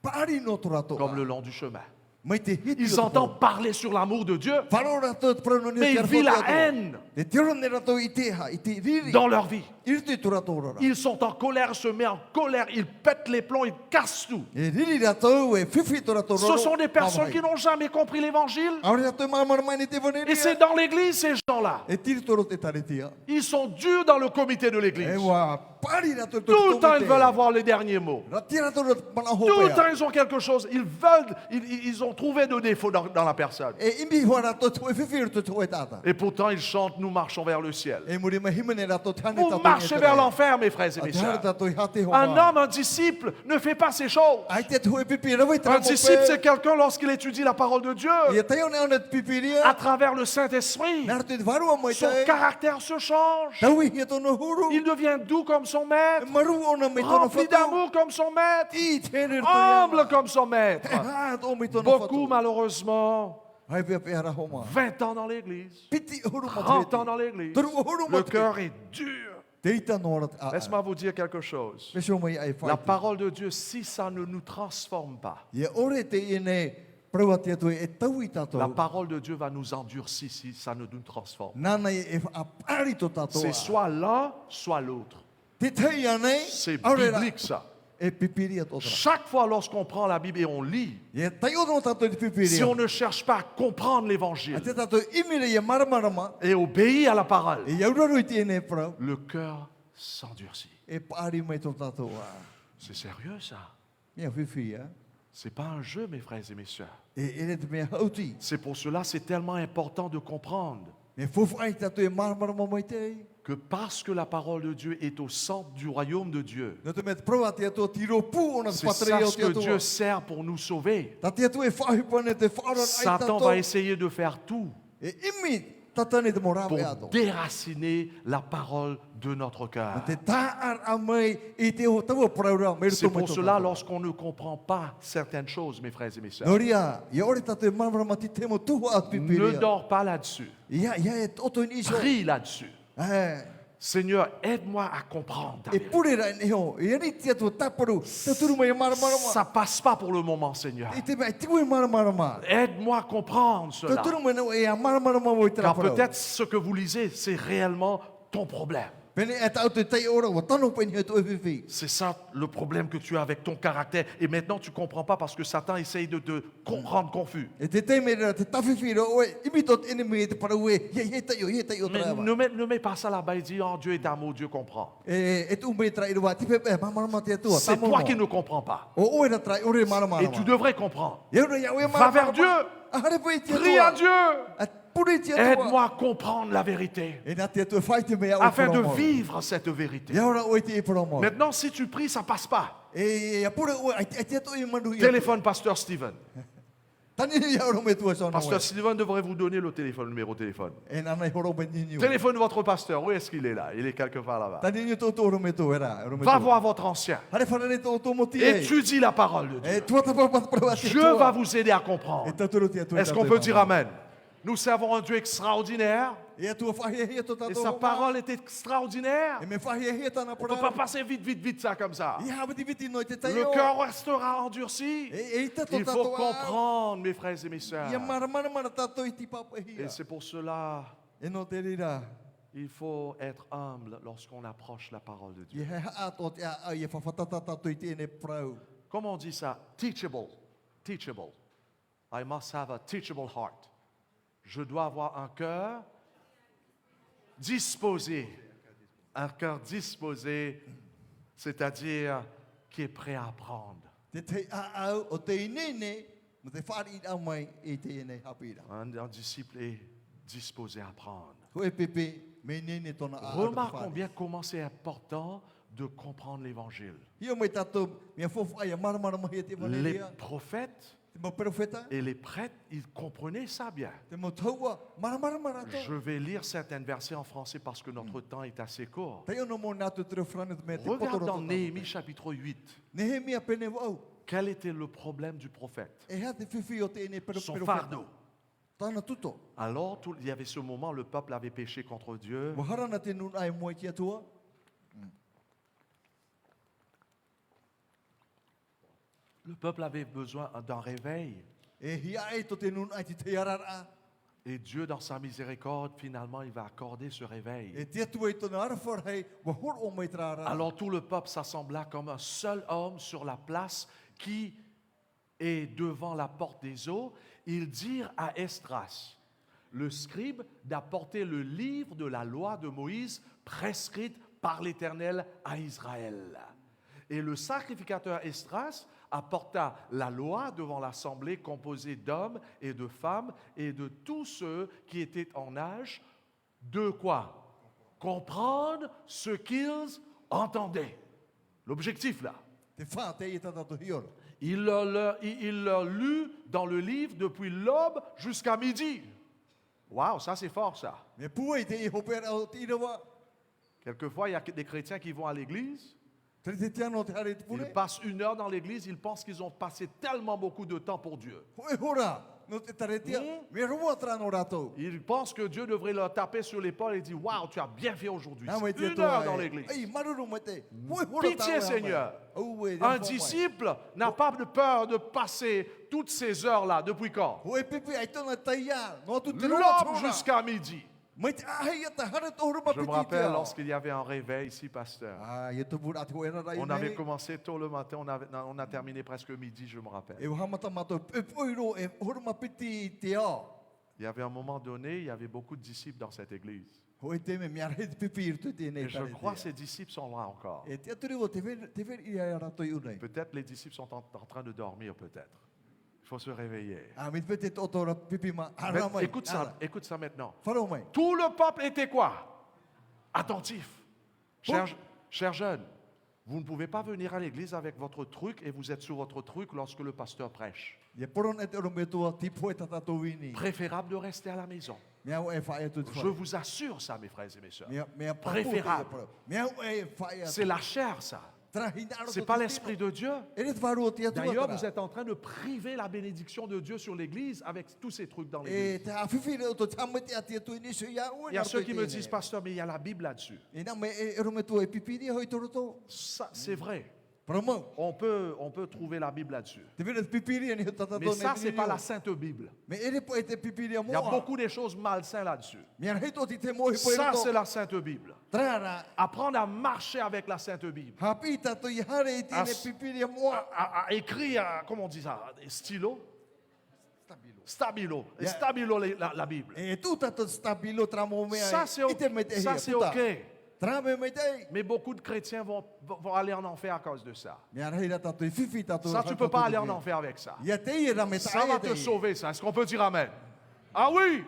pari no to rato. comme le long du chemin. Mai te hiti. Ils entendent parler sur l'amour de Dieu, Faro rato prono ni mais ils vivent la haine Te tiro ne rato i te ha, i te riri. dans leur vie. Irti to rato rara. Ils sont en colère, se mettent en colère, ils pètent les plombs, ils cassent tout. E riri rato e fifi to rato Ce sont des personnes qui n'ont jamais compris l'évangile. Aure rato maramara mai ni te voneri. Et c'est dans l'église, ces gens-là. E tiri to te taretia. Ils sont durs dans le comité de E l'église. wa pari rato to. Tout le temps, ils veulent avoir les derniers mots. Rati rato mana ho. Tout le temps, ils ont quelque chose. Ils veulent, ils ont trouvé de défauts dans la personne. E imbi ho rato to e fifi to e tata. Et pourtant, ils chantent, nous marchons vers le ciel. E muri mai himene rato tane Vous tato. marchez vers l'enfer, mes frères et mes sœurs. Un homme, un disciple, ne fait pas ces choses. Un disciple, c'est quelqu'un, lorsqu'il étudie la parole de Dieu, à travers le Saint-Esprit, son caractère se change. Il devient doux comme son maître, rempli d'amour comme son maître, humble comme son maître. Beaucoup, malheureusement, 20 ans dans l'église, 30 ans dans l'église, le cœur est dur. Laisse-moi vous dire quelque chose. La parole de Dieu, si ça ne nous transforme pas, la parole de Dieu va nous endurcir si ça ne nous transforme. C'est soit l'un, soit l'autre. C'est biblique ça. Chaque fois lorsqu'on prend la Bible et on lit, si on ne cherche pas à comprendre l'évangile et obéir à la parole, le cœur s'endurcit. C'est sérieux ça. C'est pas un jeu, mes frères et mes sœurs. C'est pour cela c'est tellement important de comprendre que parce que la parole de Dieu est au centre du royaume de Dieu, c'est ça ce que Dieu sert pour nous sauver. Satan va essayer de faire tout Tatane te mora pour ve ato. déraciner la parole de notre cœur. Te taar amai i te o tau praura me C'est pour cela, lorsqu'on ne comprend pas certaines choses, mes frères et mes sœurs, Noria, ia ore tatu marmara mati te mo tuhu at ne pipiria. dors pas là-dessus. Ia e toto ni so. Prie là-dessus. Eh, Seigneur, aide-moi à comprendre ta e vérité. purera ni ho. Ia ni tia tu taparu. Te turu mai marmara ma. Ça passe pas pour le moment, Seigneur. I te mai tiwe marmara ma. Aide-moi à comprendre Te cela. turu mai no e marmara ma mo i Car tera peut-être ce que vous lisez, c'est réellement ton problème. Pene e tau te tai ora wa tano peni e tu e fifi. C'est ça le problème que tu as avec ton caractère. Et maintenant, tu ne comprends pas parce que Satan essaye de te rendre confus. E te te me te tafifi ro oe. Imitot ene me te parau e. Ia he tai o Mais trava. ne mets pas ça là-bas et dis, oh Dieu est amour, Dieu comprend. E tu me tra i roa. Tipe e marmara ma te tua. C'est toi qui ne comprends pas. O oe na tra ore marmara Et tu devrais comprendre. Ia ora ia oe Va vers Dieu. Ahare pui tia Prie à Dieu. Puri tia tua. Aide-moi à comprendre la vérité. E na te tua fai te mea o Afin de promo. vivre cette vérité. Ia ora oe te e promo. Maintenant, si tu pries, ça passe pas. E pura oe ai te tua i manu ia. Téléphone Pasteur Steven. Tani ia ora me tua sona. Pasteur Steven devrait vous donner le téléphone, le numéro de téléphone. E nana horo me niniu. Téléphone de votre pasteur. Où est-ce qu'il est là? Il est quelque part là-bas. Tani ni to to oro me to era. Va voir votre ancien. Hare whanare to to moti e. Étudie la parole de Dieu. E tua tapa pat prawa te Dieu va vous aider à comprendre. E taturu tia tua. Est-ce qu'on peut dire Amen? Nous servons un Dieu extraordinaire E tua whahi e to et tato. sa parole est extraordinaire. E me whahi e tana On ne peut pas passer vite ça comme ça. Ia habiti biti no te tai Le o. cœur restera endurci. E tato Il faut comprendre, mes frères et mes sœurs. Ia mara tato i ti papa hia. Et c'est pour cela E no te rira. il faut être humble lorsqu'on approche la parole de Dieu. Ia he ato te a ia whawhatata tato i te ene prau. Comment on dit ça? Teachable. Teachable. I must have a teachable heart. Je dois avoir un cœur disposé. Un cœur disposé, c'est-à-dire qui est prêt à apprendre. Te te a au o te inene, mo te whari i mai i te ene hapira. Un disciple est disposé à apprendre. Ko e pepe, me nene tona a. Remarquons bien comment c'est important de comprendre l'évangile. Hio mai tato, mea fofu aia mara mahi e te Les maneria. prophètes Te mo profeta, et les prêtres, ils comprenaient ça bien. te mo taua, mara to. Je vais lire certains versets en français parce que notre temps est assez court. Te ono mo natu te frane te me te Regarde potoro dans tona. Néhémie chapitre 8. Nehemia pene wau. Quel était le problème du prophète? E ha te whiwhi o te ene Son fardeau. Tana tuto. Alors, il y avait ce moment, le peuple avait péché contre Dieu. Waharana te nun ai moe kia tua. Le peuple avait besoin d'un réveil. E hia e to te nun ai te arara. Et Dieu, dans sa miséricorde, finalement, il va accorder ce réveil. E te tua i tona arafar hei, wa hor o mai trara. Alors tout le peuple s'assembla comme un seul homme sur la place qui est devant la porte des eaux. Ils dirent à Esdras, le scribe, d'apporter le livre de la loi de Moïse prescrite par l'Éternel à Israël. Et le sacrificateur Esdras apporta la loi devant l'assemblée composée d'hommes et de femmes et de tous ceux qui étaient en âge de quoi? Comprendre ce qu'ils entendaient. L'objectif là. Te wha te i tata to hiora. Il leur lut dans le livre depuis l'aube jusqu'à midi. Waouh, ça c'est fort ça. Me pua i te i hopera o te irawa. Quelquefois, il y a des chrétiens qui vont à l'église, Te te tiano te hare te pune. ils passent 1 heure dans l'église, ils pensent qu'ils ont passé tellement beaucoup de temps pour Dieu. Hoi hora, no te taretia. Me roa trano rato. Ils pensent que Dieu devrait leur taper sur l'épaule et dire, waouh, tu as bien fait aujourd'hui. Na mai te 1 toa heure e. dans l'église. Ei, maruru mai te. Hoi hora Pitié, Seigneur. Un disciple n'a pas de peur de passer toutes ces heures-là. Depuis quand? Hoi pepe ai tona taia. No tu te L'aube jusqu'à midi. Mai te ahia ta hare to hora Je me rappelle lorsqu'il y avait un réveil ici, pasteur. Ah, ia te bura te hoera rai. On avait commencé tôt le matin, on a terminé presque midi, je me rappelle. E wahamata mato e poiro e hora mapiti te a. Il y avait un moment donné, il y avait beaucoup de disciples dans cette église. Hoi te me miare te pipir te te Et nei je crois que ces disciples sont là encore. E te aturi o te ver ia rato i unei. Peut-être les disciples sont en train de dormir, peut-être. Il faut se réveiller. Ah, mit pete to tora pipi ma Mais ara mai. écoute ça maintenant. Faro mai. Tout le peuple était quoi? Attentif. Chers jeunes, vous ne pouvez pas venir à l'église avec votre truc et vous êtes sur votre truc lorsque le pasteur prêche. Ia poron e te oro me tua tipo e tata to wini. Préférable de rester à la maison. Mea o e whaia tu te Je vous assure ça, mes frères et mes sœurs. Mea Préférable. Mea o e whaia. C'est la chair, ça. Trahina C'est pas l'Esprit de Dieu. E le te wharu o tia tua D'ailleurs, tara. vous êtes en train de priver la bénédiction de Dieu sur l'Église avec tous ces trucs dans E l'Église. te hawhiwhire o to tamati a tia tu inisu ia ua. Il y a ceux qui me disent, pasteur, mais il y a la Bible là-dessus. E na me e rome tu e pipiri hoi toroto. Ça, c'est vrai. Promo. On peut trouver la Bible là-dessus. Te vira pipiri ni tata Mais ça, c'est pas la Sainte Bible. Me ere po e te pipiri Il y a mo. beaucoup de choses malsaines là-dessus. Mea rei to ti te mo e po Ça, c'est la Sainte Bible. Trara. Apprendre à marcher avec la Sainte Bible. Hapi tato i hare i tine As- pipiri mo. À écrire, comment on dit ça, des stylos? Stabilo. Yeah. Stabilo la Bible. E tu tato stabilo tramo mea. Ça, c'est i te me te ça, hia, c'est puta. OK. Trame me te. Mais beaucoup de chrétiens vont aller en enfer à cause de ça. Mea rei ra tato i fifi tato. Ça, tu peux pas aller en enfer avec ça. Ia te i ra me Ça va te sauver, ça. Est-ce qu'on peut dire Amen? Ah oui!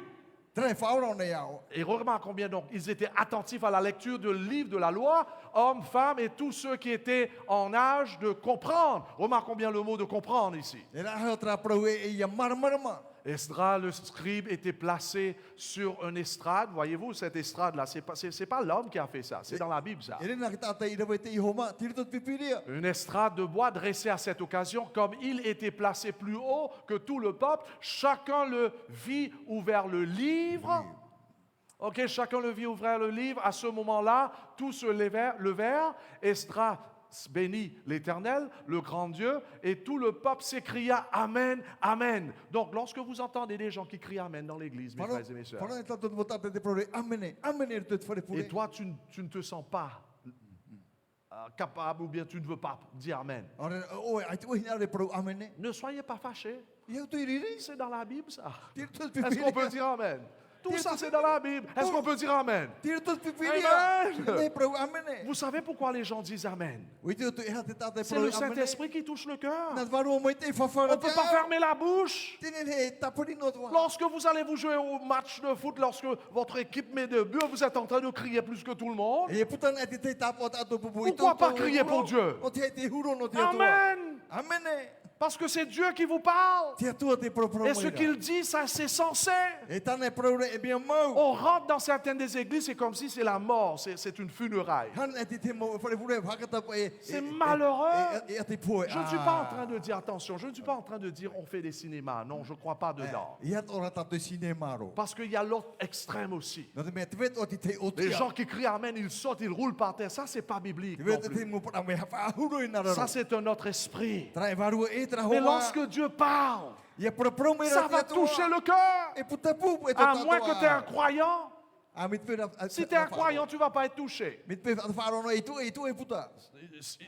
Tre whaora ne iao. Et remarque combien donc ils étaient attentifs à la lecture du livre de la loi, hommes, femmes et tous ceux qui étaient en âge de comprendre. Remarque combien le mot de comprendre ici. E ra heo tra prau e ia marmarama. Esdras, le scribe, était placé sur une estrade. Voyez-vous, cette estrade-là, c'est pas l'homme qui a fait ça, c'est dans la Bible ça. E rena ki tata i rawe te i homa. Tiri tot pipiria. Une estrade de bois dressée à cette occasion, comme il était placé plus haut que tout le peuple, chacun le vit ouvert le livre. Ok, chacun le vit ouvert le livre. À ce moment-là, tous se levèrent. Esdras bénit l'Éternel, le grand Dieu, et tout le peuple s'écria Amen, Amen. Donc, lorsque vous entendez des gens qui crient Amen dans l'église, mes frères et mes sœurs, Para tato mo tata te prau e amene. Amene te fare et pule. toi, tu ne te sens pas capable ou bien tu ne veux pas dire Amen, Ora o ai tu hina re prau amene. ne soyez pas fâchés. Ia tu iriri. C'est dans la Bible, ça. Tiri tot Est-ce pipiria. qu'on peut dire Amen? Tout ça, c'est dans la Bible. Est-ce qu'on peut dire Amen? Tiri tot pipiria. Amen. Ne prau amene. Vous savez pourquoi les gens disent Amen? Ui tu tu e ha te tata C'est prau le amene. Saint-Esprit qui touche le cœur. Na varu mo te On fafara. ne peut pas fermer la bouche. Tine he tapuri no tua. Lorsque vous allez vous jouer au match de foot, lorsque votre équipe met de but, vous êtes en train de crier plus que tout le monde. E putana te te tapo tato pupu. Pourquoi pas crier pour Dieu? O te te huro no te tua. Amen. Amene. Parce que c'est Dieu qui vous parle. Te tua te pro pro. Et ce qu'il dit, ça c'est censé. E tane pro e bien mau. On rentre dans certaines des églises, c'est comme si c'est la mort, c'est une funéraille. Han e te te mo fare fure hakata e. C'est malheureux. E te poe. Je ne suis pas en train de dire, attention, je ne suis pas en train de dire on fait des cinémas. Non, je ne crois pas dedans. Ia ora tato cinema ro. Parce qu'il y a l'autre extrême aussi. No te me te vet o te te o Les tia. gens qui crient Amen, ils sautent, ils roulent par terre. Ça, c'est pas biblique. Te non vet te plus. mo para me ha huro ina ro. Ça, c'est un autre esprit. Tra e varu e tra Mais hoa. lorsque Dieu parle, Ia pro pro me ça va toucher le cœur. E puta pu e À moins que tu es un croyant. A mit pe. Si tu es un croyant, tu ne vas pas être touché. Mit pe faro no e tu e puta.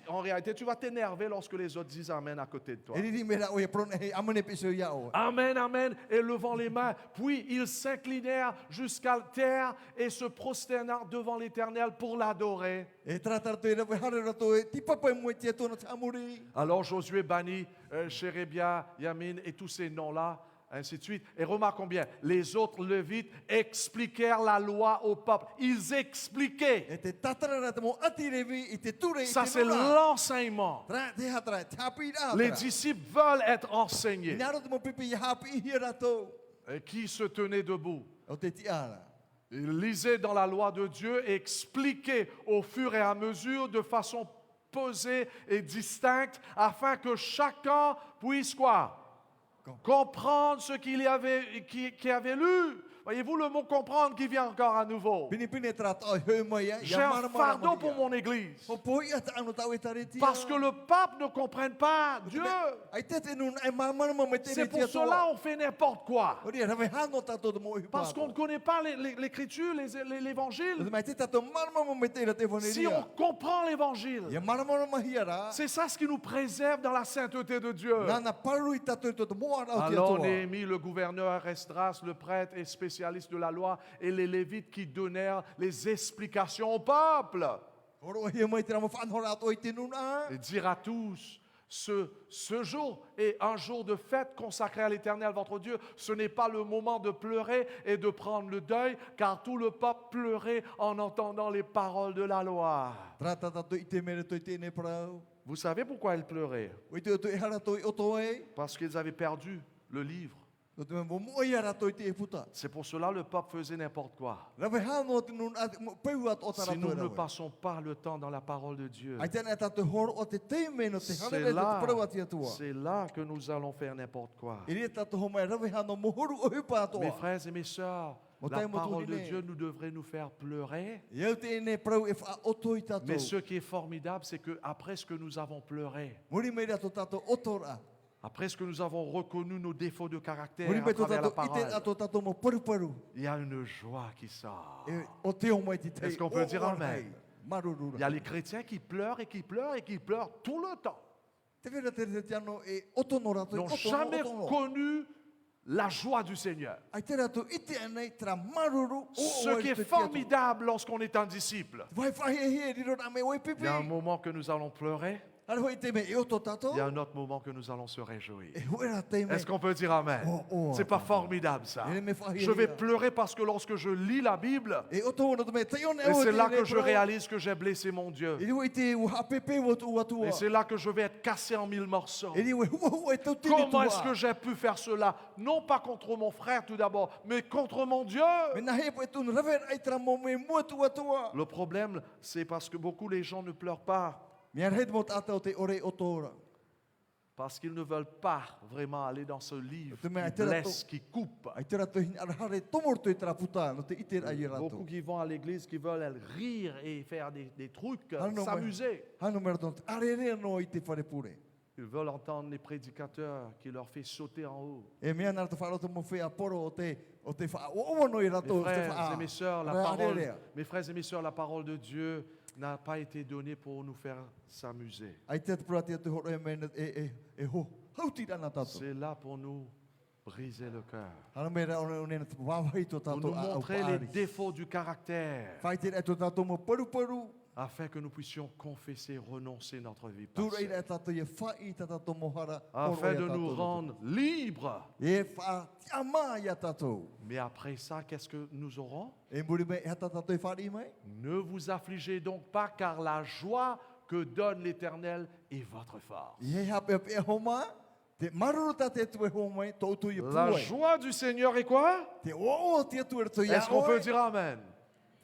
En réalité, tu vas t'énerver lorsque les autres disent Amen à côté de toi. E ri me ra o e pro e amane pe so ia o. Amen, Amen, et levant les mains. Puis ils s'inclinèrent jusqu'à terre et se prosternèrent devant l'Éternel pour l'adorer. E tratar to e ra hare ra to e ti papa mo te to no tamuri. Alors Josué bannit Chérébia, Yamin et tous ces noms-là, ainsi de suite. Et remarque combien les autres Lévites expliquèrent la loi au peuple. Ils expliquaient. E te tatara ra te mo ati revi i te ture i Ça, te c'est nora. l'enseignement. Tra te hatra tapi ra. Les disciples veulent être enseignés. Inaro te mo pipi i hapi i ra to. Et qui se tenait debout? O te ti ara. Ils lisaient dans la loi de Dieu et expliquaient au fur et à mesure de façon posée et distincte afin que chacun puisse quoi? Comprendre ce qu'il y avait, qui avait lu. Voyez-vous le mot comprendre qui vient encore à nouveau. Pini pini tra to he mo ia. J'ai un fardeau pour mon église. O po ia ta anu tau e tareti. Parce que le pape ne comprenne pas Dieu. Ai te te nun ai mama mo me te C'est pour cela qu'on fait n'importe quoi. O ri ra ve hano tato de mo i Parce qu'on ne connaît pas l'écriture, l'évangile. Mai te tato mama mo me te ra te voneria. Si on comprend l'évangile, Ia mama mo hiara. c'est ça ce qui nous préserve dans la sainteté de Dieu. Nana paru i tato to mo ara o Alors tia Néhémie, le gouverneur, Esdras, le prêtre et spécialiste de la loi, et les Lévites qui donnèrent les explications au peuple. Oro ia mai tra mo fan hora to i te nuna. Et dire à tous, ce jour est un jour de fête consacré à l'Éternel votre Dieu. Ce n'est pas le moment de pleurer et de prendre le deuil, car tout le peuple pleurait en entendant les paroles de la loi. Tra tato i te mere to i te ne prau. Vous savez pourquoi ils pleuraient? O te to i hara to i o to e. Parce qu'ils avaient perdu le livre. No te mo mo ia rato i te e puta. C'est pour cela le pape faisait n'importe quoi. Rawe hano te nun at peu at o Si tarato nous ne rawe. passons pas le temps dans la parole de Dieu, Ai tēnā tātou horo o te teime no te c'est hanere te là, parau ati atua. c'est là que nous allons faire n'importe quoi. I rea tātou homai rawe hano mo horu o hupa Mes atoa. frères et mes sœurs, Mo la tai mo parole de tuhine. Dieu nous devrait nous faire pleurer. Iau te ene parau e wha oto i tātou. Mais ce qui est formidable, c'est que après ce que nous avons pleuré, Muri mei rato tātou otora. après ce que nous avons reconnu nos défauts de caractère Muri à mei tō travers la tātou i te parole, ato tātou mo paru. il y a une joie qui sort. E o te o mai te tei. Est-ce qu'on peut dire o amen? orhei. Marurura. Il y a les chrétiens qui pleurent et qui pleurent et qui pleurent tout le temps. Te wera te tiano e otono rato i N'ont jamais connu la joie du Seigneur. Ai te rato i te anei tra maruru o Ce qui est formidable lorsqu'on est un disciple. Vai whahe riro na me oi pipi. Il y a un moment que nous allons pleurer, Ara hoi te me e oto tātou. il y a un autre moment que nous allons se réjouir. E huera te me. Est-ce qu'on peut dire amen? Oh, C'est pas formidable ça. Je vais pleurer parce que lorsque je lis la Bible, E oto ono te me te ione et o c'est te là ne que je parau. réalise que j'ai blessé mon Dieu. E hoi te ua pepe o tu atua. Et c'est là que je vais être cassé en mille morceaux. E hoi hua e tau tini Comment est-ce tua. que j'ai pu faire cela? Non pas contre mon frère tout d'abord, mais contre mon Dieu. Me na he po e tunu rawe ai tra mo me mua tu atua. Le problème, c'est parce que beaucoup les gens ne pleurent pas. Me ar hed mo tātou te ore otora. Parce qu'ils ne veulent pas vraiment aller dans ce livre Tu mets qui un blesse, qui coupe. Ai te rato hin ar hare tomorto i tra puta no te iter ai rato. Beaucoup qui vont à l'église, qui veulent rire et faire des trucs, Ah non, s'amuser. Hano mera ton are re no i te whare pure. Ils veulent entendre les prédicateurs qui leur fait sauter en haut. E mea nara te wharoto mo whea poro o te wha o no i rato. Mes frères et mes sœurs, la Ra parole, are rea. mes frères et mes sœurs, la parole de Dieu n'a pas été donnée pour nous faire s'amuser. Ai te prati te horo e mena e ho. Hauti rana tātou. C'est là pour nous briser le cœur. Hana mera o ne te wawai to Pour tātou nous a au montrer les paari. défauts du caractère, Whai te to tātou mo paru. afin que nous puissions confesser, renoncer notre vie Tura i passée, re tātou e whai ta tātou mo hara. afin de nous rendre libres. E wha tiama ia tātou. Mais après ça, qu'est-ce que nous aurons? E muri me e hata tātou e whari mai. Ne vous affligez donc pas, car la joie que donne l'Éternel est votre force. I hape e homa. Te maruru ta te tu e homai tautu i La puai. joie du Seigneur est quoi? Te o te tu e to ia Est-ce qu'on peut dire Amen?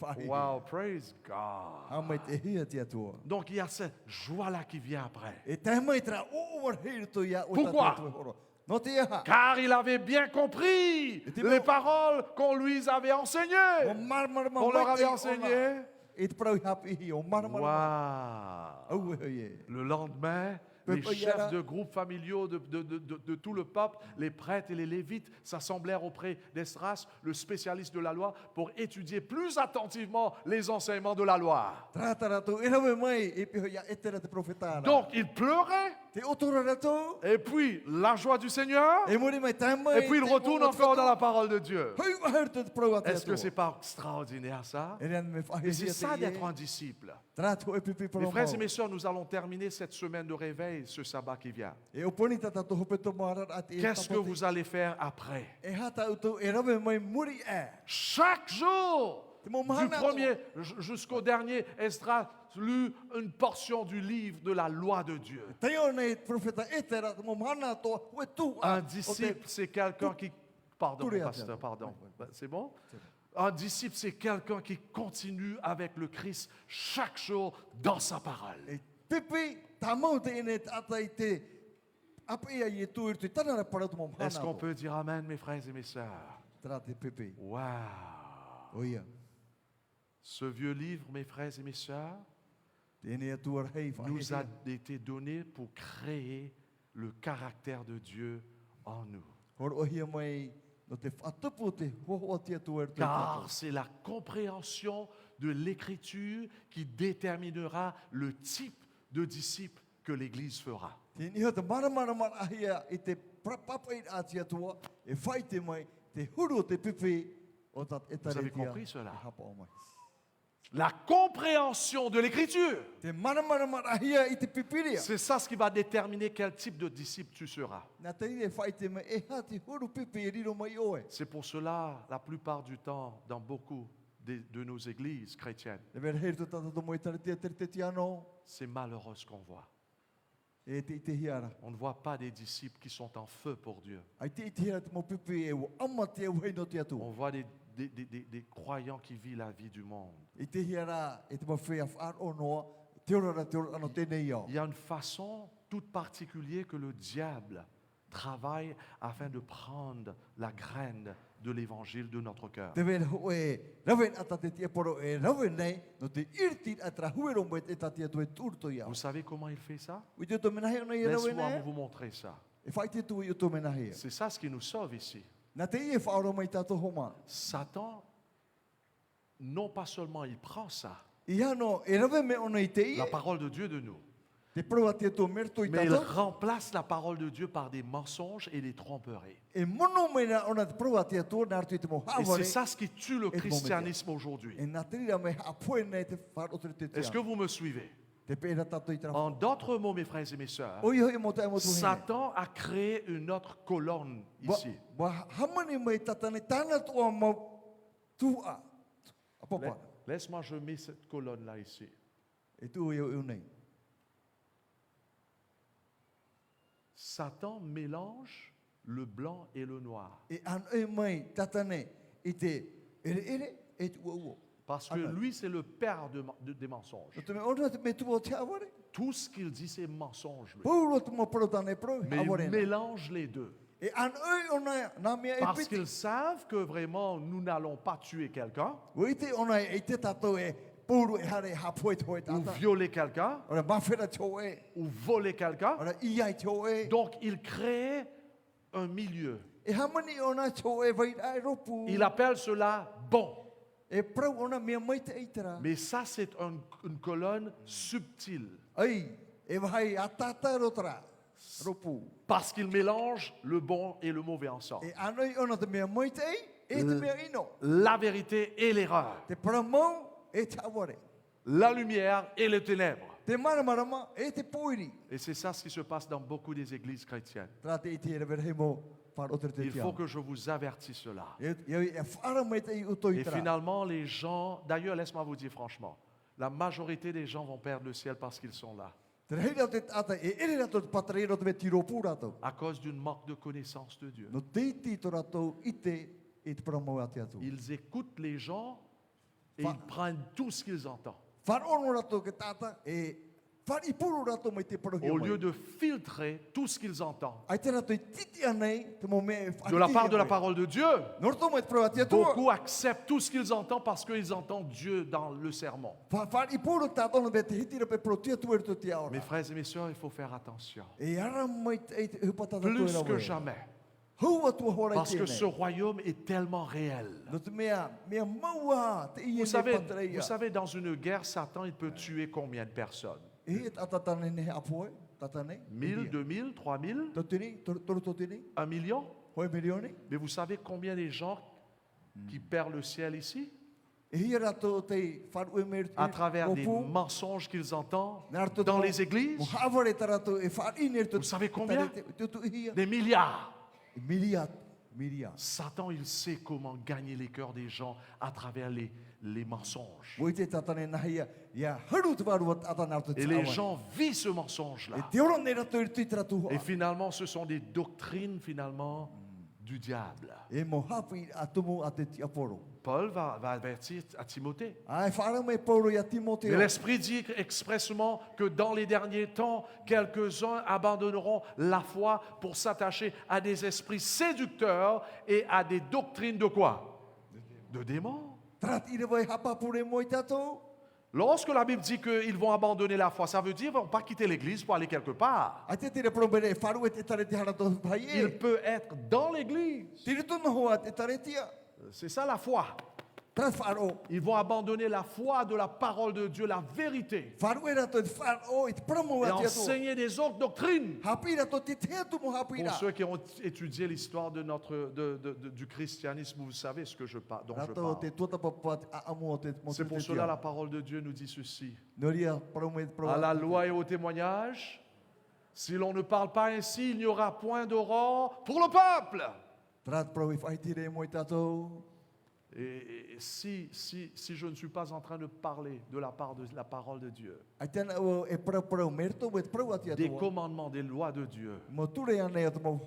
Whai. Wow, praise God. Amai te hia te atua. Donc il y a cette joie-là qui vient après. E te mai tra o war hei to ia o Pourquoi? ta tu e horo. No te ia. Car il avait bien compris était les bon. paroles qu'on lui avait O enseignées. marmar On leur avait enseigné. E te parau hapi hi o marmar. Wow. Au e ie. Le lendemain, les chefs de groupes familiaux de tout le peuple, les prêtres et les lévites, s'assemblèrent auprès d'Esdras, le spécialiste de la loi, pour étudier plus attentivement les enseignements de la loi. Tratara tu e rawe mai e piho ia e tera te profetara. Donc, il pleurait, Te otora rato. et puis la joie du Seigneur, E muri mai tai mai. et puis il retourne encore dans la parole de Dieu. Hei wahar te parau ate Est-ce que atua. c'est pas extraordinaire ça? E rean me whahe Et c'est hia ça te d'être ie. un disciple. Trato e pipi Mes parau frères et mau. mes sœurs, nous allons terminer cette semaine de réveil, ce sabbat qui vient. E o poni tata to hope to marar ate e Qu'est-ce que tapati. vous allez faire après? E hata utu e rawe mai muri e. Chaque jour, Te mo du mahana premier jusqu'au dernier, Esdras lut une portion du livre de la loi de Dieu. Te o nei profeta e tera te mo mahana to ue tu. Un disciple, c'est quelqu'un qui... Pardon, tout les pasteur, affaires. pardon. Oui, C'est bon? Un disciple, c'est quelqu'un qui continue avec le Christ chaque jour dans sa parole. E pipi tamau te ene ata i te apa ia i e tu i te tanara para tu mo mahana. Est-ce qu'on peut dire Amen, mes frères et mes sœurs? Tra te pipi. Wow! O ia. Ce vieux livre, mes frères et mes sœurs, Te ene atu ar hei whahe nous a hia. été donné pour créer le caractère de Dieu en nous. Hor o hia mai no te whatupu te hoho ati atu er tu. Car c'est la compréhension de l'Écriture qui déterminera le type de disciple que l'Église fera. Te niho te maramara ahia i te papa i ati atua e whai te mai te huru o te pipi o tat e Vous avez taretia. compris cela? e hapa o mai. La compréhension de l'Écriture, Te maramara ahia i te pipiria. c'est ça ce qui va déterminer quel type de disciple tu seras. Nā te ire whai te mai e hati huru pipi e riro mai oe. C'est pour cela, la plupart du temps, dans beaucoup de nos églises chrétiennes, E vera hei to tata to mo i taretia te te tiano. c'est malheureux ce qu'on voit. E te hiara. On ne voit pas des disciples qui sont en feu pour Dieu. Ai te hiara te mo pipi e o ama te au hei no te atu. On voit des croyants qui vivent la vie du monde. I te hiara e te mo whea whaar o noa, te ora ano tēnei au. Il y a une façon toute particulière que le diable travaille afin de prendre la graine de l'évangile de notre cœur. Te wera ho e rawen ata te tia poro e rawen nei, no te irti atra huero mo e tatia tu e turto iau. Vous savez comment il fait ça? Ui te to menahe ona i rawen Laisse-moi nei. vous montrer ça. E whai te tu i to menahe. C'est ça ce qui nous sauve ici. Na te ie whaoro mai tato homa. Satan, non pas seulement il prend ça, I ano, e rawe me ona i te ie. la parole de Dieu de nous, Te pro atia to merto i mais il tato. remplace la parole de Dieu par des mensonges et des tromperies. E mono mai na ona te pro atia to na artu i te mo Et haware. c'est ça ce qui tue le christianisme aujourd'hui. E nā te rira me hapoe nei te whaaro te te Est-ce que vous me suivez? Te pēra tato i tera. En d'autres mots, mes frères et mes sœurs, Oi hoi mo te amo tu hene. Satan a créé une autre colonne ici. Wa hamani mai tatane tāna tua mau tua. Apapa. Laisse-moi, je mets cette colonne-là ici. E tu e o nei. Satan mélange le blanc et le noir. E an e mai tatane i te ere e tu uo. Parce que Amen. lui, c'est le père des mensonges. No te me ona te me tua te aware. Tout ce qu'il dit, c'est mensonge. lui. Paulo te mo pro tane pro. Mais Aware il na. mélange les deux. E an e ona na mea e Parce piti. qu'ils savent que vraiment, nous n'allons pas tuer quelqu'un Oi te ona e te tato e Paulo e hare hapoe te hoi ou tata. violer quelqu'un Ora mawhera te e. ou voler quelqu'un. Ora iai te e. Donc, il crée un milieu. E hamani ona te e vai ai ropu. Il appelle cela bon. E prau ona mea mai te eitara. Mais ça, c'est une colonne subtile. Ai, e vai atata rotra. Ropu. Parce qu'il mélange le bon et le mauvais ensemble. E anoi ona te mea mai te e te mea ino. La vérité et l'erreur. Te paramau e te aware. La lumière et les ténèbres. Te maramarama e te poiri. Et c'est ça ce qui se passe dans beaucoup des églises chrétiennes. Tra te iti e revere hemo wharotere te Il tia. faut que je vous avertisse cela. E whara mai te i uto i Et tra. finalement, les gens, d'ailleurs, laisse-moi vous dire franchement, la majorité des gens vont perdre le ciel parce qu'ils sont là, Te reira te ata e ere rato te patarero te me tiro pu rato. à cause d'une manque de connaissance de Dieu. No te iti to rato i te paramau ate atu. Ils écoutent les gens et Fa- ils prennent tout ce qu'ils entendent. Wharono rato ke tata e whari puru rato mai te parohia Au mai. lieu de filtrer tout ce qu'ils entendent. Ai te rato i titi anei te mo me De la part de la parole de Dieu, Norto mai te pro ate atu. beaucoup acceptent tout ce qu'ils entendent parce qu'ils entendent Dieu dans le sermon. Whari puru tata ono me te hitira pe pro tia tu erto tia ora. Mes frères et mes sœurs, il faut faire attention. E ara mai te hupata tato Plus era que wei. jamais. Hua tua hora i Parce que tēnei. ce royaume est tellement réel. No te mea maua te i Vous e savez, vous savez, dans une guerre, Satan, il peut tuer combien de personnes? E tata tane ne apoe, tata ne. 1000, 2000, 3000, Totini, toru totini, 1 million? hoi milioni. Mais vous savez combien de gens qui perdent le ciel ici? E hira to te wharu e mer. À travers des mensonges qu'ils entendent Narto dans les églises? Mo havare tarato e whari ner to. Vous savez combien? Tu hia. Des milliards. Miliat, miliat. Satan, il sait comment gagner les cœurs des gens à travers les mensonges. Moi te tata ne nahia, ia haru te waru ata narto te Et les awa. gens vivent ce mensonge-là. E te ora ne rato i tui tratu. Et finalement, ce sont des doctrines, finalement, du diable. E mo hapi atumu a te tia poro. Paul va avertir à Timothée. Ai whara mai Paulo ia Mais Timoteo. l'Esprit dit expressement que dans les derniers temps, quelques-uns abandonneront la foi pour s'attacher à des esprits séducteurs et à des doctrines de quoi? De démons. Trat ire vai hapa pure moi tato. Lorsque la Bible dit qu'ils vont abandonner la foi, ça veut dire qu'ils ne vont pas quitter l'église pour aller quelque part. A te tire prombere wharu e te tare te hara to pai Il e. peut être dans l'église. Tire tonu hoa te tare tia. C'est ça la foi. Trat wharo. Ils vont abandonner la foi de la parole de Dieu, la vérité, Wharu e rato te wharo e te promo et a te atu. enseigner des autres doctrines. Hapi rato te te atu mo hapi Pour ra. ceux qui ont étudié l'histoire du christianisme, vous savez ce que dont je Rato parle. te tuata papa a amo te mo C'est te pour te cela tia. la parole de Dieu nous dit ceci. Noria promo e promo. À la loi et au témoignage, si l'on ne parle pas ainsi, il n'y aura point d'aurore pour le peuple. Trat pro e whai tire mo tato. Et si je ne suis pas en train de parler de la part de la parole de Dieu, Ai tēnā o e parau merto me te parau ati des atua. commandements, des lois de Dieu, Mo ture ane atu mo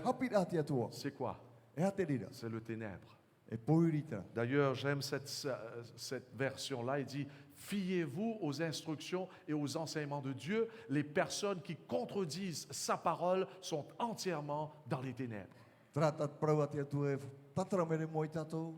hapit ati atua. c'est quoi? E ha te rira. C'est le ténèbre. E poirita. D'ailleurs, j'aime cette version-là. Il dit, fiez-vous aux instructions et aux enseignements de Dieu. Les personnes qui contredisent sa parole sont entièrement dans les ténèbres. Tratat parau ati atua e tatara mere mo i tatou.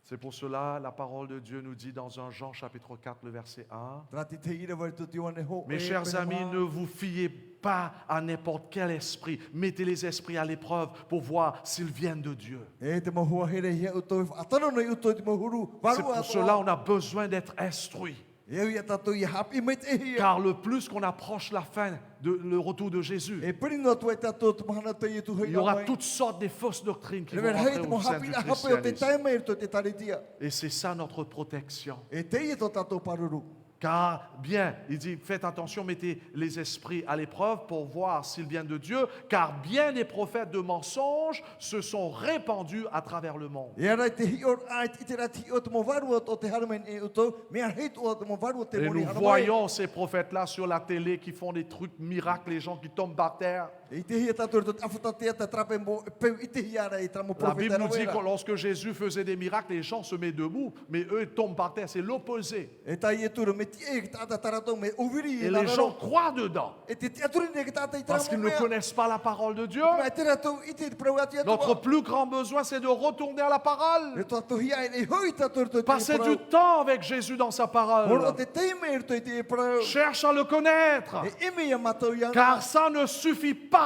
C'est pour cela, la parole de Dieu nous dit dans 1 Jean chapitre 4, le verset 1, Trati te ira vai tu tiwane ho. mes chers amis, ne vous fiez pas à n'importe quel esprit. Mettez les esprits à l'épreuve pour voir s'ils viennent de Dieu. E te mahua here hia uto atano nei uto te mahuru. C'est pour cela qu'on a besoin d'être instruit. E ia tatou i hapi me te hia. Car le plus qu'on approche la fin, le retour de Jésus, E prino tu e tatou te mahana te i tu il y aura toutes sortes de fausses doctrines qui Le vont ver rentrer hei te au mo sein hapi du a hape o te christianisme. taima i to te taritia. Et c'est ça notre protection. E te i to tatou paruru. Car bien, il dit, faites attention, mettez les esprits à l'épreuve pour voir s'ils viennent de Dieu, car bien des prophètes de mensonges se sont répandus à travers le monde. E ara te hi o ai te te rati o te mo varu o te haramen e uto. Me ar heit o te mo varu o te Et mori nous haramai. voyons ces prophètes-là sur la télé qui font des trucs miracles, les gens qui tombent par terre. E te hi tatou to afuta te ta trape mo peu i te hi ara e tramo La profeta Bible nous dit ra. que lorsque Jésus faisait des miracles, les gens se mettent debout, mais eux ils tombent par terre. C'est l'opposé. E tai e turu me ti e ta tarato me uviri Et e les gens raro. croient dedans E te te aturi ne ta tai parce tramo qu'ils ne mea. connaissent pas la parole de Dieu. Ma te rato i te prau ati atua. Notre plus grand besoin, c'est de retourner à la E parole. tatou hi ai e hoi tatou to te Passer prau. du temps avec Jésus dans sa Oro parole. te teime e to i te prau. Cherche à le connaître. E ime ia matou ia. Car ça ne suffit pas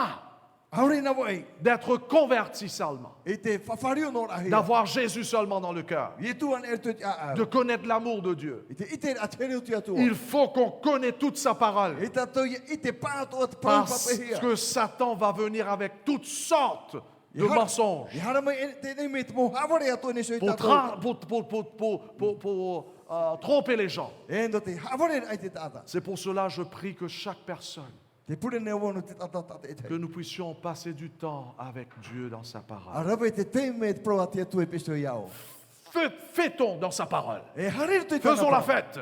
Aure na voi. d'être converti seulement, E te whawhario no rahi. d'avoir Jésus seulement dans le cœur, I tu an e to a. de connaître l'amour de Dieu. I te atere tu atua. Il faut qu'on connaisse toute sa parole. E tatou i te pato o te prau Parce papehia. que Satan va venir avec toutes sortes de mensonges I hara mai e te nei me te mo haware ato ne soi pour, tatou. tromper les gens. E no te haware ai te tata. C'est pour cela que je prie que chaque personne, Te pure ne wono te tata tata e te. que nous puissions passer du temps avec Dieu dans sa A parole. rawe te teime te prau ati atu e pesto iao. Fêtons dans sa parole. E harir te tana. Faisons la fête.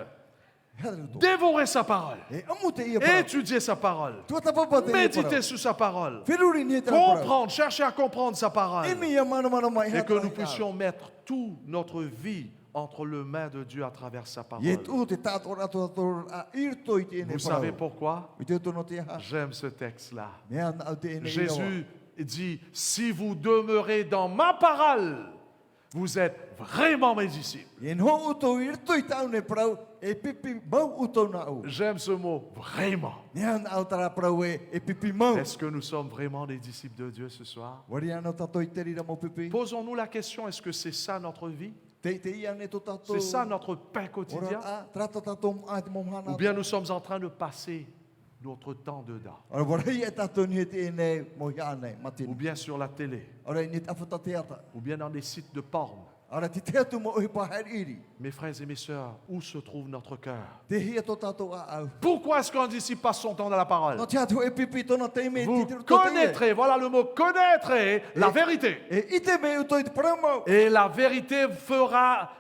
Dévorer sa parole. E amu te ia prau. Étudier sa parole. Tua papa te ia Méditer prau. sur sa parole. Whiruri ni te prau. Comprendre, chercher à comprendre sa parole. Imi ia mana mai Et que nous puissions mettre toute notre vie entre les mains de Dieu à travers sa parole. Ye tu te tato rato rato a irto i te ene Vous savez pourquoi? I te tono te ha. J'aime ce texte-là. Mea na te ene Jésus dit, si vous demeurez dans ma parole, vous êtes vraiment mes disciples. Yen ho uto irto i tau ne prau e pipi mau uto na au. J'aime ce mot, vraiment. Mea na au tara prau e pipi mau. Est-ce que nous sommes vraiment des disciples de Dieu ce soir? Wari ana tato i teri ra mo pipi. Posons-nous la question, est-ce que c'est ça notre vie? Te ia ne to tato. C'est ça notre pain quotidien? Ora a trato tato a te mo hana. Ou bien nous sommes en train de passer notre temps dedans? Ora wari e tato ni te ene mo hane Ou matin. bien sur la télé? Ora ni tafuta te ata. Ou bien dans des sites de porn? Ora te te atu mo oi pa iri. Mes frères et mes sœurs, où se trouve notre cœur? Te hia to tato a au. Pourquoi est-ce qu'un disciple passe son temps dans la parole? No te atu e pipi tono te me Vous te to te. connaîtrez, voilà le mot, connaîtrez la vérité. E ite me uto i te promo. Et la vérité fera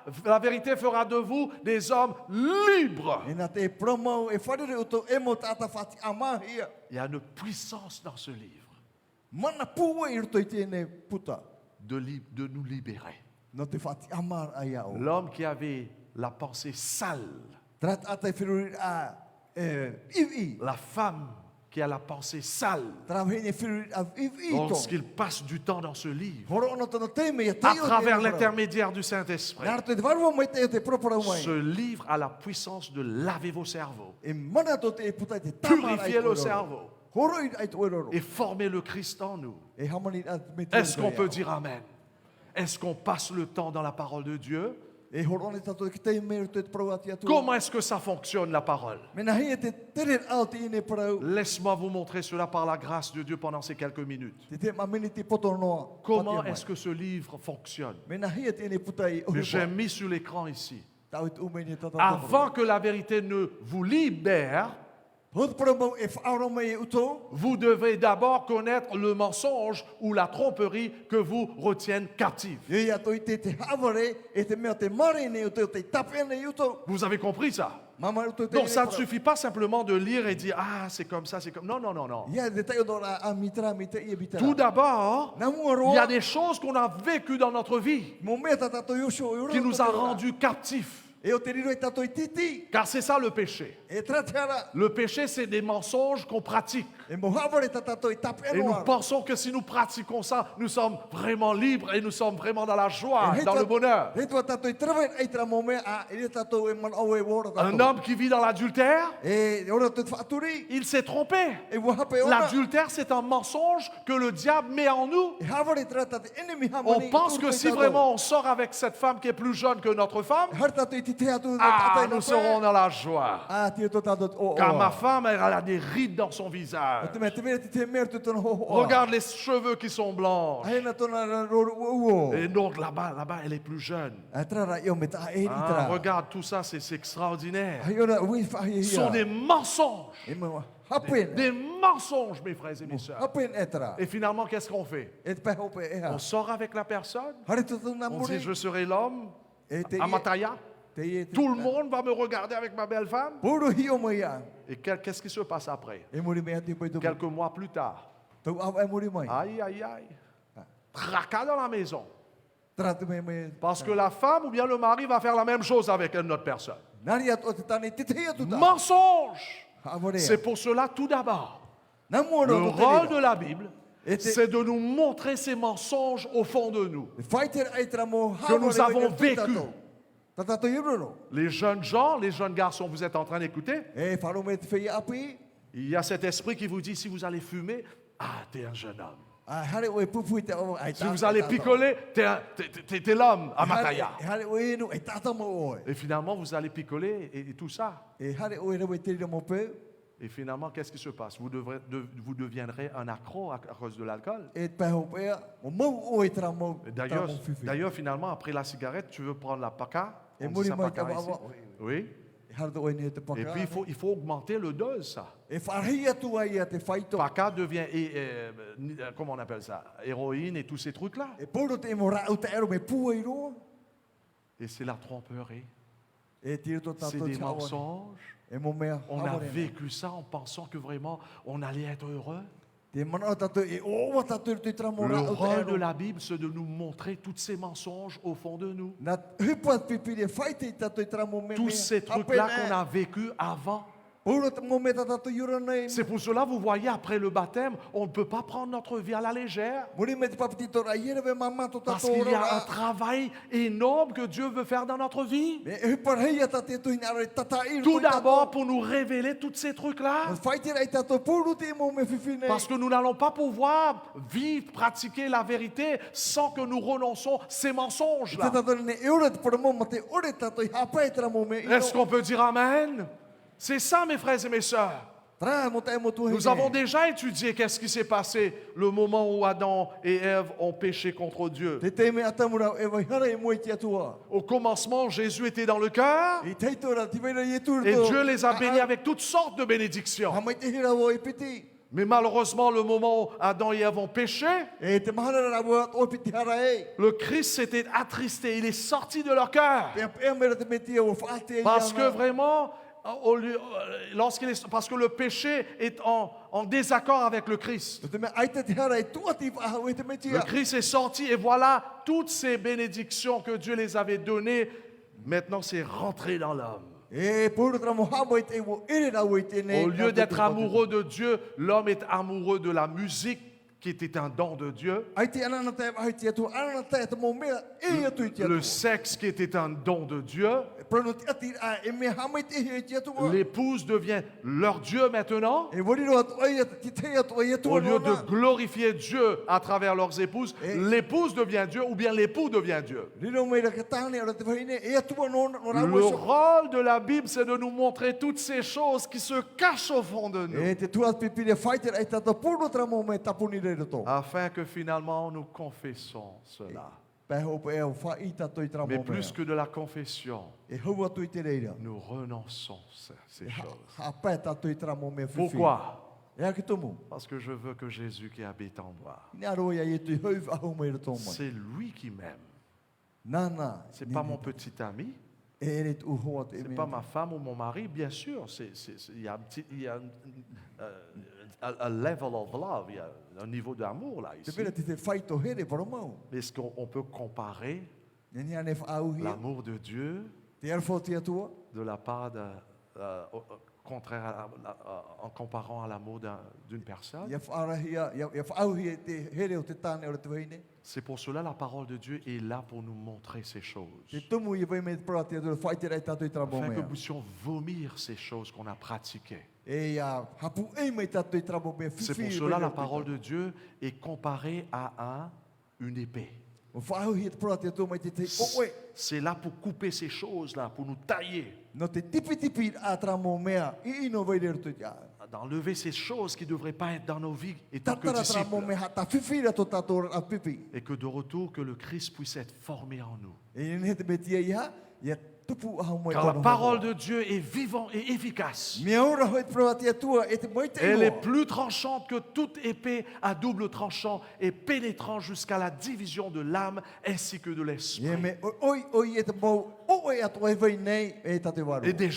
de vous des hommes libres. E na te promo e wharere uto e mo tata whati amahia. Il y a une puissance dans ce livre Mana pua i ruto i tēnei puta. de nous libérer. No te whati amar ai au. L'homme qui avait la pensée sale, Trat ata i whiruri a iwi. la femme qui a la pensée sale, Tra hene whiruri a iwi to. lorsqu'il passe du temps dans ce livre, Horo ono tono teime ia te à o travers tēnei l'intermédiaire du Saint-Esprit, Nā te warua mai te o te propora ce mai. livre a la puissance de laver vos cerveaux, E mana to te puta i te tamar ai purifier le koeroro. cerveau Horo i ai te oeroro. et former le Christ en nous. E hamani a me te Est-ce qu'on oeroro peut ia. dire Amen? Est-ce qu'on passe le temps dans la parole de Dieu? E horo ne tato ki te me te proa ti atu. Comment est-ce que ça fonctionne, la parole? Mena hia te tere au te ine prau. Laisse-moi vous montrer cela par la grâce de Dieu pendant ces quelques minutes. Te te mamini te poto noa. Comment est-ce que ce livre fonctionne? Mena hia te ine puta i ohi J'ai pa. mis sur l'écran ici. Tau te umeni tata. Avant que la vérité ne vous libère, Hot promo e whaaro mai uto. Vous devez d'abord connaître le mensonge ou la tromperie que vous retiennent captive. Ye ia toi te haware e te mea te mare nei uto te tape nei uto. Vous avez compris ça? Mama uto te. Donc ça ne suffit pas simplement de lire et dire ah c'est comme ça, c'est comme... Non, non, non, non. Ia de tai odora a mitra mite ia bitara. Tout d'abord, Na muaro. il y a des choses qu'on a vécues dans notre vie Mo mea tata to yosho qui nous a rendus captifs. E o te riro e tato i titi. Car c'est ça le péché. E trateara. Le péché, c'est des mensonges qu'on pratique. E mo haware tata to i tape Et nous noa. pensons que si nous pratiquons ça, nous sommes vraiment libres et nous sommes vraiment dans la joie, dans le bonheur. He tua tato i trawe ai tra mo mea a e tato e man au e wora tato. Un homme qui vit dans l'adultère, E ora te whaaturi. il s'est trompé. E wa hape ona. L'adultère, c'est un mensonge que le diable met en nous. E haware trata te enemy On hamani. pense que si vraiment on sort avec cette femme qui est plus jeune que notre femme, Har tato i tite atu. nous serons dans la joie. Ah, tio to tato o. Car ma femme, elle a des rides dans son visage. Te mea te mea te mer tu tono ho. Regarde les cheveux qui sont blancs. Ai na tona ro o. Et donc là-bas, elle est plus jeune. A trara io me ta e Ah, tra. regarde, tout ça, c'est extraordinaire. Ai ora wi fa Ce sont des mensonges. E mo hapen. Des mensonges, mes frères et mes sœurs. Hapen etra. Et finalement, qu'est-ce qu'on fait? Et pe hope e ha. On sort avec la personne. Har tu tona On muri. dit, je serai l'homme E te à Mataya. te Tout le monde va me regarder avec ma belle femme. Puro hio mo ia. Et qu'est-ce qui se passe après? E muri mea te pai to. Quelques mois plus tard. Tu au e muri mai. Aïe, aïe, aïe. Tracas dans la maison. Trata me. Parce que la femme ou bien le mari va faire la même chose avec une autre personne. Nari at o te tani tite ia tu ta. Mensonge! Havore. C'est pour cela, tout d'abord, Na mo le ro rôle de la Bible, Et te- c'est de nous montrer ces mensonges au fond de nous. Fighter ai tra mo Que nous avons vécu. Tata to yuro. Les jeunes gens, les jeunes garçons, vous êtes en train d'écouter, E faro me te fei api. il y a cet esprit qui vous dit, si vous allez fumer, ah, t'es un jeune homme. Ah, hare o e pupu te o ai Si vous allez picoler, t'es l'homme à Mataya. Hare o e no e tata mo o. Et finalement, vous allez picoler et tout ça. E hare o e no e te mo pe. Et finalement, qu'est-ce qui se passe? Vous deviendrez un accro à cause de l'alcool. E pe ho pe o mo o e tra mo. Et D'ailleurs, finalement, après la cigarette, tu veux prendre la paca. Et On dit moi, ça, moi, paca moi, ici. moi, Oui. Hare o e ne te paka. Et puis, il faut augmenter le dose, ça. E farhia tu ai te faito. Paca devient, comment on appelle ça? Héroïne et tous ces trucs-là. E poro te mo ra o te ero me pu e ro. Et c'est la tromperie. E tiro to C'est tato des chawa. mensonges. E mo mea. On a vécu ça en pensant que vraiment, on allait être heureux. Te mana tato e o wa tato te tra mo Le ra o te rôle de ero. la Bible, c'est de nous montrer tous ces mensonges au fond de nous. Na hipa pipi de fight tato e tra mo me. Tous ces trucs-là qu'on a vécu avant. Poro te mo me tato yuro nei. C'est pour cela, vous voyez, après le baptême, on ne peut pas prendre notre vie à la légère. Muri me te papiti to ra yere ve mama to Parce tato qu'il y a un ora. travail énorme que Dieu veut faire dans notre vie. Me e hipa hia tate to ina re tata i. Tout d'abord pour nous révéler tous ces trucs-là. Fighter ai tato poro te mo me fifine. Parce que nous n'allons pas pouvoir vivre, pratiquer la vérité sans que nous renonçons ces mensonges-là. Tato ne e ora te poro mo ma te ore tato i hapa e tra mo me. Est-ce qu'on peut dire Amen? C'est ça, mes frères et mes sœurs. Tra mo te mo tu. Nous avons déjà étudié qu'est-ce qui s'est passé le moment où Adam et Ève ont péché contre Dieu. Te te me atamura e vai hara e mo te atua. Au commencement, Jésus était dans le cœur I teito ra ti veira ye tu. et Dieu les a bénis avec toutes sortes de bénédictions. Ha mai te hira wo e piti. Mais malheureusement, le moment où Adam et Ève ont péché, E te mahara ra wo o piti hara e. le Christ s'était attristé, il est sorti de leur cœur. E me ra te meti o faate. Parce que vraiment, parce que le péché est en désaccord avec le Christ. te me ai te hara e tu ati fa o te meti. Le Christ est sorti et voilà toutes ces bénédictions que Dieu les avait données. Maintenant, c'est rentré dans l'homme. E poro tra mo ha mo te wo ere ra wo te ne. Au lieu d'être amoureux de Dieu, l'homme est amoureux de la musique qui était un don de Dieu. Ai te ana te ai te atu ana te mo me e atu te Le atu. sexe qui était un don de Dieu. Prono te ati a e me ha mai te he te atu. L'épouse devient leur Dieu maintenant. E wori ro atu ai te te atu ai atu. Au lieu de glorifier Dieu à travers leurs épouses, Et- l'épouse devient Dieu ou bien l'époux devient Dieu. Rino me ra ka tane ora te vaine e atu no ra Le wo. rôle de la Bible, c'est de nous montrer toutes ces choses qui se cachent au fond de nous, E te tuat pipi de fighter ai tata puro tra mo me tapuni re to. afin que finalement nous confessons cela. Peho pe eo whai tato i tra Mais mo plus mea. que de la confession, E hau atu i te reira. nous renonçons ces choses. Ha pe tato i tra mo mea whiwhi. Pourquoi? E a ki tumu. Parce que je veux que Jésus qui habite en moi, Ni aro ia i tu i hau ahu mai rato mai. c'est lui qui m'aime. Nana. C'est pas mon petit ami, E ere tu hoa te c'est mea. pas ma femme ou mon mari, bien sûr. Il y a, il y a a level of love, il y a un niveau d'amour là Te ici. pera te whai to here paromau. Mais est-ce qu'on peut comparer Ne ni ane whaau hia. l'amour de Dieu Te arfo te atua. de la part de, contraire en comparant à l'amour d'une personne? Ia whaarahia, ia whaau hia te here o te tāne o te waine. C'est pour cela la parole de Dieu est là pour nous montrer ces choses. Te tumu i vai me te para te atua whai te rei tato i tra mo Afin que mea. nous puissions vomir ces choses qu'on a pratiquées. E ia hapu ei mai tato i tra mo mea. C'est pour cela la parole de Dieu est comparée à une épée. O whaau hia te para te atua mai te te oe. C'est là pour couper ces choses-là, pour nous tailler, No te tipi a tra mo mea. I ino vai rero tu ia. d'enlever ces choses qui ne devraient pas être dans nos vies étant que Tatara tra mo disciples. mea ta whiwhira to tato a pipi. Et que de retour, que le Christ puisse être formé en nous. E ni te betia ia. Ia tupu ahau mai Car la kono parole hoa. de Dieu est vivante et efficace. Mea ora hoi te para te atua e te mai te Elle est iwa. plus tranchante que toute épée à double tranchant et pénétrant jusqu'à la division de l'âme ainsi que de Ia l'esprit. me oi e te mau oe atua e vai nei e tate waru. Et des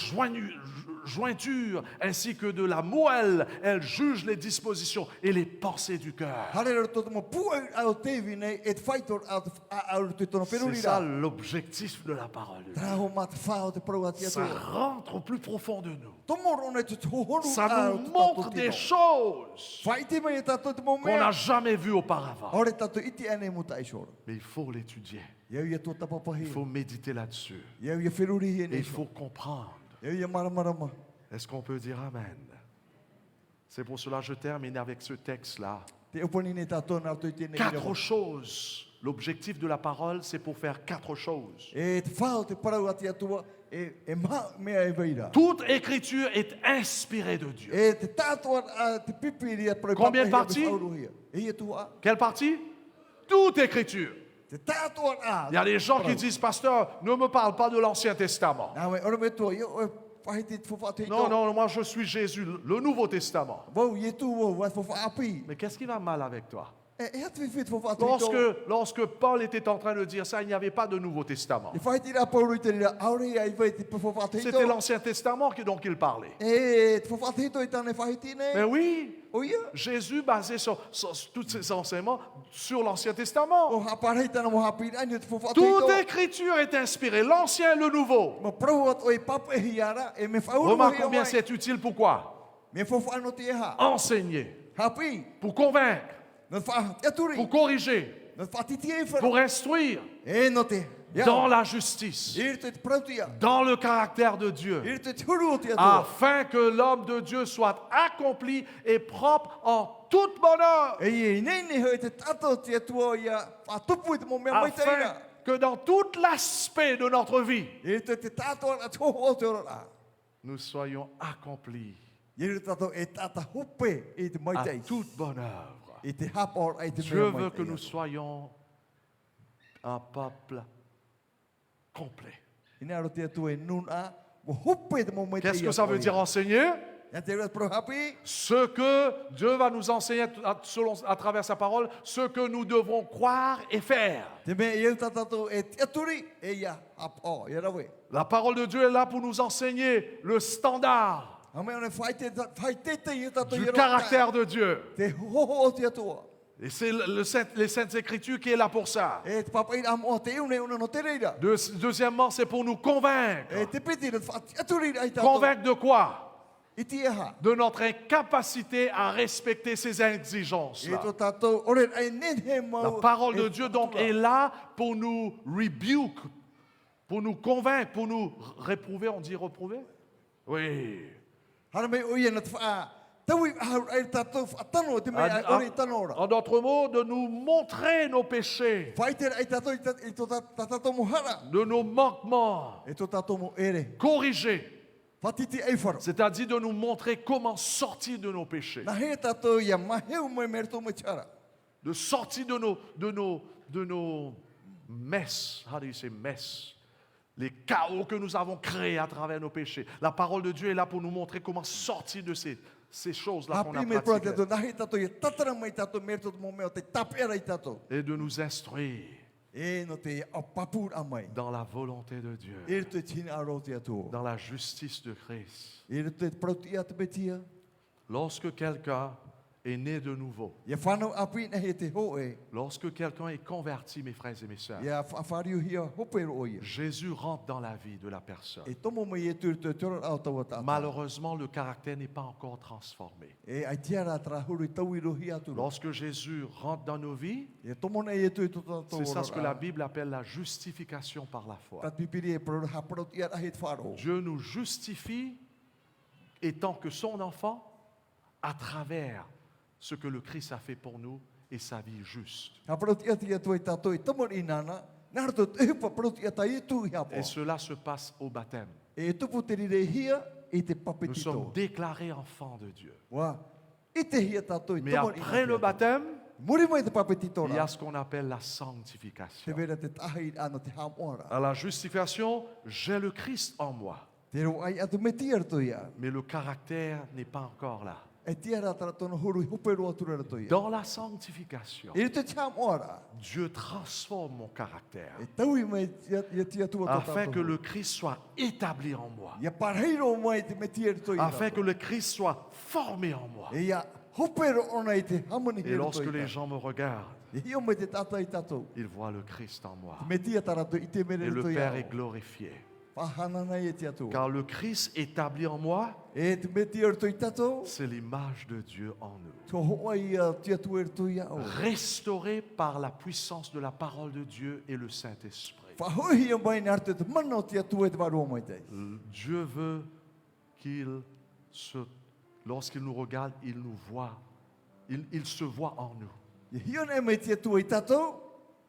jointures ainsi que de la moelle. Elle juge les dispositions et les pensées du cœur. Harera to te mo pu au tevi nei e te whaitor au te tono C'est peruri ça ra. l'objectif de la parole de Dieu. Traho mat whao te parua te Ça atua. rentre au plus profond de nous. Tomoro nei te tohoru Ça nous montre des choses Whaite mai e tato te mo qu'on n'a mea. jamais vues auparavant. Ore tato iti ane mo tai sora. Mais il faut l'étudier. Iau ia tō tapapahi. Il faut méditer là-dessus. Iau ia whiruri hi Et nei. il faut comprendre. Iau ia maramarama. Est-ce qu'on peut dire Amen? C'est pour cela que je termine avec ce texte-là. Te upani nei tato na to iti nei. Quatre choses. L'objectif de la parole, c'est pour faire quatre choses. E te whao te parua te atua e ma mea e veira. Toute écriture est inspirée de Dieu. E te tātua te pipiri a parua. Combien de parties? E ia tua. Quelle partie? Toute écriture. Te tātua a. Il y a des gens qui disent, pasteur, ne me parle pas de l'Ancien Testament. Nā me ora me tua. Iau whaite te whawhate Non, non, moi je suis Jésus, le Nouveau Testament. Wau ie tu wau wa whawhapi. Mais qu'est-ce qui va mal avec toi? E hatu i whit whawhate tō. Lorsque Paul était en train de dire ça, il n'y avait pas de Nouveau Testament. E whaite ra pauru i te rira. Aure ai vai te whawhate C'était tō. l'Ancien Testament dont il parlait. E te whawhate tō i tāne whaite Mais nei. oui, O ia. Jésus basait tous ses enseignements sur l'Ancien Testament. O haparei tāna mo hapi ai ni te whawhate Toute tō. écriture est inspirée, l'Ancien et le Nouveau. Ma prau at oi papa e hiara e me whauru Remarque hi combien mai. c'est utile, pourquoi? Me whawhano te eha. Enseigner, Hapi. pour convaincre, No whaaturi. pour corriger, No whaatiti e whara. pour instruire E no te. dans la justice, Ir te prautia. dans le caractère de Dieu, Ir te huru o te atua. afin que l'homme de Dieu soit accompli et propre en toute bonheur, E i nei nei hoi te tato te atua ia. Whatupu i te mo mea mai afin teina. que dans tout l'aspect de notre vie, Ir te tato a toho o te ora. nous soyons accomplis Ir tato e tata hupe i te mai à tei. toute bonne œuvre. I te hapor ai te Dieu mea mai veut que teina. nous soyons un peuple complet. Ina ro te atua e nun a. Mo hupe te mo mai teina. Qu'est-ce que ça veut dire enseigner? Ia te rat pro hapi. Ce que Dieu va nous enseigner à travers sa parole, ce que nous devons croire et faire. Te mea iau tatato e te aturi e ia hap o. Ia rawe. La parole de Dieu est là pour nous enseigner le standard A mea one whaite te iau tato du i roka. caractère de Dieu. Te hoho o te atua. Et c'est les Saintes Écritures qui est là pour ça. E te papa i am o te iune una no te reira. Deuxièmement, c'est pour nous convaincre. E te piti te aturi ai tato. Convaincre de quoi? I te eha. De notre incapacité à respecter ces exigences. E to tato ore ai nen he mau. La parole de e Dieu donc tatua. est là pour nous rebuke, pour nous convaincre, pour nous réprouver. On dit reprouver? Oui. Hara me o ia na te wha. Taui ahau ai tato whatano te mea ore i tano ora. En d'autres mots, de nous montrer nos péchés, Whaite ai tato i to tato mo hara. de nos manquements, E to tato mo ere. corriger. Whatiti ai whara. C'est-à-dire de nous montrer comment sortir de nos péchés, Na he tato ia maheu mai merto mai chara. de sortir de nos mess, how do you say mess? Les chaos que nous avons créés à travers nos péchés. La parole de Dieu est là pour nous montrer comment sortir de ces choses-là qu'on a Hapi me pro pratiquées. tato nahi tato ia tatara mai tato mer tato mo meo te tapera i tato. Et de nous instruire E no te apapur amai. dans la volonté de Dieu, E te tina aro te ato. dans la justice de Christ. E te proti atu betia. Lorsque quelqu'un est né de nouveau, Ia whanau api na he te ho e. lorsque quelqu'un est converti, mes frères et mes sœurs, Ia whariu hia hopero o ia. Jésus rentre dans la vie de la personne. E tomo mai e tu te toro au tawa tata. Malheureusement, le caractère n'est pas encore transformé. E ai tiara tra huru tau i rohi atu. Lorsque Jésus rentre dans nos vies, E tomo na e tu to c'est ça ce que la Bible appelle la justification par la foi. Tat pipiri e pro ha proti ia he wharo. Dieu nous justifie étant que son enfant à travers ce que le Christ a fait pour nous et sa vie juste. Ha proti ia tia tu e tato i tomo i nana. Narto e pa proti ia tai tu ia po. Et cela se passe au baptême. E tupu te rire hia e te Nous papetito. sommes déclarés enfants de Dieu. Wa. I te hia tato i Mais tomo i après le baptême, Muri mai te papetito il y a ra. ce qu'on appelle la Te sanctification. vera te tahi ano te hamora. À la justification, j'ai le Christ en moi, Te ro ai atu me tia rato ia. mais le caractère n'est pas encore là. E tia rata tono huru i hupero atu rato ia. Dans la sanctification, E te hamora. Dieu transforme mon caractère E tau i mai ia tia tua afin que le Christ soit établi en moi, Ia parheiro mai te me tia rato ia. afin que le Christ soit formé en moi. E ia hupero ona i te hamani Et hira lorsque toi les ia. gens me regardent, E hio mai te tata i tato. ils voient le Christ en moi. Me tia tarato i te mere Et le rato Père ia. est glorifié. Pahana na i tia tu. Car le Christ établi en moi, E te me tia rato i tato. c'est l'image de Dieu en nous. To hoa ia tia tu rato ia. Restauré par la puissance de la parole de Dieu et le Saint-Esprit. Whahohi ia mai narte te mana o tia tu e te waro mai te. Dieu veut lorsqu'il nous regarde, il nous voit. Il se voit en nous. Ia hiona e mai tia tu i tato.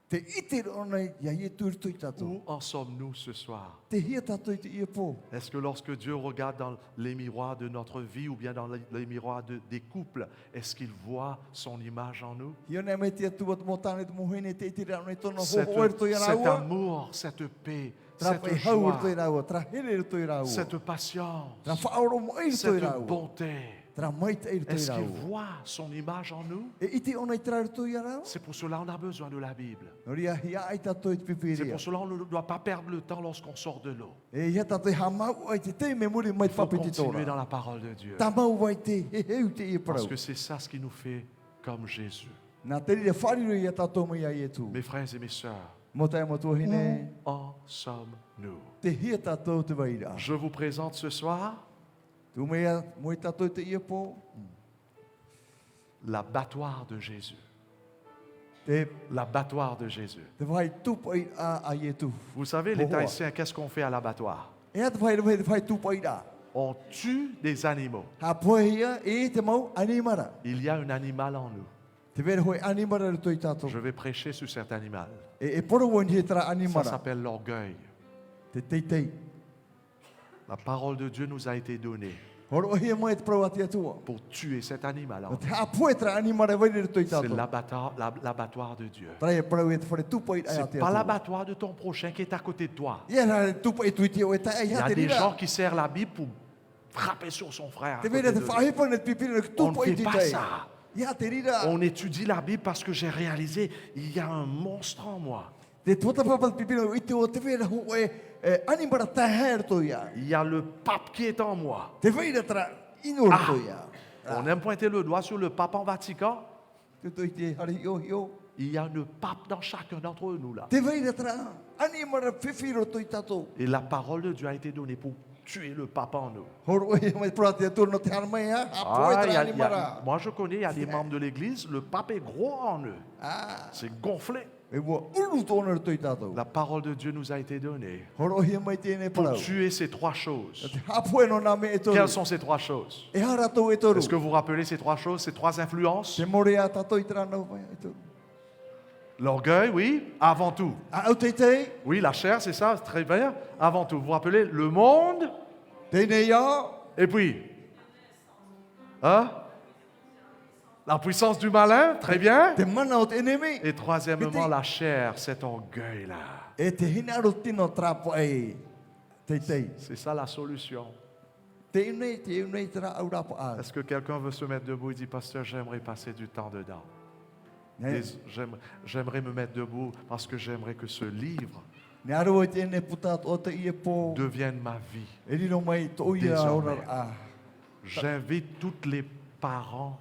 Te ite ona ia ie tu rato i tato. Où en sommes-nous ce soir? Te hia tato i te ia po. Est-ce que lorsque Dieu regarde dans les miroirs de notre vie ou bien dans les miroirs des couples, est-ce qu'il voit son image en nous? Hiona e mai tia tu at mo tane te mohine te ite rana i tono Cet, ho erto i cet raua. amour, cette paix, Tra cette pai hau erto i joie, raua. Tra hele erto i raua. cette patience, Tra whaoro mo erto i cette raua. bonté. Tra mai te erto i Est-ce qu'il raua. voit son image en nous? E ite ona i tra erto i raua. C'est pour cela qu'on a besoin de la Bible. Noria hia ai tato i te C'est pipiria. pour cela qu'on ne doit pas perdre le temps lorsqu'on sort de l'eau. E ia tato i hamau ai te te me muri mai Il faut papetito continuer dans ra. la parole de Dieu. Tamau vai te he heu te ia Parce parau. que c'est ça ce qui nous fait comme Jésus. Nā te rire whariro ia tato mai ai e tu. Mes frères et mes sœurs, Mo tai mo hine. où en sommes-nous? Te hia tato te vaira. Je vous présente ce soir Tu mea mo i tato te ia po. l'abattoir de Jésus. Te L'abattoir de Jésus. te vai tupa i a ai e tu. Vous savez, les Oh, Tahitiens, qu'est-ce qu'on fait à l'abattoir? E at vai vai vai tupa i ra. On tue des animaux. Ha poe ia e te mau animara. Il y a un animal en nous. Te vere hoi animara le toi tato. Je vais prêcher sur cet animal. E poro won he tra Ça animara. s'appelle l'orgueil. Te teitei. La parole de Dieu nous a été donnée Horo he mai te pro atia tua. pour tuer cet animal en O nous. te ha poe tra animara vai le toi C'est tato. l'abattoir de Dieu. Tra e pro e te fare tupa i ai C'est atia pas tua. l'abattoir de ton prochain qui est à côté de toi. Ia ra tupa i tuiti o e ta Il y ia a te des gens rira. qui servent la Bible pour frapper sur son frère. à Te côté vere de te lui. whahe pone te pipiri le On ne tupa i fait pas titei. ça. Ia te rira. On étudie la Bible parce que j'ai réalisé il y a un monstre en moi. Te tuata papa pipiri o ite o te vere ho e animara ta her to ia. Il y a le pape qui est en moi. Te vere tra inor Ah. to ia. On aime pointer le doigt sur le pape en Vatican. Te toi te hari yo yo. Il y a le pape dans chacun d'entre nous là. Te vere tra animara fifiro to i tato. Et la parole de Dieu a été donnée pour tuer le pape en nous. Horo e mai prate turno te harmai ha. Ha poe Ah, tra animara. moi je connais, il y a des membres de l'église, le pape est gros en eux. Ah. C'est gonflé. E wo ulu tono to i tato. La parole de Dieu nous a été donnée Horo e mai te ne pour parau. tuer ces trois choses. Ha poe no na me e toru. Quelles sont ces trois choses? E hara to e toru. Est-ce que vous vous rappelez ces trois choses, ces trois influences? Te more a tato i tra no mai e toru. L'orgueil, oui, avant tout. A au te te. Oui, la chair, c'est ça, c'est très bien. Avant tout, vous vous rappelez le monde, Te ne ia. et puis, hein? La puissance du malin, très bien. Te mana o te enemi. Et troisièmement, la chair, cet orgueil-là. E te hina ro tino trapo ai. Teitei. C'est ça la solution. Te unei tra aura po a. Est-ce que quelqu'un veut se mettre debout et dit, pasteur, j'aimerais passer du temps dedans. J'aimerais me mettre debout parce que j'aimerais que ce livre Ne aro te ne putat o te ie po. devienne ma vie. E rino mai to ia ora a. J'invite tous les parents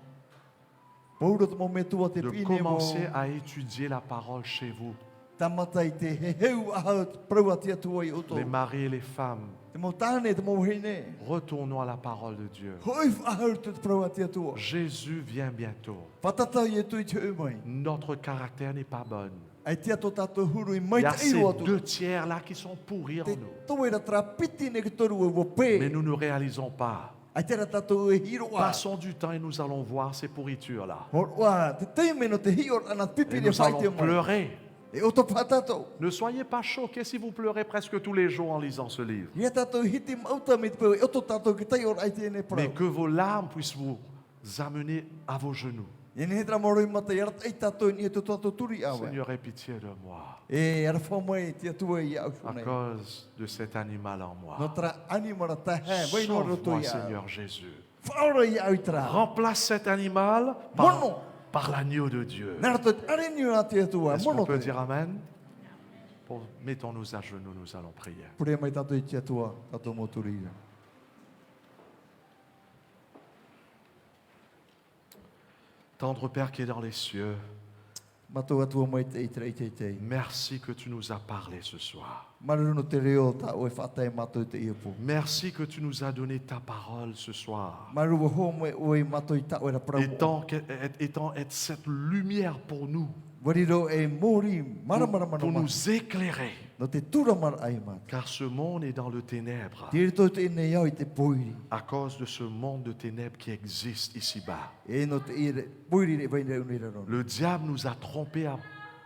Pauro te mo me tua te de pine mo. commencer à étudier la parole chez vous. Tamatai te heu a praua te tua i oto. Les maris et les femmes, Te mo tane te mo hine. retournons à la parole de Dieu. Hoi a te praua te tua. Jésus vient bientôt. Patata i tu i te mai. Notre caractère n'est pas bon. Ai te ato tato huru i Il mai y a te ces iro atu. 2 tiers là qui sont pourris en Te nous. toera tra piti ne ki toru e wo Mais pe. nous ne réalisons pas. Ai te ra tato e hiro a. Passons du temps et nous allons voir ces pourritures-là. Wa te teime no te hior ana pipi Et ne nous fai te allons mai. pleurer. E oto patato. Ne soyez pas choqués si vous pleurez presque tous les jours en lisant ce livre. Ia tato hiti mauta mit pe oto tato ki tai or ai te ne Mais prau. que vos larmes puissent vous amener à vos genoux. E ne tra moro i mata ia ai tato ni to tato turi awe. Seigneur, aie pitié de moi E ara fo mai te tua ia au à nei. cause de cet animal en moi. Notre animal ta he vai no roto Sauve-moi, ia. Seigneur Jésus. Faora ia au tra. Remplace cet animal Mono. par l'agneau de Dieu. Narto arenio na te tua. Est-ce qu'on Mono peut te. dire Amen? Bon, mettons-nous à genoux, nous allons prier. Pure mai tato i te tua tato moturi. Tendre Père qui est dans les cieux, Mato atua mai te i te. merci que tu nous as parlé ce soir. Maru no te reo ta o e fatai mato te iepo. Merci que tu nous as donné ta parole ce soir. Maru ho mai o e mato i ta o era prau. Étant être cette lumière pour nous, Wariro e mori mara mara pour mara. nous éclairer. No te tura mara ai mat. Car ce monde est dans le ténèbre Te to te ne iau i te poiri. à cause de ce monde de ténèbres qui existe ici-bas. E no te ire poiri ne vai ne unira no. Le diable nous a trompés à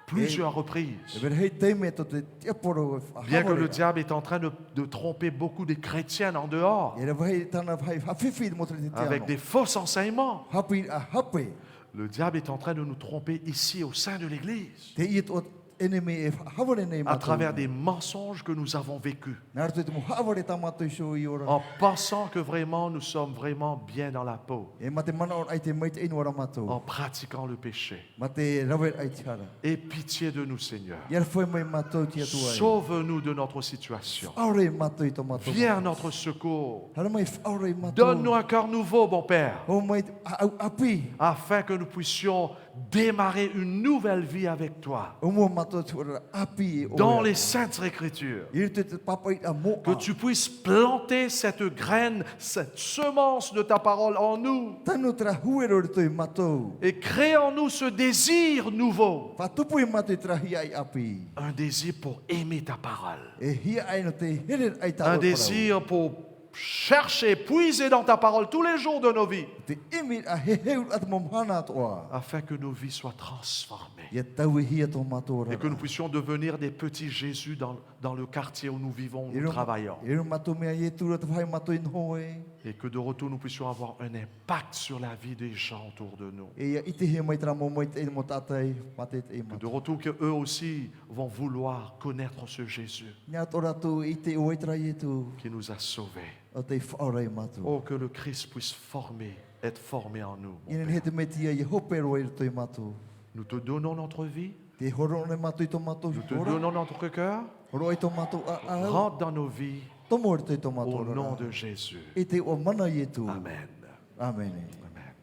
plusieurs E reprises. ver hei te me to te te poro e fa. Bien que le diable est en train de tromper beaucoup de chrétiens en dehors E vai tana vai hafifi mo te te. avec des faux enseignements. hapi a hape. Le diable est en train de nous tromper ici au sein de l'Église Te i to enemy e havore nei à travers des mensonges que nous avons vécus Nar te mo havore ta mato so i ora. en pensant que vraiment nous sommes vraiment bien dans la peau E mate mana or ai te mai te inu ora mato. en pratiquant le péché. Mate rawer ai te hara. Aie pitié de nous, Seigneur. Ia foi mai mato te tua. Sauve-nous de notre situation. Aure mato i to mato. Viens à notre secours. Hara mai aure mato. Donne-nous un cœur nouveau, mon Père, O mai api. afin que nous puissions démarrer une nouvelle vie avec toi O mo mato te ora api. dans les Saintes Écritures. Il te papa i a mo. Que tu puisses planter cette graine, cette semence de ta parole en nous Tanu tra huero to i mato. et crée en nous ce désir nouveau, Fa tupu i mato i tra hi ai api. un désir pour aimer ta parole, E hi ai no te here ai ta. un désir pour chercher, puiser dans ta parole tous les jours de nos vies, Te imi a he heu at mo hana toa. afin que nos vies soient transformées Ia tau hi to mato ora. et que nous puissions devenir des petits Jésus dans le quartier où nous vivons, où nous Iru- travaillons, iru mato mea ie tura te whai mato in hoe. et que de retour nous puissions avoir un impact sur la vie des gens autour de nous. E ia ite he mai tra mo mai te mo tatai mate te Que mato. de retour que eux aussi vont vouloir connaître ce Jésus Nia tora tu ite o tra ie tu. qui nous a sauvés. O te whaorai mato. Oh, que le Christ puisse être formé en nous. mon Inen Père. he te metia i hopero i to i mato. Nous te donnons notre vie, Te horo ne mato i to mato. nous te donnons notre cœur. Horo i to mato a a. Rentre dans nos vies Tomo i to mato. au nom de Jésus. E te o mana i tu. Amen. Amen. Amen.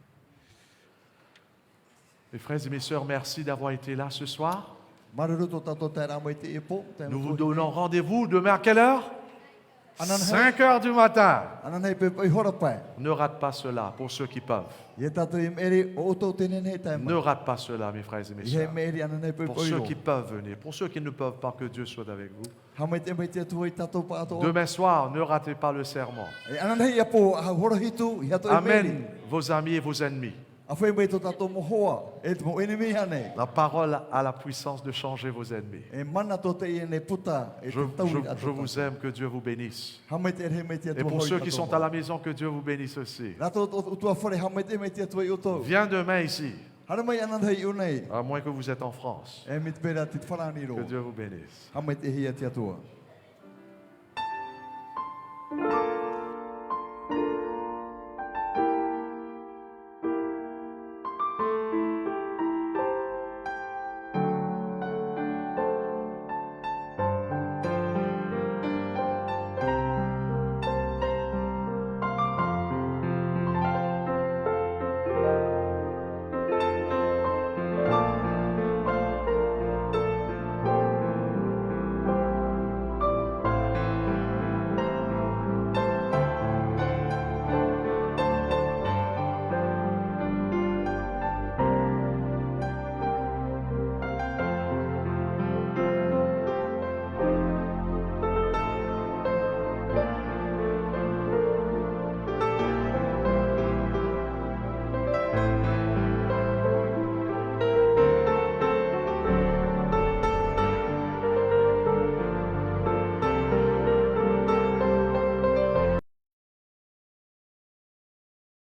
Mes frères et mes sœurs, merci d'avoir été là ce soir. Maruruto tato te ramai te epo. Nous vous donnons rendez-vous demain à quelle heure? Anan 5 heures du matin. Anan hei pe i hora pai. Ne rate pas cela pour ceux qui peuvent. Ia tato i meri o to tenen hei taima. Ne rate pas cela, mes frères et mes Ia sœurs. meri anan hei pe Pour i ceux ro. qui peuvent venir, pour ceux qui ne peuvent pas, que Dieu soit avec vous. Hamai te mai te tu i tato pa ato. Demain soir, ne ratez pas le sermon. E anan hei apo a hora hitu i hato i meri. Amène vos amis et vos ennemis. Awhai mai tō tātou mohoa, e te mo enemi hane. La parole a la puissance de changer vos ennemis. E mana tō te ene puta, e Je, te tauri je- a je vous aime, que Dieu vous bénisse. Hamai te he mei te Et atua pour hoi ceux qui sont à katoa. la maison, que Dieu vous bénisse aussi. Rato o tua whare hamai te mei te atua i oto. Viens demain ici, Hara mai ananda hei unei. à moins que vous êtes en France. E mit pera te wharani Que ro. Dieu vous bénisse. Hamai te hia te atua.